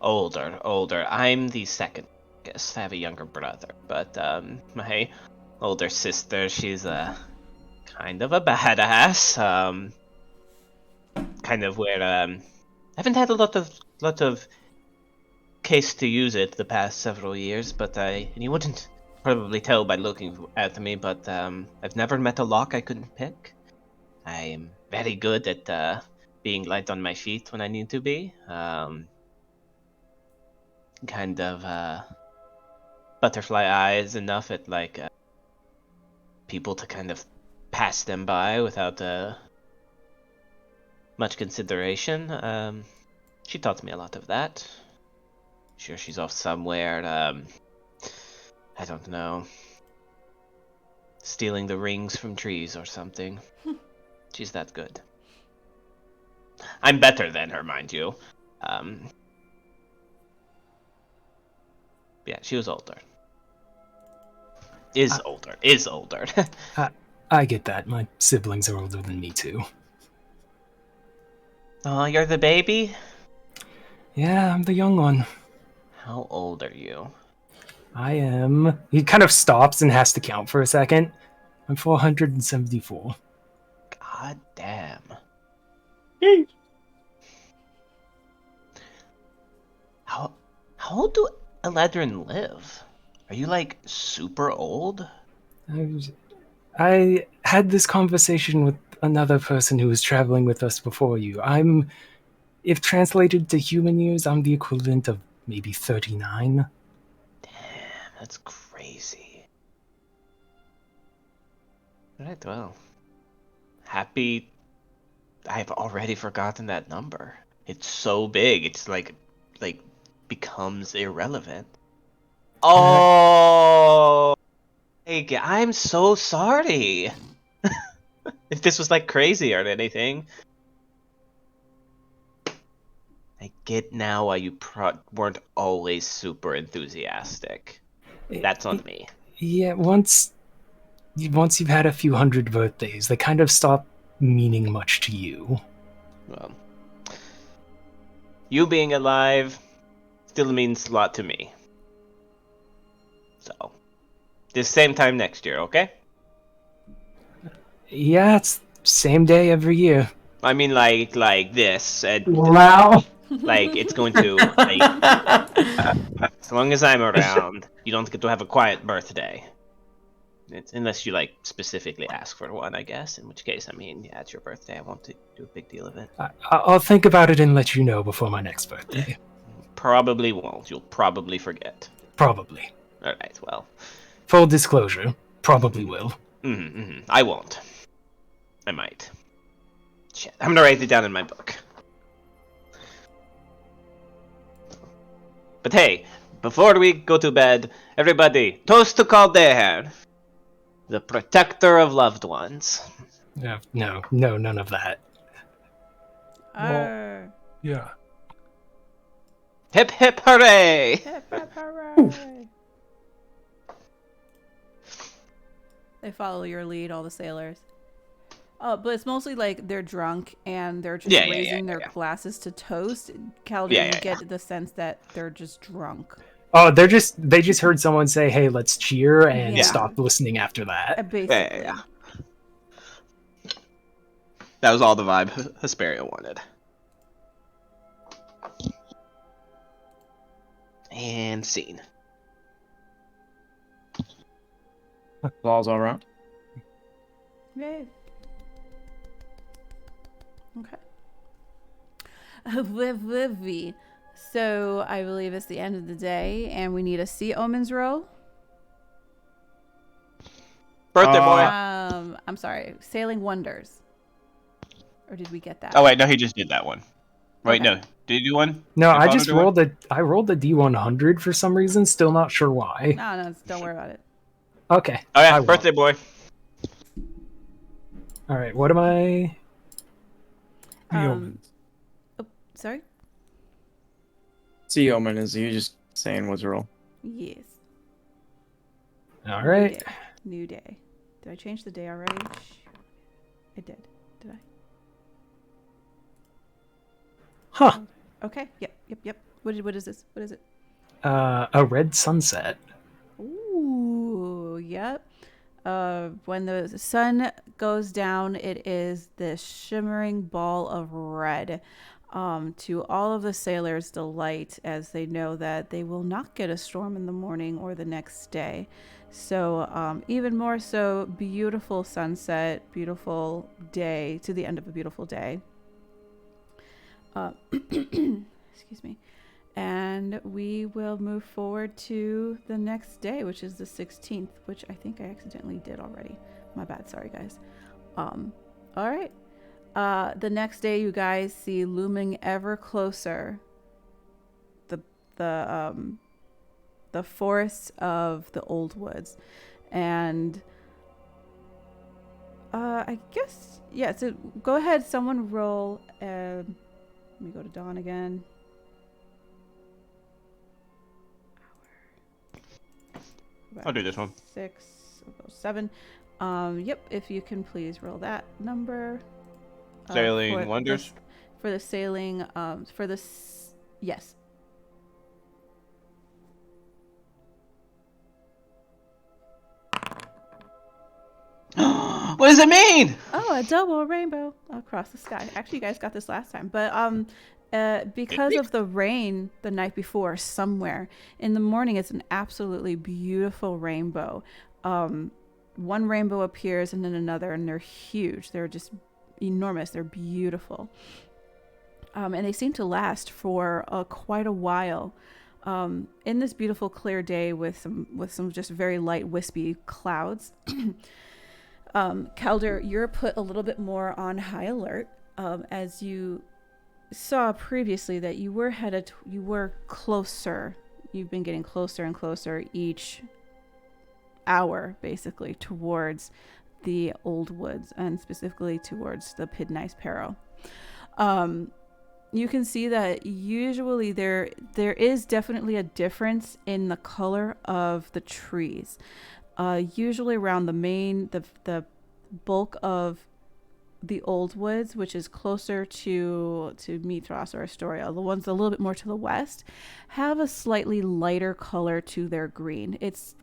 Older. I'm the second youngest. I have a younger brother, but my older sister, she's kind of a badass. Kind of where I haven't had a lot of case to use it the past several years, but and you wouldn't probably tell by looking at me, but I've never met a lock I couldn't pick. I'm very good at being light on my feet when I need to be. Kind of butterfly eyes enough at like people to kind of pass them by without much consideration. She taught me a lot of that. Sure, she's off somewhere. I don't know, stealing the rings from trees or something. She's that good. I'm better than her, mind you. Yeah, she was older. Is older. I get that. My siblings are older than me too. Oh, you're the baby? Yeah, I'm the young one. How old are you? I am. He kind of stops and has to count for a second. I'm 474. God damn. How old do Eladrin live? Are you like super old? I had this conversation with another person who was traveling with us before you. If translated to human years, I'm the equivalent of maybe 39. Damn, that's crazy. Alright, well. Happy I've already forgotten that number. It's so big, it's like becomes irrelevant. Oh, I'm so sorry. If this was like crazy or anything. I get now why you weren't always super enthusiastic. That's on me. Yeah, once you've had a few hundred birthdays, they kind of stop meaning much to you. Well, you being alive still means a lot to me. So, this same time next year, okay? Yeah, Same day every year. I mean, like this, and Wow. like it's going to. Like, as long as I'm around, you don't get to have a quiet birthday. Unless you like specifically ask for one, I guess. In which case, I mean, yeah, it's your birthday. I won't do a big deal of it. I'll think about it and let you know before my next birthday. Probably won't. You'll probably forget. Probably. All right. Well. Full disclosure, probably will. I won't. I might. Shit. I'm gonna write it down in my book. But hey, before we go to bed, everybody, toast to Caldeher, the protector of loved ones. No, none of that. Arr. Yeah. Hip hip hooray! Hip, hip, hooray. They follow your lead, all the sailors. Oh, but it's mostly like they're drunk and they're just raising their glasses to toast. Calder, you get the sense that they're just drunk. Oh, they just heard someone say, "Hey, let's cheer," and stopped listening after that. Basically. Yeah. That was all the vibe Hesperia wanted. And scene. Balls all around. Yay. Okay. Vivi. So I believe it's the end of the day, and we need a Sea Omens roll. Birthday boy. I'm sorry. Sailing Wonders. Or did we get that? Oh wait, no, he just did that one. Wait, Okay. no. Did you do one? No, Did I Connor just do one? rolled the D100 for some reason. Still not sure why. No, don't worry about it. Okay. Oh yeah, I won't. birthday boy. All right. What am I? The omens. Oh, sorry? See, Omen, is you just saying what's roll? Yes. All right. New day. Did I change the day already? I did. Did I? Huh. Okay. Yep. What is this? What is it? A red sunset. Ooh, yep. When the sun goes down, it is this shimmering ball of red. To all of the sailors' delight, as they know that they will not get a storm in the morning or the next day. So, even more so, beautiful sunset, beautiful day, to the end of a beautiful day. Excuse me. And we will move forward to the next day, which is the 16th, which I think I accidentally did already. My bad. Sorry, guys. All right. The next day, you guys see looming ever closer the forests of the old woods, and I guess so go ahead, someone roll. Let me go to Dawn again. I'll do this one. 6, I'll go 7. Yep, if you can please roll that number. Sailing Wonders? For the sailing, yes. What does it mean? Oh, a double rainbow across the sky. Actually, you guys got this last time, but because of the rain the night before, somewhere in the morning, it's an absolutely beautiful rainbow. One rainbow appears and then another, and they're huge. They're just enormous. They're beautiful, and they seem to last for quite a while. In this beautiful clear day with some just very light wispy clouds. Calder, you're put a little bit more on high alert, as you saw previously that you were closer. You've been getting closer and closer each hour, basically, towards the old woods, and specifically towards the Pidnice Peril. You can see that usually there is definitely a difference in the color of the trees. Usually around the bulk of the old woods, which is closer to Mithras or Astoria, the ones a little bit more to the west, have a slightly lighter color to their green. It's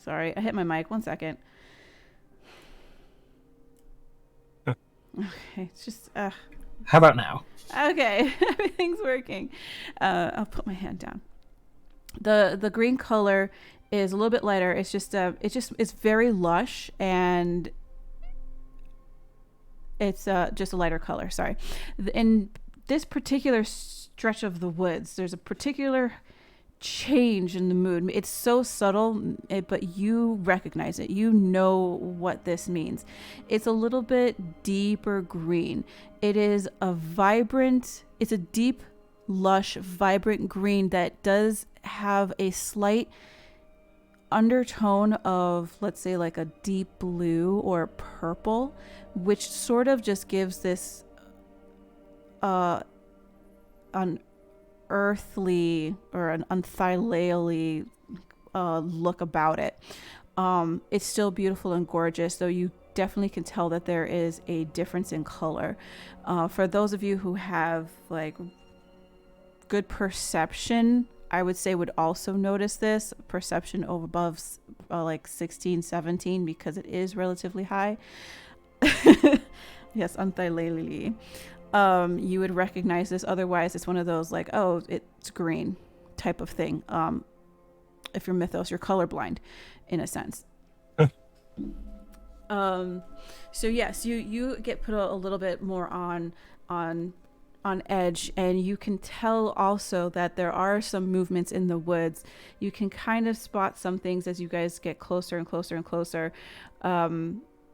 Sorry, I hit my mic. 1 second. Okay, it's just How about now? okay. Everything's working. I'll put my hand down. The green color is a little bit lighter. It's just it's very lush, and it's just a lighter color. Sorry. In this particular stretch of the woods, there's a particular change in the mood. It's so subtle, but you recognize it. You know what this means. It's a little bit deeper green. It is it's a deep, lush, vibrant green that does have a slight undertone of, let's say, like a deep blue or purple, which sort of just gives this unearthly or an unthylale look about it. It's still beautiful and gorgeous, though you definitely can tell that there is a difference in color. For those of you who have like good perception, I would say would also notice this perception over above like 16, 17, because it is relatively high. Yes, unthylale. You would recognize this. Otherwise, it's one of those like, oh, it's green type of thing. If you're Mythos, you're colorblind in a sense. So yes, you get put a little bit more on edge, and you can tell also that there are some movements in the woods. You can kind of spot some things as you guys get closer and closer and closer.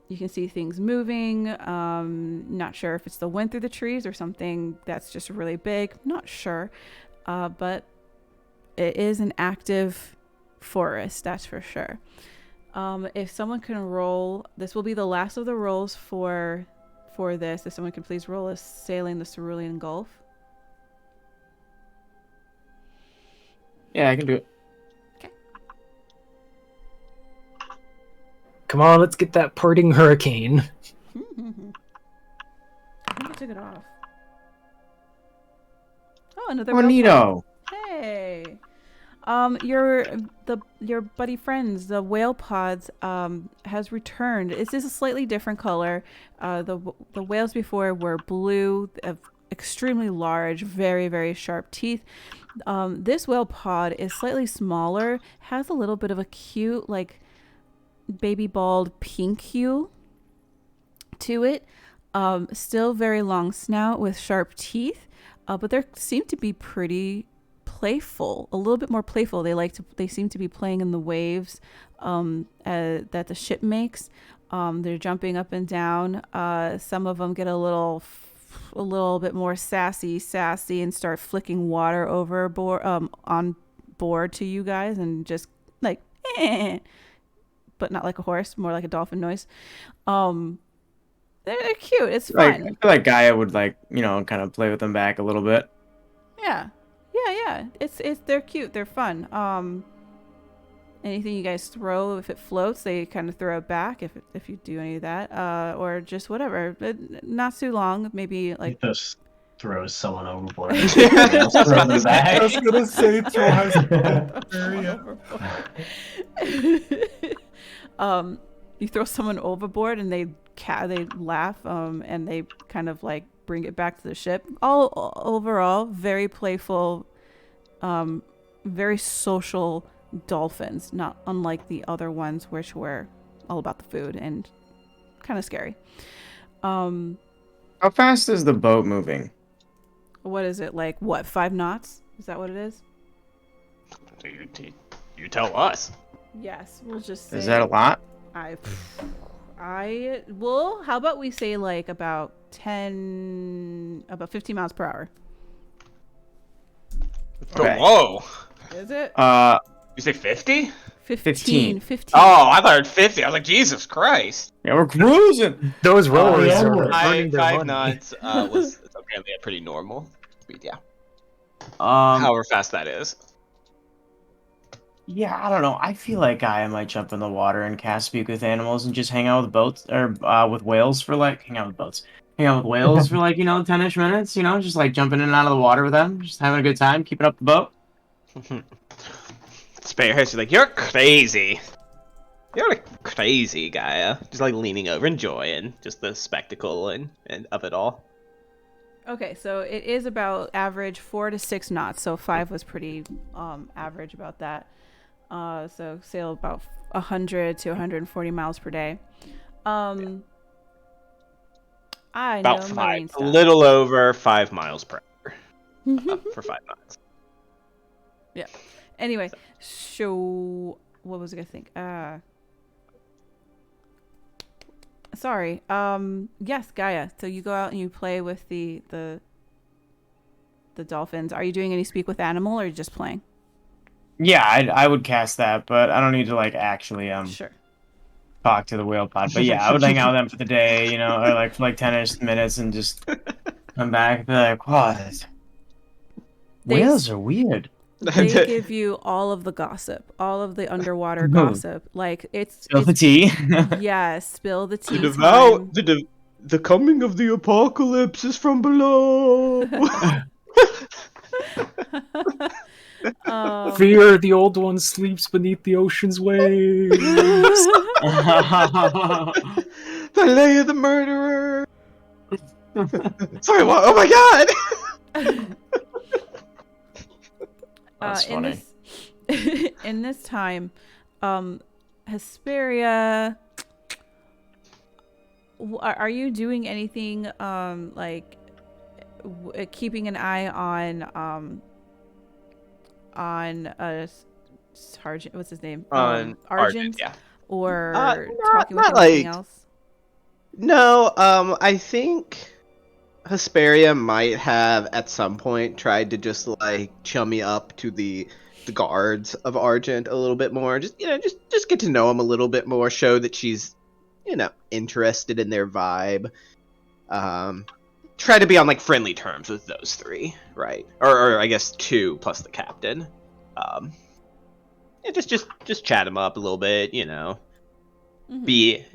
You can see things moving. Not sure if it's the wind through the trees or something that's just really big. Not sure. But it is an active forest, that's for sure. If someone can roll, this will be the last of the rolls for this. If someone can please roll a sailing the Cerulean Gulf. Yeah, I can do it. Come on, let's get that parting hurricane. I think I took it off. Oh, another Bonito. Hey. Your buddy friends, the whale pods, has returned. This is a slightly different color. The whales before were blue, extremely large, very, very sharp teeth. This whale pod is slightly smaller, has a little bit of a cute, like, baby bald pink hue to it. Still very long snout with sharp teeth, but they seem to be pretty playful, a little bit more playful. They seem to be playing in the waves that the ship makes. They're jumping up and down. Some of them get a little bit more sassy and start flicking water overboard on board to you guys, and just like but not like a horse, more like a dolphin noise. They're cute. It's fun. I feel like Gaia would kind of play with them back a little bit. Yeah. It's they're cute. They're fun. Anything you guys throw, if it floats, they kind of throw it back. If you do any of that, or just whatever. Not too long. Maybe like just throws someone overboard. Throw them back. I was gonna say throw us. You throw someone overboard and they laugh, and they kind of like bring it back to the ship. All overall, very playful, very social dolphins, not unlike the other ones, which were all about the food and kind of scary. How fast is the boat moving? What is it, like, 5 knots? Is that what it is? You tell us. Yes, we'll just say... Is that a lot? Well, how about we say like about 15 miles per hour? Okay. Whoa. Is it? You say 50? 15. Oh, I thought I heard 50. I was like, Jesus Christ. Yeah, we're cruising. Those rowers yeah. are earning their 5 money. knots was apparently a pretty normal speed, yeah. Um, However fast that is. Yeah, I don't know. I feel like Gaia might jump in the water and cast Speak with Animals and just hang out with boats or with whales for hang out with whales for 10-ish minutes. Just like jumping in and out of the water with them, just having a good time, keeping up the boat. Spearhead's like, you're crazy. You're like crazy, Gaia. Just like leaning over, enjoying just the spectacle and of it all. Okay, so it is about average 4 to 6 knots. So 5 was pretty average about that. So sail about 100 to 140 miles per day. I About know 5, marine a stuff. little over 5 miles per hour for 5 knots. Yeah. Anyway, so what was I gonna think? Sorry. Yes, Gaia. So you go out and you play with the dolphins. Are you doing any speak with animal or just playing? Yeah, I would cast that, but I don't need to like actually Sure. talk to the whale pod. But yeah, I would hang out with them for the day, you know, or like for like 10ish minutes and just come back and be like, what? Whales are weird. They give you all of the gossip, all of the underwater No. gossip. Like Spill the tea. yes, spill the tea. The coming of the apocalypse is from below. Fear the old one sleeps beneath the ocean's waves. The lay of the murderer. Sorry, what? Oh my god! That's funny. In this time, Hesperia, are you doing anything like keeping an eye on Sergeant? What's his name? On Argent, yeah. or not talking with like- anything else? No, I think Hesperia might have at some point tried to just like chummy up to the guards of Argent a little bit more. Just just get to know them a little bit more, show that she's interested in their vibe. Try to be on like friendly terms with those 3, right? Or I guess 2 plus the captain. Yeah, just chat them up a little bit, Mhm. be,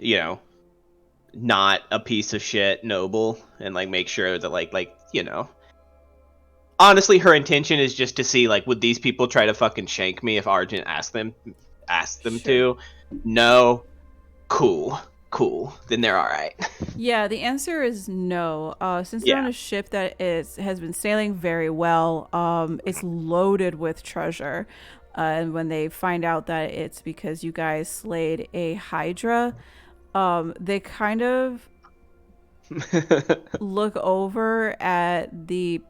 not a piece of shit noble, and like make sure that like honestly her intention is just to see like, would these people try to fucking shank me if Argent asked them Sure. to? No. Cool, then they're all right. Yeah, the answer is no. Since they're on a ship that has been sailing very well, it's loaded with treasure. And when they find out that it's because you guys slayed a Hydra, they kind of look over at the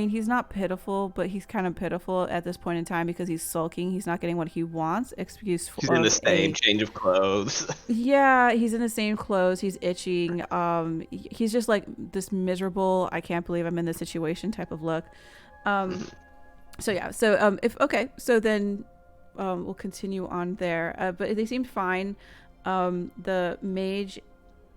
he's not pitiful, but he's kind of pitiful at this point in time because he's sulking. He's not getting what he wants. Excuse for He's in the same change of clothes. Yeah, he's in the same clothes. He's itching. He's just like this miserable, I can't believe I'm in this situation type of look. So yeah. So so then we'll continue on there. But they seemed fine. The mage,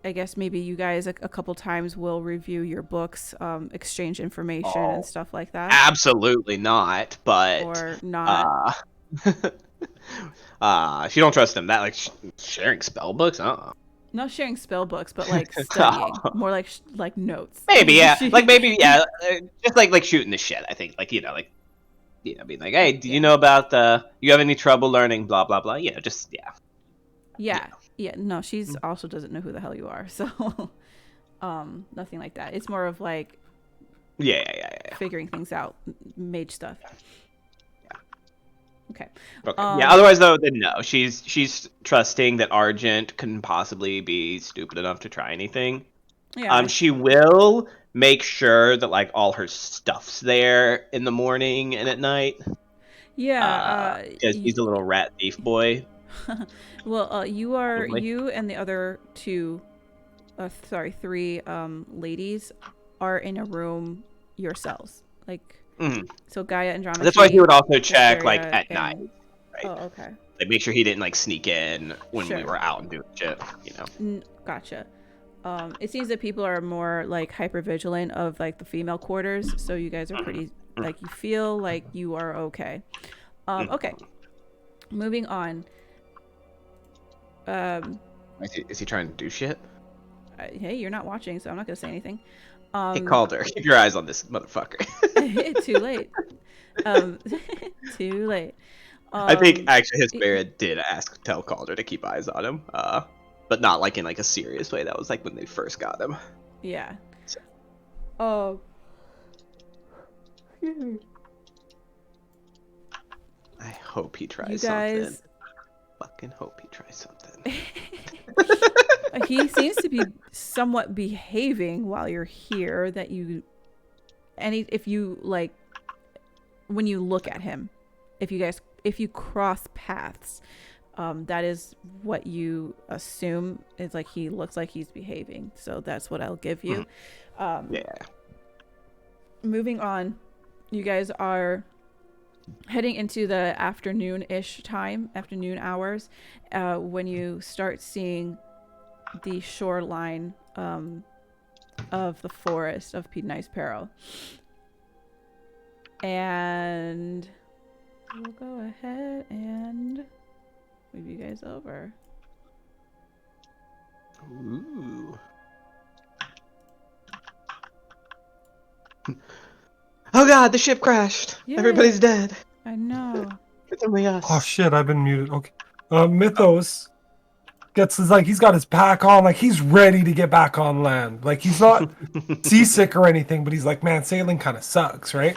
I guess maybe you guys a couple times will review your books, exchange information and stuff like that. Absolutely not, but Or not. If you don't trust him, that like sharing spell books, Not sharing spell books, but like studying, more like like notes. Maybe just like shooting the shit. I think being like, hey, do you know about you have any trouble learning blah blah blah? Yeah, no, she's also doesn't know who the hell you are, so nothing like that. It's more of like figuring things out, mage stuff. Okay. Otherwise though, then no. She's trusting that Argent can possibly be stupid enough to try anything. Yeah. She will make sure that like all her stuff's there in the morning and at night. Yeah. Because he's a little rat thief boy. Well, you and the other 3 ladies are in a room yourselves. Like, so Gaia and Drama. That's why he would also check like at night, right? Oh, okay. Like make sure he didn't like sneak in when we were out and doing shit, Gotcha. It seems that people are more like hyper vigilant of like the female quarters, so you guys are pretty like you feel like you are okay. Okay. Moving on. Is he trying to do shit? Hey, you're not watching, so I'm not gonna say anything. He called her. Keep your eyes on this motherfucker. Too late. Too late. I think actually his y- spirit did tell Calder to keep eyes on him, but not like in like a serious way. That was like when they first got him. Yeah. So. Oh. I hope he tries You something. guys. Fucking hope he tries something. He seems to be somewhat behaving while you're here. That you, if you like, when you look at him, if you cross paths, that is what you assume is like he looks like he's behaving. So that's what I'll give you. Yeah. Moving on, you guys are heading into the afternoon hours, when you start seeing the shoreline of the forest of Piednight's Peril. And we'll go ahead and move you guys over. Ooh. Oh god, the ship crashed. Yay. Everybody's dead. I know. It's only us. Oh shit, I've been muted. Okay. Mythos gets his he's got his pack on, like he's ready to get back on land. Like he's not seasick or anything, but he's like, man, sailing kind of sucks, right?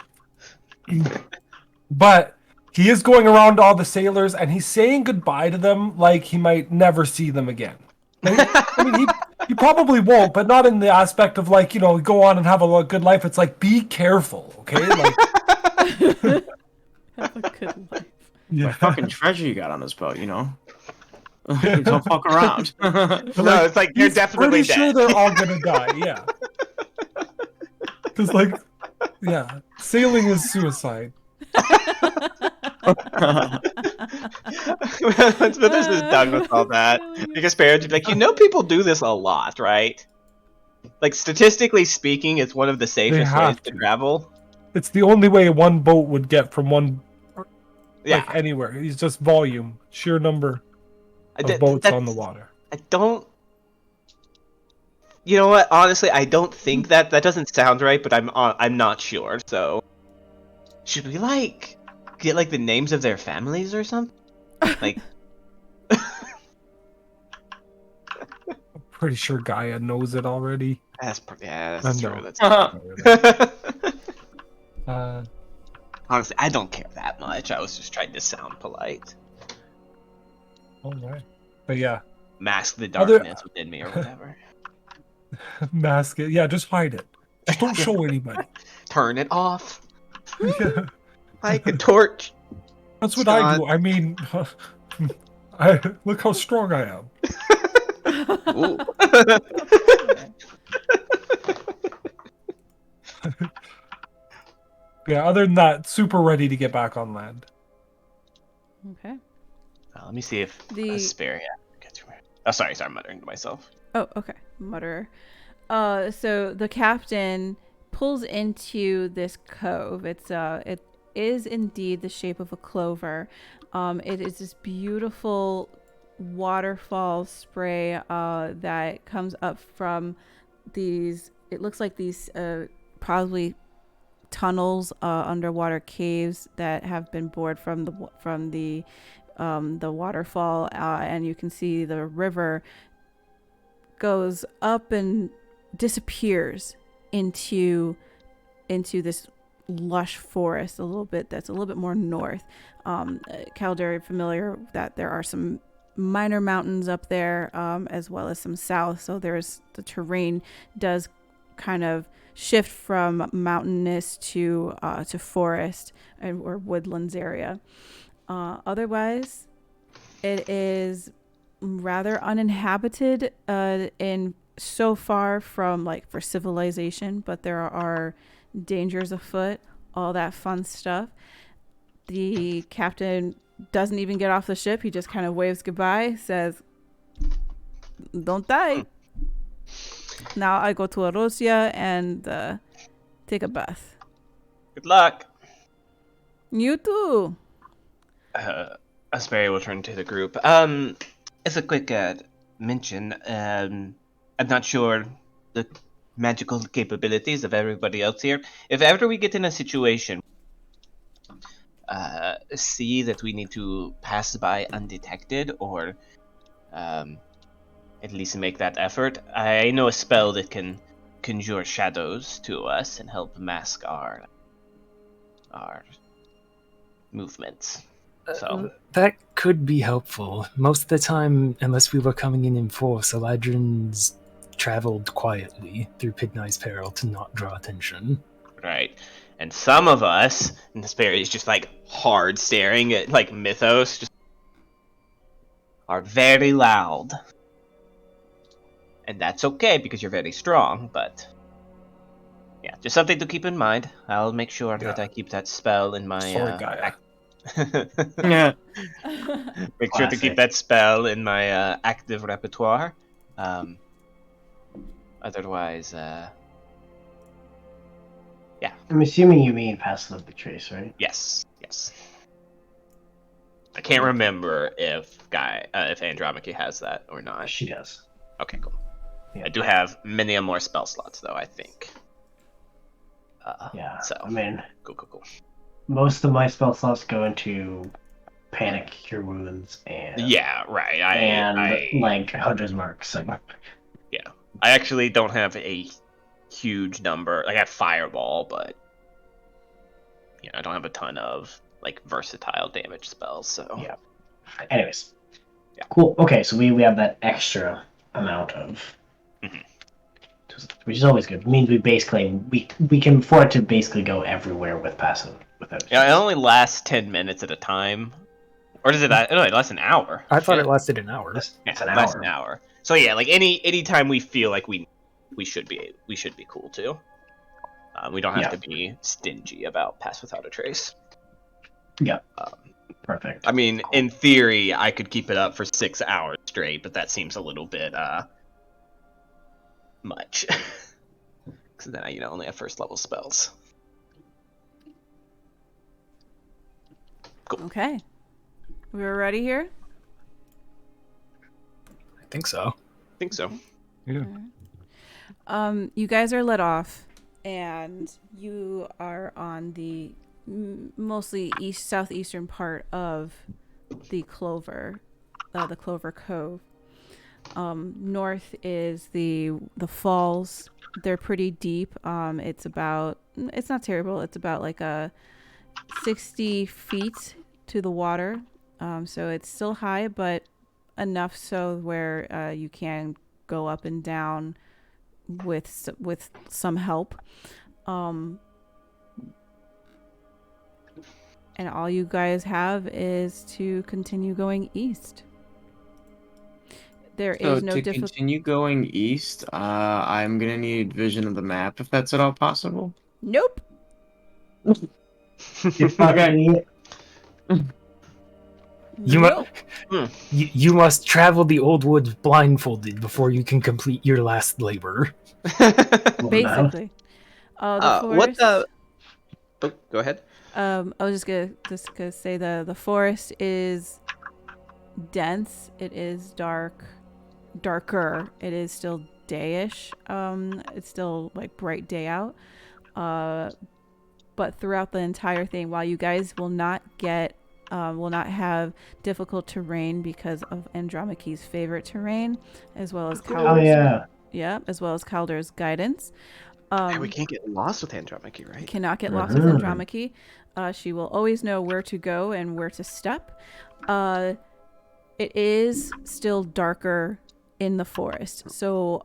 But he is going around to all the sailors and he's saying goodbye to them like he might never see them again. Like, I mean, he probably won't, but not in the aspect of like, go on and have a good life. It's like, be careful, okay? Like, Have a good life. What fucking treasure you got on this boat, Don't fuck around. No, it's like you're he's definitely pretty sure dead. they're all gonna die. Yeah, because sailing is suicide. But this is done with all that. Because parents would be like, people do this a lot, right? Like statistically speaking, it's one of the safest ways have to to. travel. It's the only way one boat would get from one Yeah, anywhere. It's just volume, sheer number of boats on the water. I don't. You know what? Honestly, I don't think that doesn't sound right, but I'm not sure. So, should we get the names of their families or something? Like, Pretty sure Gaia knows it already. that's true. No. That's true. Uh, Honestly, I don't care that much. I was just trying to sound polite. all right, but yeah, Mask the Other- darkness within me or whatever. mask it. Yeah, just hide it. Just don't show anybody. Turn it off. Yeah. Like a torch. That's what I do. I mean, I look how strong I am. Ooh. Yeah, other than that, super ready to get back on land. Okay. Let me see if The- Asperia gets here. Oh, sorry, I'm muttering to myself. Oh, okay. Mutterer. So the captain pulls into this cove. It is indeed the shape of a clover. It is this beautiful waterfall spray that comes up from these. It looks like these probably tunnels, underwater caves that have been bored from the waterfall, and you can see the river goes up and disappears into this lush forest that's a little bit more north. Caldera, familiar that there are some minor mountains up there, as well as some south, so the terrain does kind of shift from mountainous to forest or woodlands area. Otherwise, it is rather uninhabited in so far from for civilization, but there are dangers afoot, all that fun stuff. The captain doesn't even get off the ship. He just kind of waves goodbye, says, "Don't die." Now I go to Arosia and take a bath. Good luck. You too. Asperia will turn to the group. As a quick mention, I'm not sure the magical capabilities of everybody else here. If ever we get in a situation, see that we need to pass by undetected, or at least make that effort. I know a spell that can conjure shadows to us and help mask our movements. So That could be helpful. Most of the time, unless we were coming in force, Eladrin's traveled quietly through Pidney's peril to not draw attention. right, and some of us, and this Barry is just like hard staring at like Mythos, just are very loud, and that's okay because you're very strong. But yeah, just something to keep in mind. I'll make sure that I keep that spell in my Sorry, Gaia. Yeah. Make sure to keep Classic. that spell in my active repertoire. Otherwise, yeah. I'm assuming you mean passive trace, right? Yes. I can't remember if Andromache has that or not. She does. Okay, cool. Yeah. I do have many more spell slots, though, I think. Yeah. So, I mean, cool. most of my spell slots go into panic, cure wounds, and Yeah, right. like Hunter's Mark. So I actually don't have a huge number. Like, I have Fireball, but I don't have a ton of like versatile damage spells. So yeah. Anyways, Yeah. Cool. Okay, so we have that extra amount of, which is always good. It means we can afford to basically go everywhere with passive without. yeah, it only lasts 10 minutes at a time, or does it? No, it lasts an hour. I thought Shit. it lasted an hour. It's Yeah, an it lasts hour. an hour. So yeah, like any time we feel like we should be cool too. We don't have to be stingy about pass without a trace. Yeah. Perfect. I mean, in theory, I could keep it up for 6 hours straight, but that seems a little bit much. Because then I only have first level spells. Cool. Okay. We're ready here? I think so. I think so. You guys are let off, and you are on the mostly southeastern part of the Clover Cove. North is the falls. They're pretty deep. It's not terrible. It's about like 60 feet to the water. So it's still high, but enough so where you can go up and down with some help. And all you guys have is to continue going east. There is no to difficulty. continue going east, I'm gonna need vision of the map if that's at all possible. Nope. You fucking You must travel the old woods blindfolded before you can complete your last labor. Basically. The forest. What the? Oh, go ahead. I was just gonna say the forest is dense. It is darker. It is still dayish. It's still like bright day out. But throughout the entire thing, while you guys will not have difficult terrain because of Andromache's favorite terrain, as well as as well as Kaldur's guidance. We can't get lost with Andromache, right? Cannot get lost with Andromache. She will always know where to go and where to step. It is still darker in the forest, so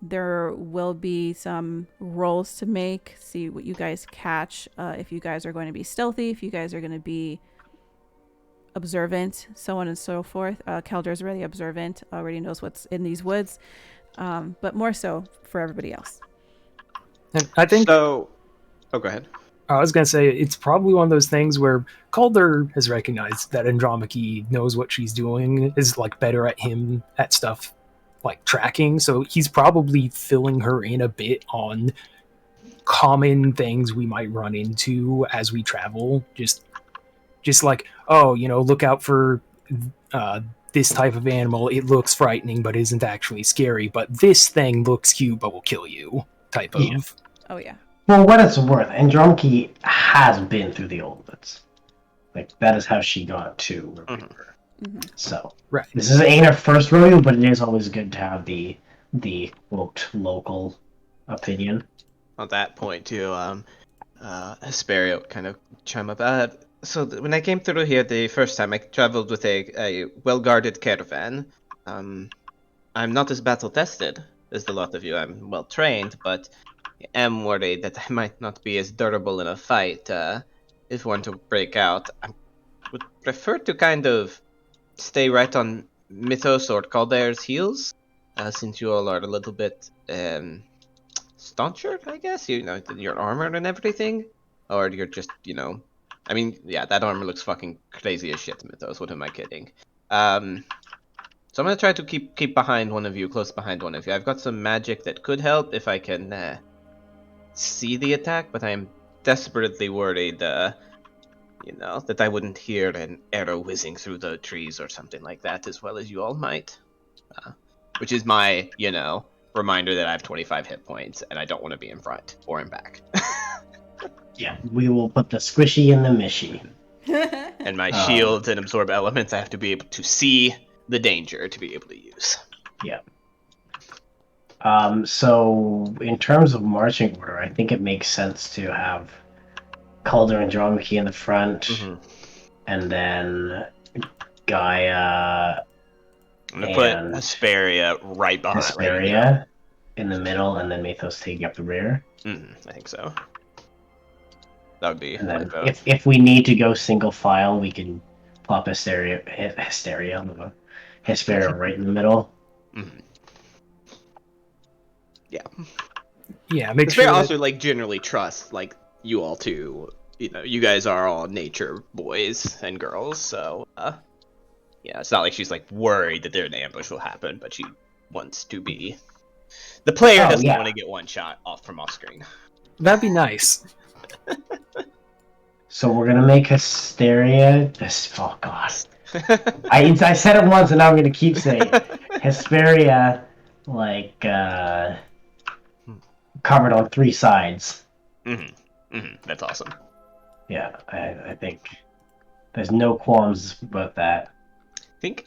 there will be some rolls to make. See what you guys catch. If you guys are going to be stealthy, if you guys are going to be observant, so on and so forth. Kaldur's already observant, already knows what's in these woods, but more so for everybody else. And I think So, go ahead. I was going to say it's probably one of those things where Calder has recognized that Andromache knows what she's doing, is like better at stuff like tracking, so he's probably filling her in a bit on common things we might run into as we travel. Just like, look out for this type of animal. It looks frightening, but isn't actually scary. But this thing looks cute, but will kill you. Type of. Oh yeah. Well, what it's worth, Andromache has been through the old woods. Like that is how she got to where we Mhm. were. Mhm. So Right. this ain't our first rodeo, but it is always good to have the quote local opinion. On that point too, Hesperia kind of chime up. When I came through here the first time, I traveled with a well-guarded caravan. I'm not as battle-tested as the lot of you. I'm well-trained, but I am worried that I might not be as durable in a fight if one to break out. I would prefer to kind of stay right on Mythos or Calder's heels, since you all are a little bit stauncher, I guess. You know, your armor and everything, or you're just, I mean, yeah, that armor looks fucking crazy as shit, Mythos. What am I kidding? So I'm gonna try to keep behind one of you, close behind one of you. I've got some magic that could help if I can see the attack, but I'm desperately worried, that I wouldn't hear an arrow whizzing through the trees or something like that, as well as you all might. Which is my, reminder that I have 25 hit points and I don't want to be in front or in back. Yeah, we will put the squishy in the mishy. And my shields and absorb elements, I have to be able to see the danger to be able to use. Yeah. So in terms of marching order, I think it makes sense to have Calder and Andromache in the front, and then Gaia I'm gonna put and Hesperia right behind. Hesperia in the middle, and then Mythos taking up the rear. I think so. That would be. And then my vote. if we need to go single file, we can plop Hesperia right in the middle. Yeah. Yeah, make Hesperia sure. also generally trusts you all too. You guys are all nature boys and girls, so yeah, it's not like she's worried that an ambush will happen, but she wants to be. The player doesn't want to get one shot off screen. That'd be nice. So we're gonna make Hysteria. Oh god, I said it once and now I'm gonna keep saying it. Hesperia, covered on 3 sides. That's awesome. Yeah, I think there's no qualms about that. I think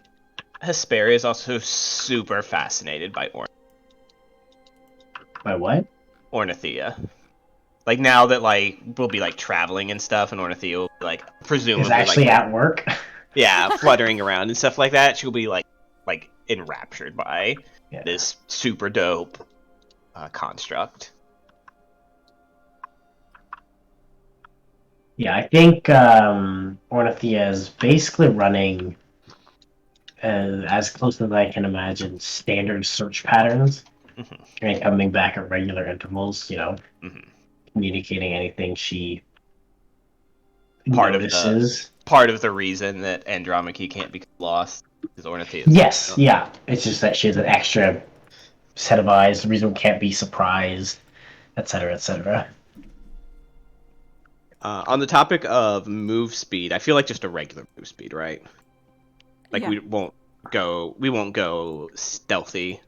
Hesperia is also super fascinated by By what? Ornithea. Now that we'll be traveling and stuff, and Ornithea will be presumably Is actually at work. Yeah, fluttering around and stuff like that. She'll be enraptured by this super dope construct. Yeah, I think Ornithea is basically running as close as I can imagine standard search patterns, and coming back at regular intervals. Communicating anything she notices. Part of the reason that Andromache can't be lost is Ornithea. Yes, yeah. It's just that she has an extra set of eyes. The reason we can't be surprised, etc., etc. On the topic of move speed, I feel like just a regular move speed, right? Yeah. we won't go stealthy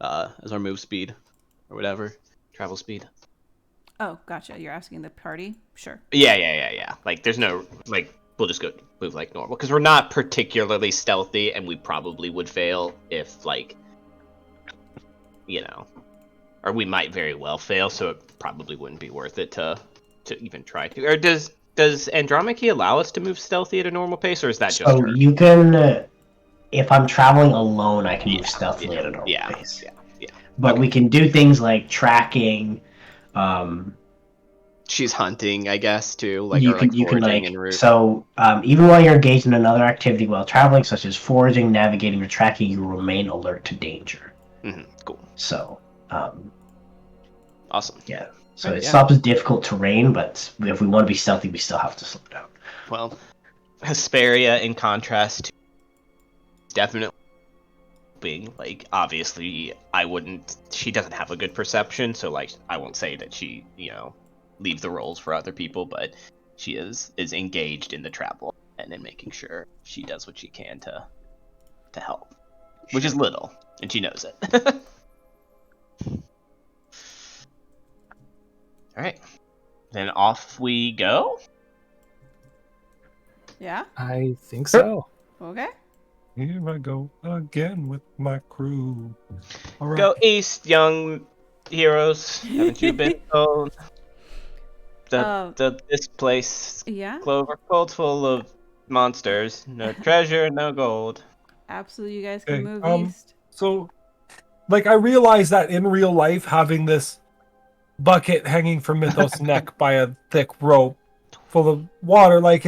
as our move speed or whatever, travel speed. Oh, gotcha. You're asking the party? Sure. Yeah. There's no we'll just go move like normal because we're not particularly stealthy, and we probably would fail if or we might very well fail, so it probably wouldn't be worth it to even try to. Or does Andromache allow us to move stealthy at a normal pace, or is that just her? You can, if I'm traveling alone, I can move stealthily at a normal pace. Yeah. But we can do things like tracking. She's hunting, I guess, too. You can even while you're engaged in another activity while traveling, such as foraging, navigating, or tracking, you remain alert to danger. Cool. So, awesome. Yeah. So it stops difficult terrain, but if we want to be stealthy, we still have to slow down. Well, Hesperia, in contrast, to definitely being obviously, I wouldn't. She doesn't have a good perception, so I won't say that she leave the roles for other people, but she is engaged in the travel and in making sure she does what she can to help, which is little, and she knows it. All right, then off we go. Yeah. I think so. Okay. Here I go again with my crew. All right. Go east, young heroes. Haven't you been told? This place, Yeah. Clover Cold's full of monsters. No treasure, no gold. Absolutely, you guys can Okay, move east. So, like, I realize that in real life, having this bucket hanging from Mythos' neck by a thick rope full of water, like,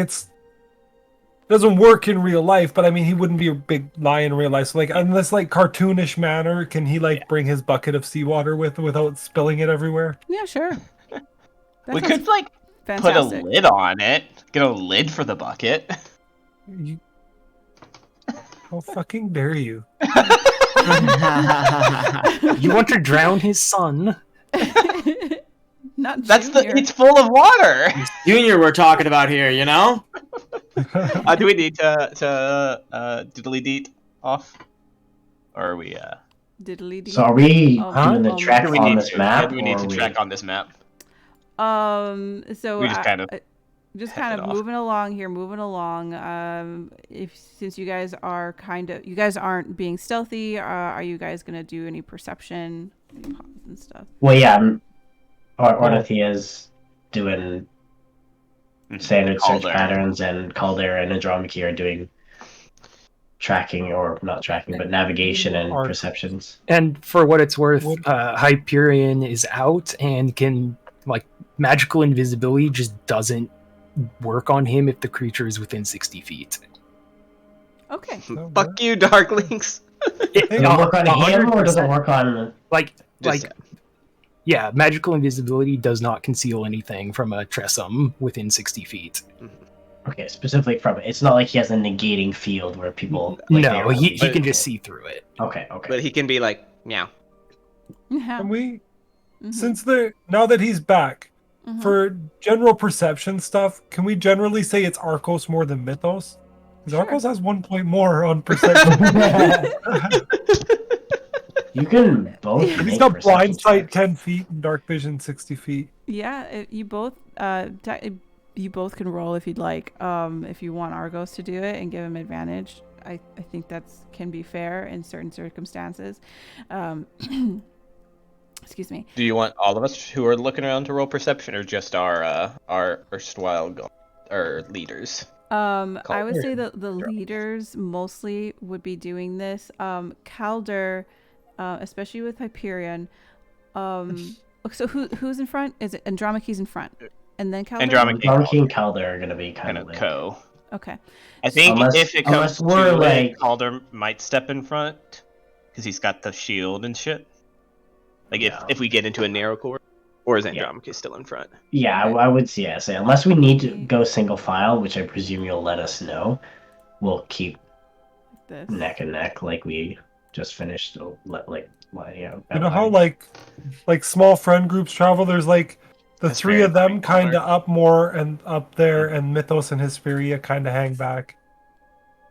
doesn't work in real life, but I mean, he wouldn't be a big lion in real life. So, like, in this, like, cartoonish manner, can he, like, bring his bucket of seawater without spilling it everywhere? Yeah, sure. That We sounds could, like, fantastic. put a lid on it. Get a lid for the bucket. How fucking dare you? You want to drown his son? Not That's Junior. it's full of water. Junior, we're talking about here, you know? Do we need to diddly deet off? Or are we Diddly dee. So are we Oh, doing the almost. trek do we on need this to? map? How do we need or to are track on this map? So We just kind of just head kind it of off. moving along here, moving along. Since you guys are you guys aren't being stealthy, are you guys gonna do any perception and stuff? Well, yeah, Ornithia's doing standard search Calder. patterns, and Calder and Andromache are doing tracking, or not tracking, but navigation and Or- perceptions. And for what it's worth, What- Hyperion is out and can, like, magical invisibility just doesn't work on him if the creature is within 60 feet. Okay. Fuck you, Darklings. Hey, Does it work on him, or does it 100%. work on... Just Yeah, magical invisibility does not conceal anything from a Tressum within 60 feet. Okay, specifically from... It's not like he has a negating field where people... like, they No, are- he can just see through it. Okay. but he can be like meow. Yeah. Can we, Mhm. since now that he's back, Mhm. for general perception stuff, can we generally say it's Arcos more than Mythos? Because Sure. Arcos has 1 point more on perception. You can both He's make got perception blind sight checks. 10 feet and dark vision 60 feet. Yeah, you both you both can roll if you'd like. If you want Argos to do it and give him advantage, I think that's can be fair in certain circumstances. Excuse me. Do you want all of us who are looking around to roll perception, or just our erstwhile leaders? I would say that the leaders mostly would be doing this. Calder, especially with Hyperion. So who's in front? Is it Andromache's in front, and then Calder? Andromache and Calder are going to be kind Kind of of co. Okay. I think Unless- if it comes unless we're, to like- it, Calder might step in front because he's got the shield and shit. Like Yeah. if we get into a narrow corridor, or is Yeah. Andromache still in front? Yeah, I would say yes. Unless we need to go single file, which I presume you'll let us know, we'll keep This. neck and neck like we just finished. So You know how like small friend groups travel? There's like the That's three very of them funny, kind Calder. of up more and up there, and Mythos and Hesperia kind of hang back.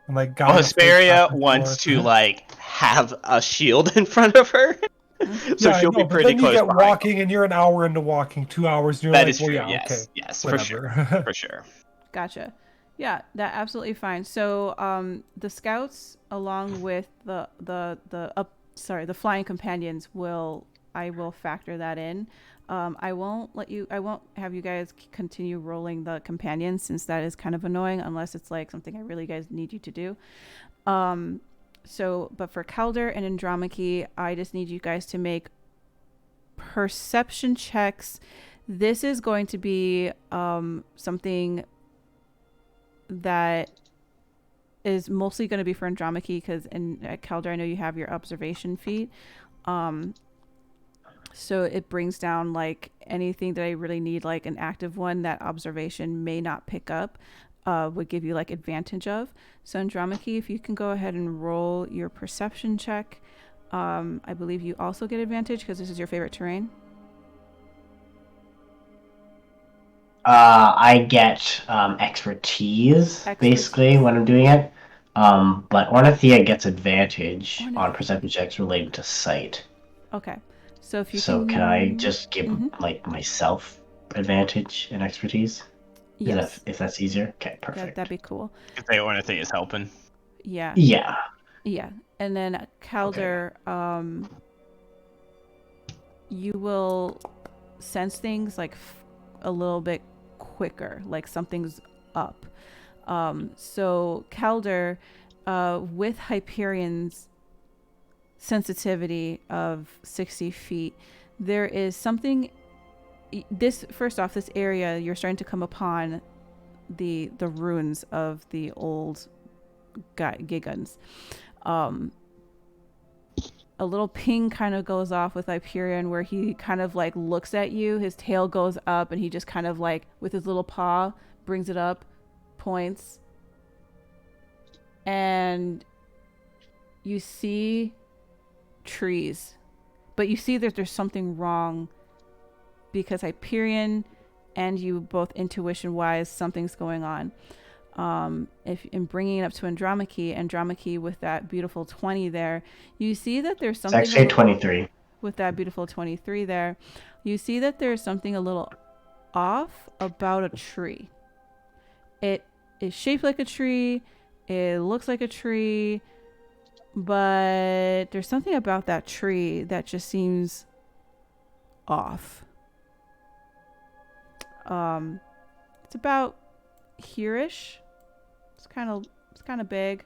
And like Well, Gaia Hesperia floats back and wants forth. to like have a shield in front of her, so Yeah, I she'll know, be but pretty then close you get behind. walking, and you're an hour into walking, 2 hours, and you're That like, is well, true. yeah, Yes, okay, yes, for sure, whatever. for sure. Gotcha. Yeah, that absolutely fine. So the scouts along with the flying companions I will factor that in. I won't have you guys continue rolling the companions, since that is kind of annoying unless it's like something I really guys need you to do. But for Calder and Andromache, I just need you guys to make perception checks. This is going to be something that is mostly going to be for Andromache, because at Calder, I know you have your observation feat. So it brings down like anything that I really need, like an active one that observation may not pick up, would give you like advantage of. So Andromache, if you can go ahead and roll your perception check. I believe you also get advantage because this is your favorite terrain. I get expertise basically when I'm doing it. But Ornithia gets advantage on perception checks related to sight. Okay. So if you can I just give like myself advantage and expertise? Yes. If that's easier. Okay, That, perfect. that'd be cool. If they anything is helping. Yeah. Yeah. Yeah. And then Calder, you will sense things like a little bit quicker, like something's up. So Calder, with Hyperion's sensitivity of 60 feet, there is something. First off, this area you're starting to come upon the ruins of the old Gigans. A little ping kind of goes off with Hyperion where he kind of like looks at you, his tail goes up, and he just kind of like with his little paw brings it up, points, and you see trees, but you see that there's something wrong because Hyperion and you both intuition wise something's going on. If in bringing it up to Andromache with that beautiful 20 there, you see that there's something. It's actually 23. With that beautiful 23 there, you see that there's something a little off about a tree. It is shaped like a tree. It looks like a tree, but there's something about that tree that just seems off. It's about here-ish. It's kind of big.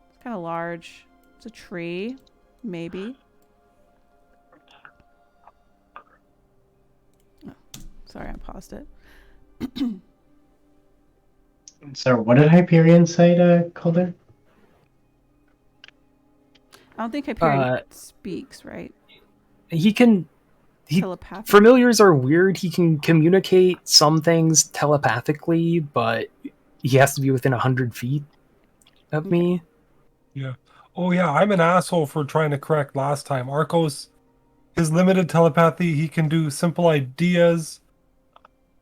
It's kind of large. It's a tree, maybe. Oh, sorry, I paused it. So what did Hyperion say to Calder? I don't think Hyperion speaks, right? He can. Telepathic. Familiars are weird. He can communicate some things telepathically, but he has to be within 100 feet of me. Yeah. Oh yeah, I'm an asshole for trying to correct last time. Arcos, his limited telepathy, he can do simple ideas,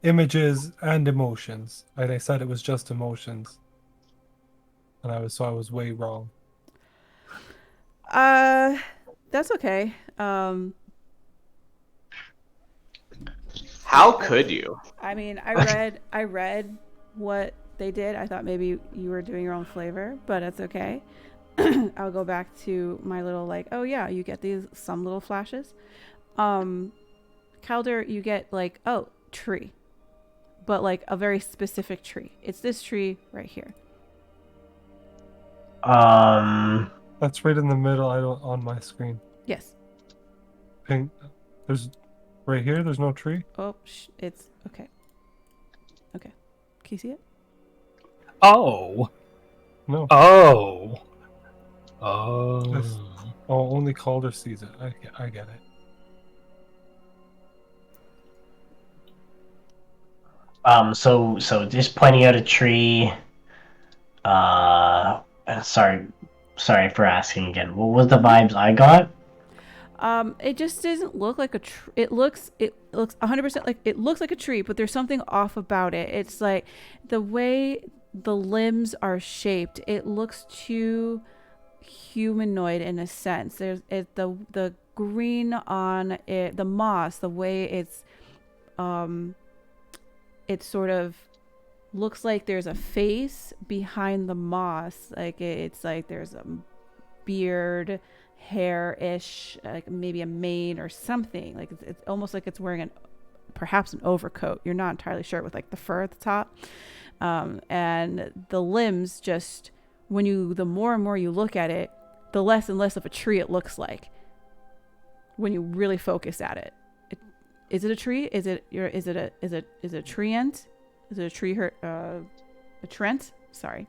images, and emotions. And I said it was just emotions. And I was way wrong. That's okay. How could you? I mean, I read what they did. I thought maybe you were doing your own flavor, but it's okay. I'll go back to my little like, oh yeah, you get some little flashes. Calder, you get like, oh, tree. But like a very specific tree. It's this tree right here. That's right in the middle on my screen. Yes. Pink. There's right here, there's no tree. Oh, it's okay. Okay. Can you see it? Oh. No. Oh. This- Oh, only Calder sees it. I get it. So just pointing out a tree. Sorry for asking again. What was the vibes I got? It just doesn't look like a tree. It looks 100% like it looks like a tree, but there's something off about it. It's like the way the limbs are shaped. It looks too humanoid in a sense. There's the green on it, the moss, the way it's it sort of looks like there's a face behind the moss. Like it's like there's a beard, hair-ish, like maybe a mane or something. Like it's almost like it's wearing perhaps an overcoat. You're not entirely sure, with like the fur at the top. And the limbs just, the more and more you look at it, the less and less of a tree it looks like when you really focus at it. Is it a tree? Is it a treant? Is it a tree a trent? Sorry.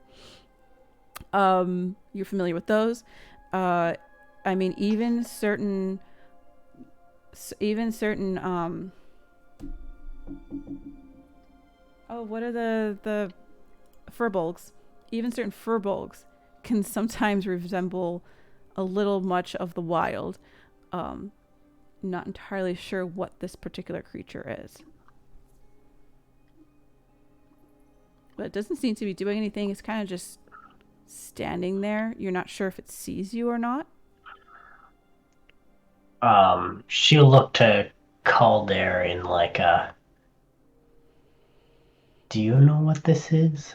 You're familiar with those. I mean, even certain what are the furbolgs? Even certain furbolgs can sometimes resemble a little much of the wild. Not entirely sure what this particular creature is. But it doesn't seem to be doing anything. It's kind of just standing there. You're not sure if it sees you or not. She'll look to Calder in like a Do you know what this is?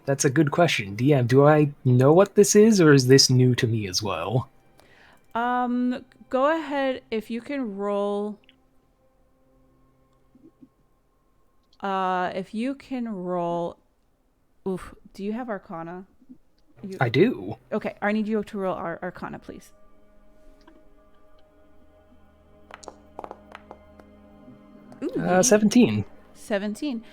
That's a good question. DM, do I know what this is, or is this new to me as well? Go ahead if you can roll. If you can roll. Oof. Do you have Arcana? I do. Okay, I need you to roll Arcana, please. Ooh, 17. 17.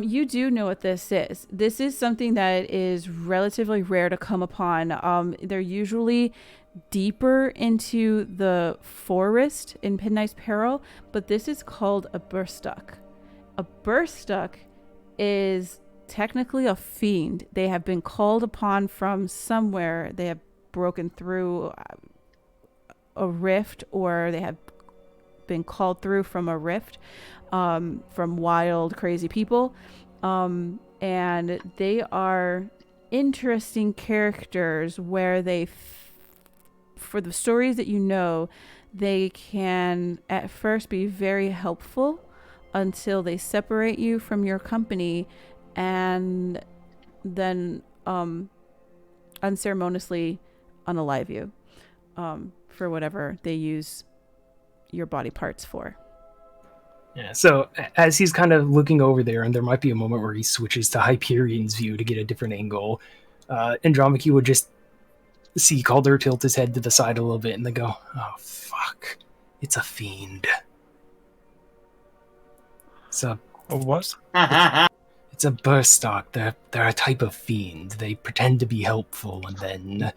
You do know what this is. This is something that is relatively rare to come upon. They're usually deeper into the forest in Midnight's Peril, but this is called a burstuck. A burstuck is technically a fiend. They have been called upon from somewhere. They have broken through a rift, or they have been called through from a rift, from wild, crazy people. And they are interesting characters where for the stories that you know, they can at first be very helpful until they separate you from your company and then unceremoniously unalive you for whatever they use your body parts for. Yeah, so as he's kind of looking over there, and there might be a moment where he switches to Hyperion's view to get a different angle, Andromache would just see Calder tilt his head to the side a little bit and then go, oh, fuck. It's a fiend. It's a What? It's a burstock. They're a type of fiend. They pretend to be helpful and then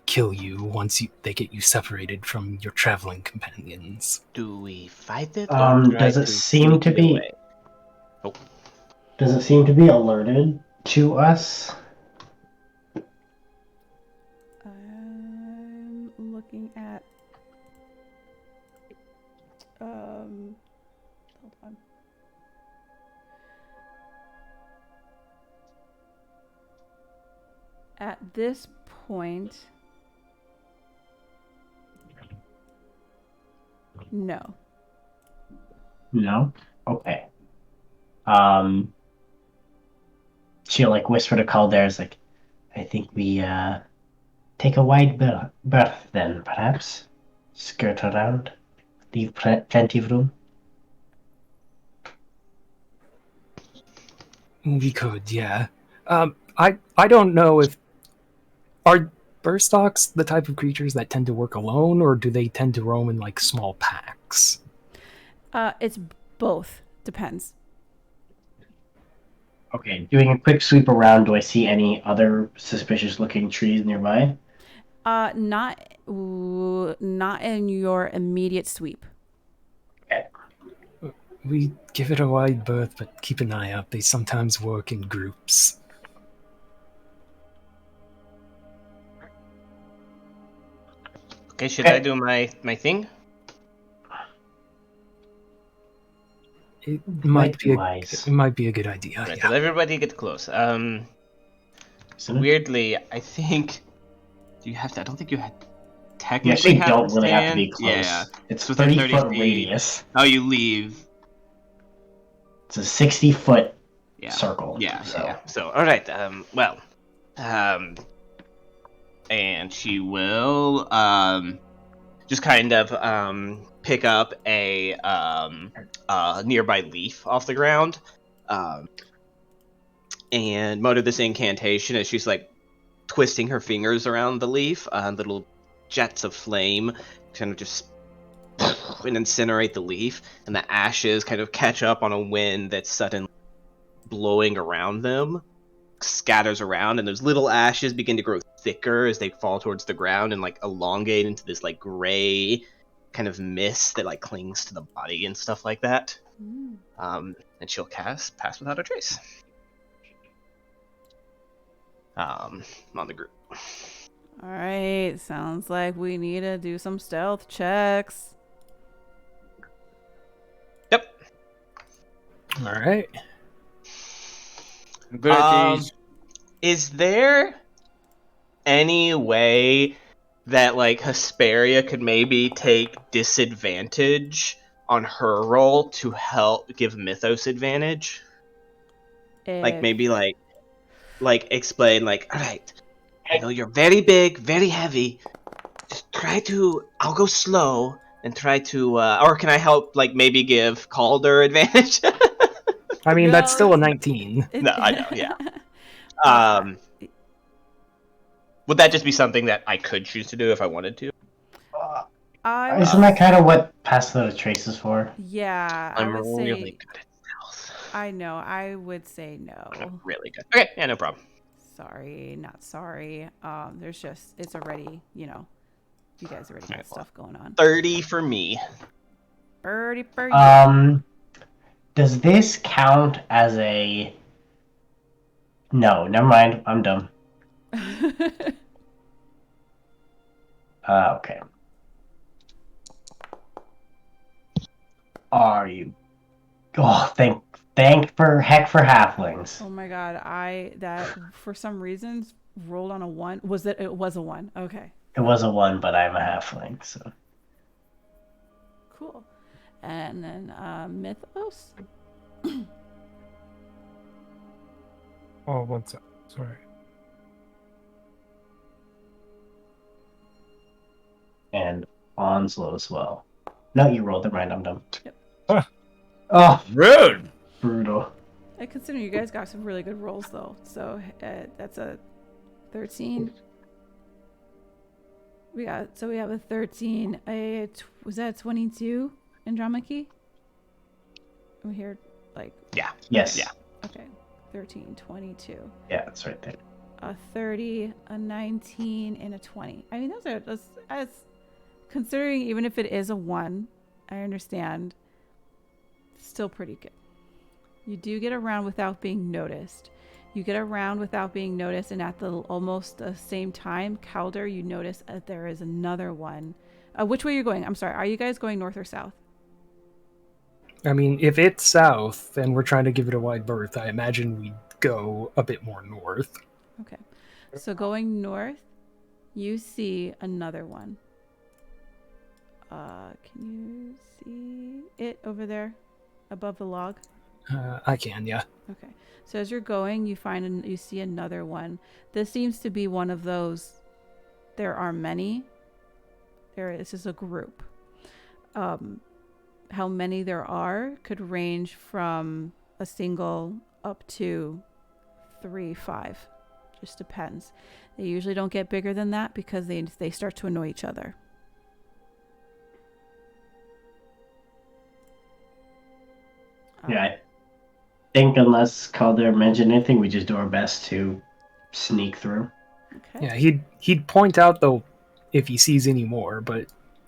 kill you once they get you separated from your traveling companions. Do we fight it? Or Does it seem to be? away? Oh. Does it seem to be alerted to us? I'm looking at. Hold on. At this point, no. No? Okay. She'll like whisper to Calder's like, I think we take a wide berth then, perhaps. Skirt around. Leave plenty of room. We could, yeah. I don't know if... Are burstocks the type of creatures that tend to work alone, or do they tend to roam in, like, small packs? It's both. Depends. Okay, doing a quick sweep around, do I see any other suspicious looking trees nearby? Not in your immediate sweep. Okay. We give it a wide berth, but keep an eye out. They sometimes work in groups. Okay, should I do my thing? It might be wise. it might be a good idea. Right, Yeah. let everybody get close. Isn't it? Weirdly, I think... Do you have to... I don't think you had... You Technically actually have don't to really have to stand. be close. Yeah. It's within 30-foot feet. radius. Oh, you leave. It's a 60-foot Yeah. circle. Yeah, So. yeah. So, all right. And she will just kind of pick up a nearby leaf off the ground, and mutter this incantation as she's like twisting her fingers around the leaf. Little jets of flame kind of just and incinerate the leaf, and the ashes kind of catch up on a wind that's suddenly blowing around them, scatters around, and those little ashes begin to grow thicker as they fall towards the ground and like elongate into this like gray kind of mist that like clings to the body and stuff like that. And she'll cast Pass Without a Trace on the group. All right. Sounds like we need to do some stealth checks. Yep. All right. Abilities. Is there any way that like Hesperia could maybe take disadvantage on her roll to help give Mythos advantage? Like maybe like explain like, all right, I know you're very big, very heavy. Just try to. I'll go slow and try to. Or can I help? Like maybe give Calder advantage. I mean, No, that's still a it's- 19. No, I know. Yeah. Uh, Would that just be something that I could choose to do if I wanted to? I Isn't that kind of what Pass Without a Trace is for? Yeah, I I'm would really say. good at stealth. I know. I would say no. I'm really good. Okay, yeah, no problem. Sorry, not sorry. There's just it's already, you guys already got Alright, stuff going on. 30 for me. Birdie for you. Does this count as a? No, never mind. I'm dumb. Okay. Are you? Oh, thank for halflings. Oh my god, that for some reasons rolled on a 1. Was it was a 1. Okay. It was a 1, but I'm a halfling, so. Cool. And then Mythos. Oh, one sec. Sorry. And Onslow as well. No, you rolled it right. I'm dumb. Yep. Oh, Rude. brutal. I consider you guys got some really good rolls though. So that's a 13. We have a 13. Was that 22 in drama key? I'm here like Yes. Yeah. okay. 13, 22. Yeah, that's right there. A 30, a 19, and a 20. I mean, that's considering even if it is a 1, I understand. Still pretty good. You do get around without being noticed. You get around without being noticed, and at the almost the same time, Calder, you notice that there is another one. Which way are you going? I'm sorry. Are you guys going north or south? I mean, if it's south and we're trying to give it a wide berth, I imagine we'd go a bit more north. Okay. So going north, you see another one. Can you see it over there above the log? I can, yeah. Okay. So as you're going, you see another one. This seems to be one of those. There are many. This is a group. How many there are could range from a single up to 3, 5. Just depends. They usually don't get bigger than that because they start to annoy each other. Yeah, I think unless Calder mentioned anything, we just do our best to sneak through. Okay. Yeah, he'd point out though if he sees any more, but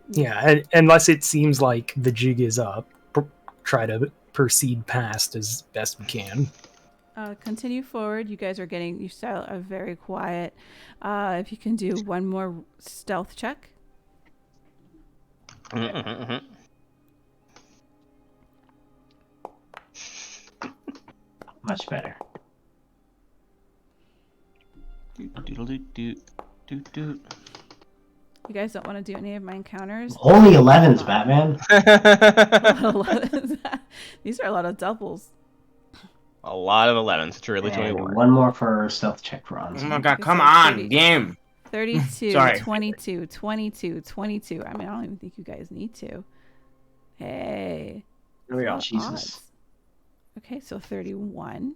yeah, unless it seems like the jig is up, try to proceed past as best we can. Continue forward. You guys are very quiet. If you can do one more stealth check. Much better. You guys don't want to do any of my encounters? Only 11s, Batman. These are a lot of doubles. A lot of 11s. It's really And 21. one more for stealth check for Onslow. Oh my god, Okay, come so on, 30. game. 32, Sorry. 22, 22, 22. I mean, I don't even think you guys need to. Hey. Here we go. Jesus. Odds. Okay, so 31.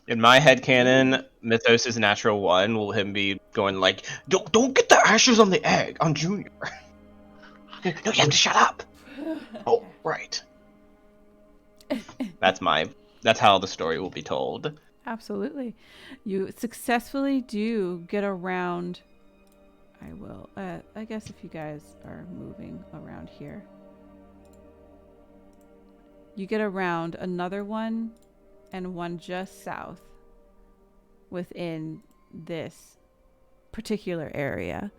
In my headcanon, Mythos' natural 1 will him be going like, don't get the ashes on the egg on Junior. No, you have to shut up. Oh, right. That's how the story will be told. Absolutely. You successfully do get around. I guess if you guys are moving around here. You get around another one and one just south within this particular area.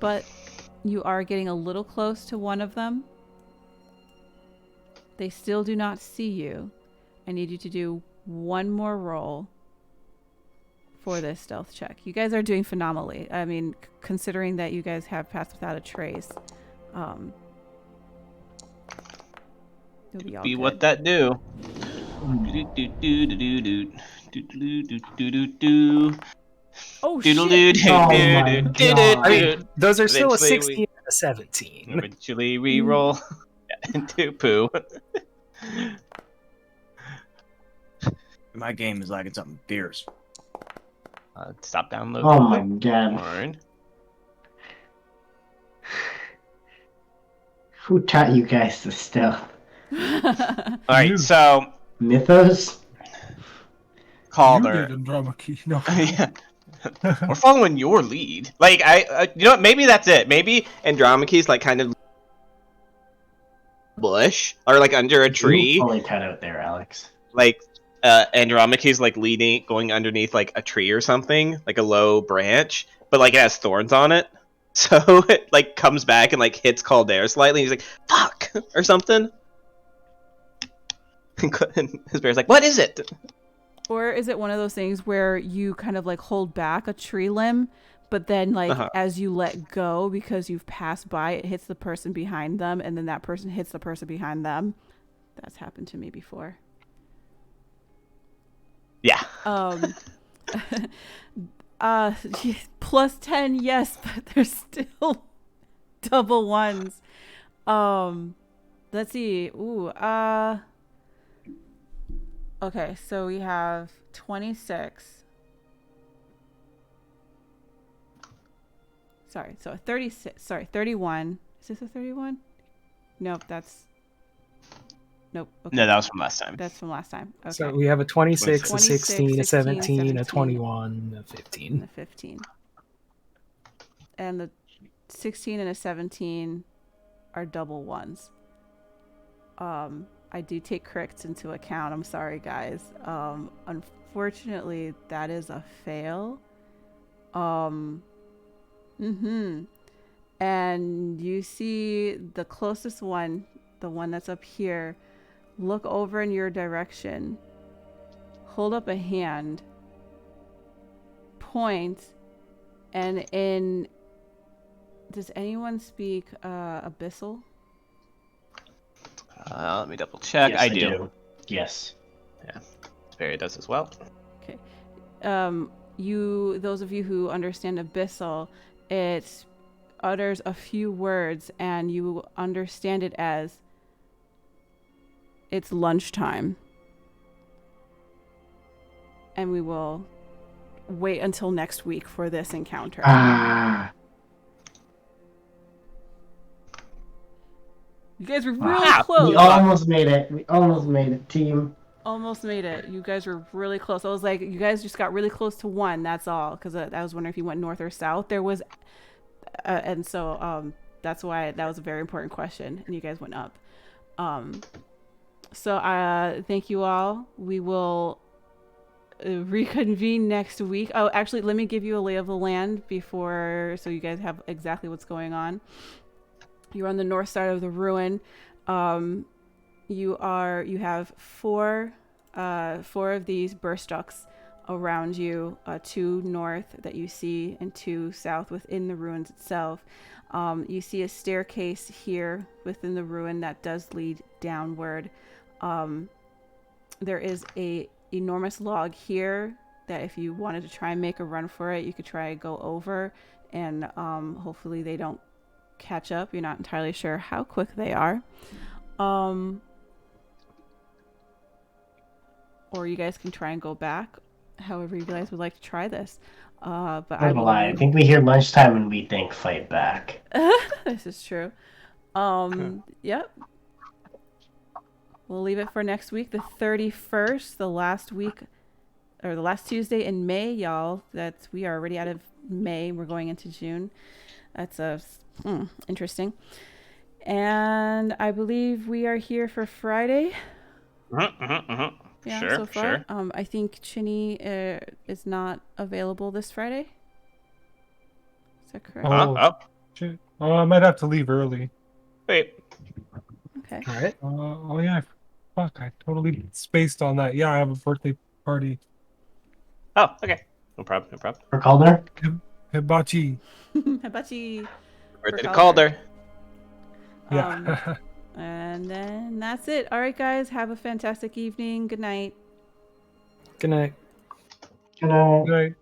But you are getting a little close to one of them. They still do not see you. I need you to do one more roll for this stealth check. You guys are doing phenomenally. I mean, considering that you guys have passed without a trace, you'll be all Be good. what that do. Oh shit! Oh my god. I mean, those are still a Eventually 16 and a 17. Eventually we roll into poo. My game is lagging something fierce. Stop downloading. Oh my god. Porn. Who taught you guys this stuff? Alright, so Mythos? You Calder. did Andromache. No. Yeah. We're following your lead. Like you know what, maybe that's it. Maybe Andromache's like kind of bush or like under a tree. Fully cut out there, Alex. Like Andromache's like leading, going underneath like a tree or something, like a low branch, but like it has thorns on it. So it like comes back and like hits Calder slightly. And he's like, "Fuck," or something. And his bear's like, "What is it?" Or is it one of those things where you kind of like hold back a tree limb, but then like as you let go because you've passed by, it hits the person behind them, and then that person hits the person behind them? That's happened to me before. Yeah. Plus 10, yes, but there's still double ones. Let's see. Ooh, okay, so we have 26. Sorry, so a 36. Sorry, 31. Is this a 31? Nope, that's. Nope. Okay. No, that was from last time. That's from last time. Okay. So we have a 26, a 26, 16, a 17, 17, a 21, a 15. And a 15. And the 16 and a 17 are double ones. I do take crits into account. I'm sorry, guys. Unfortunately, that is a fail. And you see the closest one, the one that's up here, look over in your direction, hold up a hand, point, and in... Does anyone speak Abyssal? Let me double check. Yes, I do. Yes. Yeah, Sperry does as well. Okay. Those of you who understand Abyssal, it utters a few words, and you understand it as it's lunchtime. And we will wait until next week for this encounter. Ah. You guys were really close. We almost made it. We almost made it, team. Almost made it. You guys were really close. I was like, you guys just got really close to one. That's all. Because I was wondering if you went north or south. There was, and so that's why that was a very important question. And you guys went up. So thank you all. We will reconvene next week. Oh, actually, let me give you a lay of the land before, so you guys have exactly what's going on. You're on the north side of the ruin. You have four of these burst ducts around you, 2 north that you see and 2 south within the ruins itself. You see a staircase here within the ruin that does lead downward. There is a enormous log here that if you wanted to try and make a run for it, you could try and go over, and hopefully they don't catch up. You're not entirely sure how quick they are. Or you guys can try and go back, however you guys would like to try this. But I think we hear lunchtime and we think fight back. This is true. Yep. We'll leave it for next week, the 31st, the last week, or the last Tuesday in May, y'all. We are already out of May. We're going into June. That's interesting. And I believe we are here for Friday. Yeah, Sure, so far. sure. I think Chinny is not available this Friday. Is that correct? Shit. I might have to leave early. Wait. Okay. All right. Oh yeah, fuck! I totally spaced on that. Yeah, I have a birthday party. Oh, okay. No problem. No problem. For Calder? Hibachi. Hibachi. Birthday to Calder. Calder. Yeah. And then that's it. All right, guys. Have a fantastic evening. Good night. Good night. Good night. Right.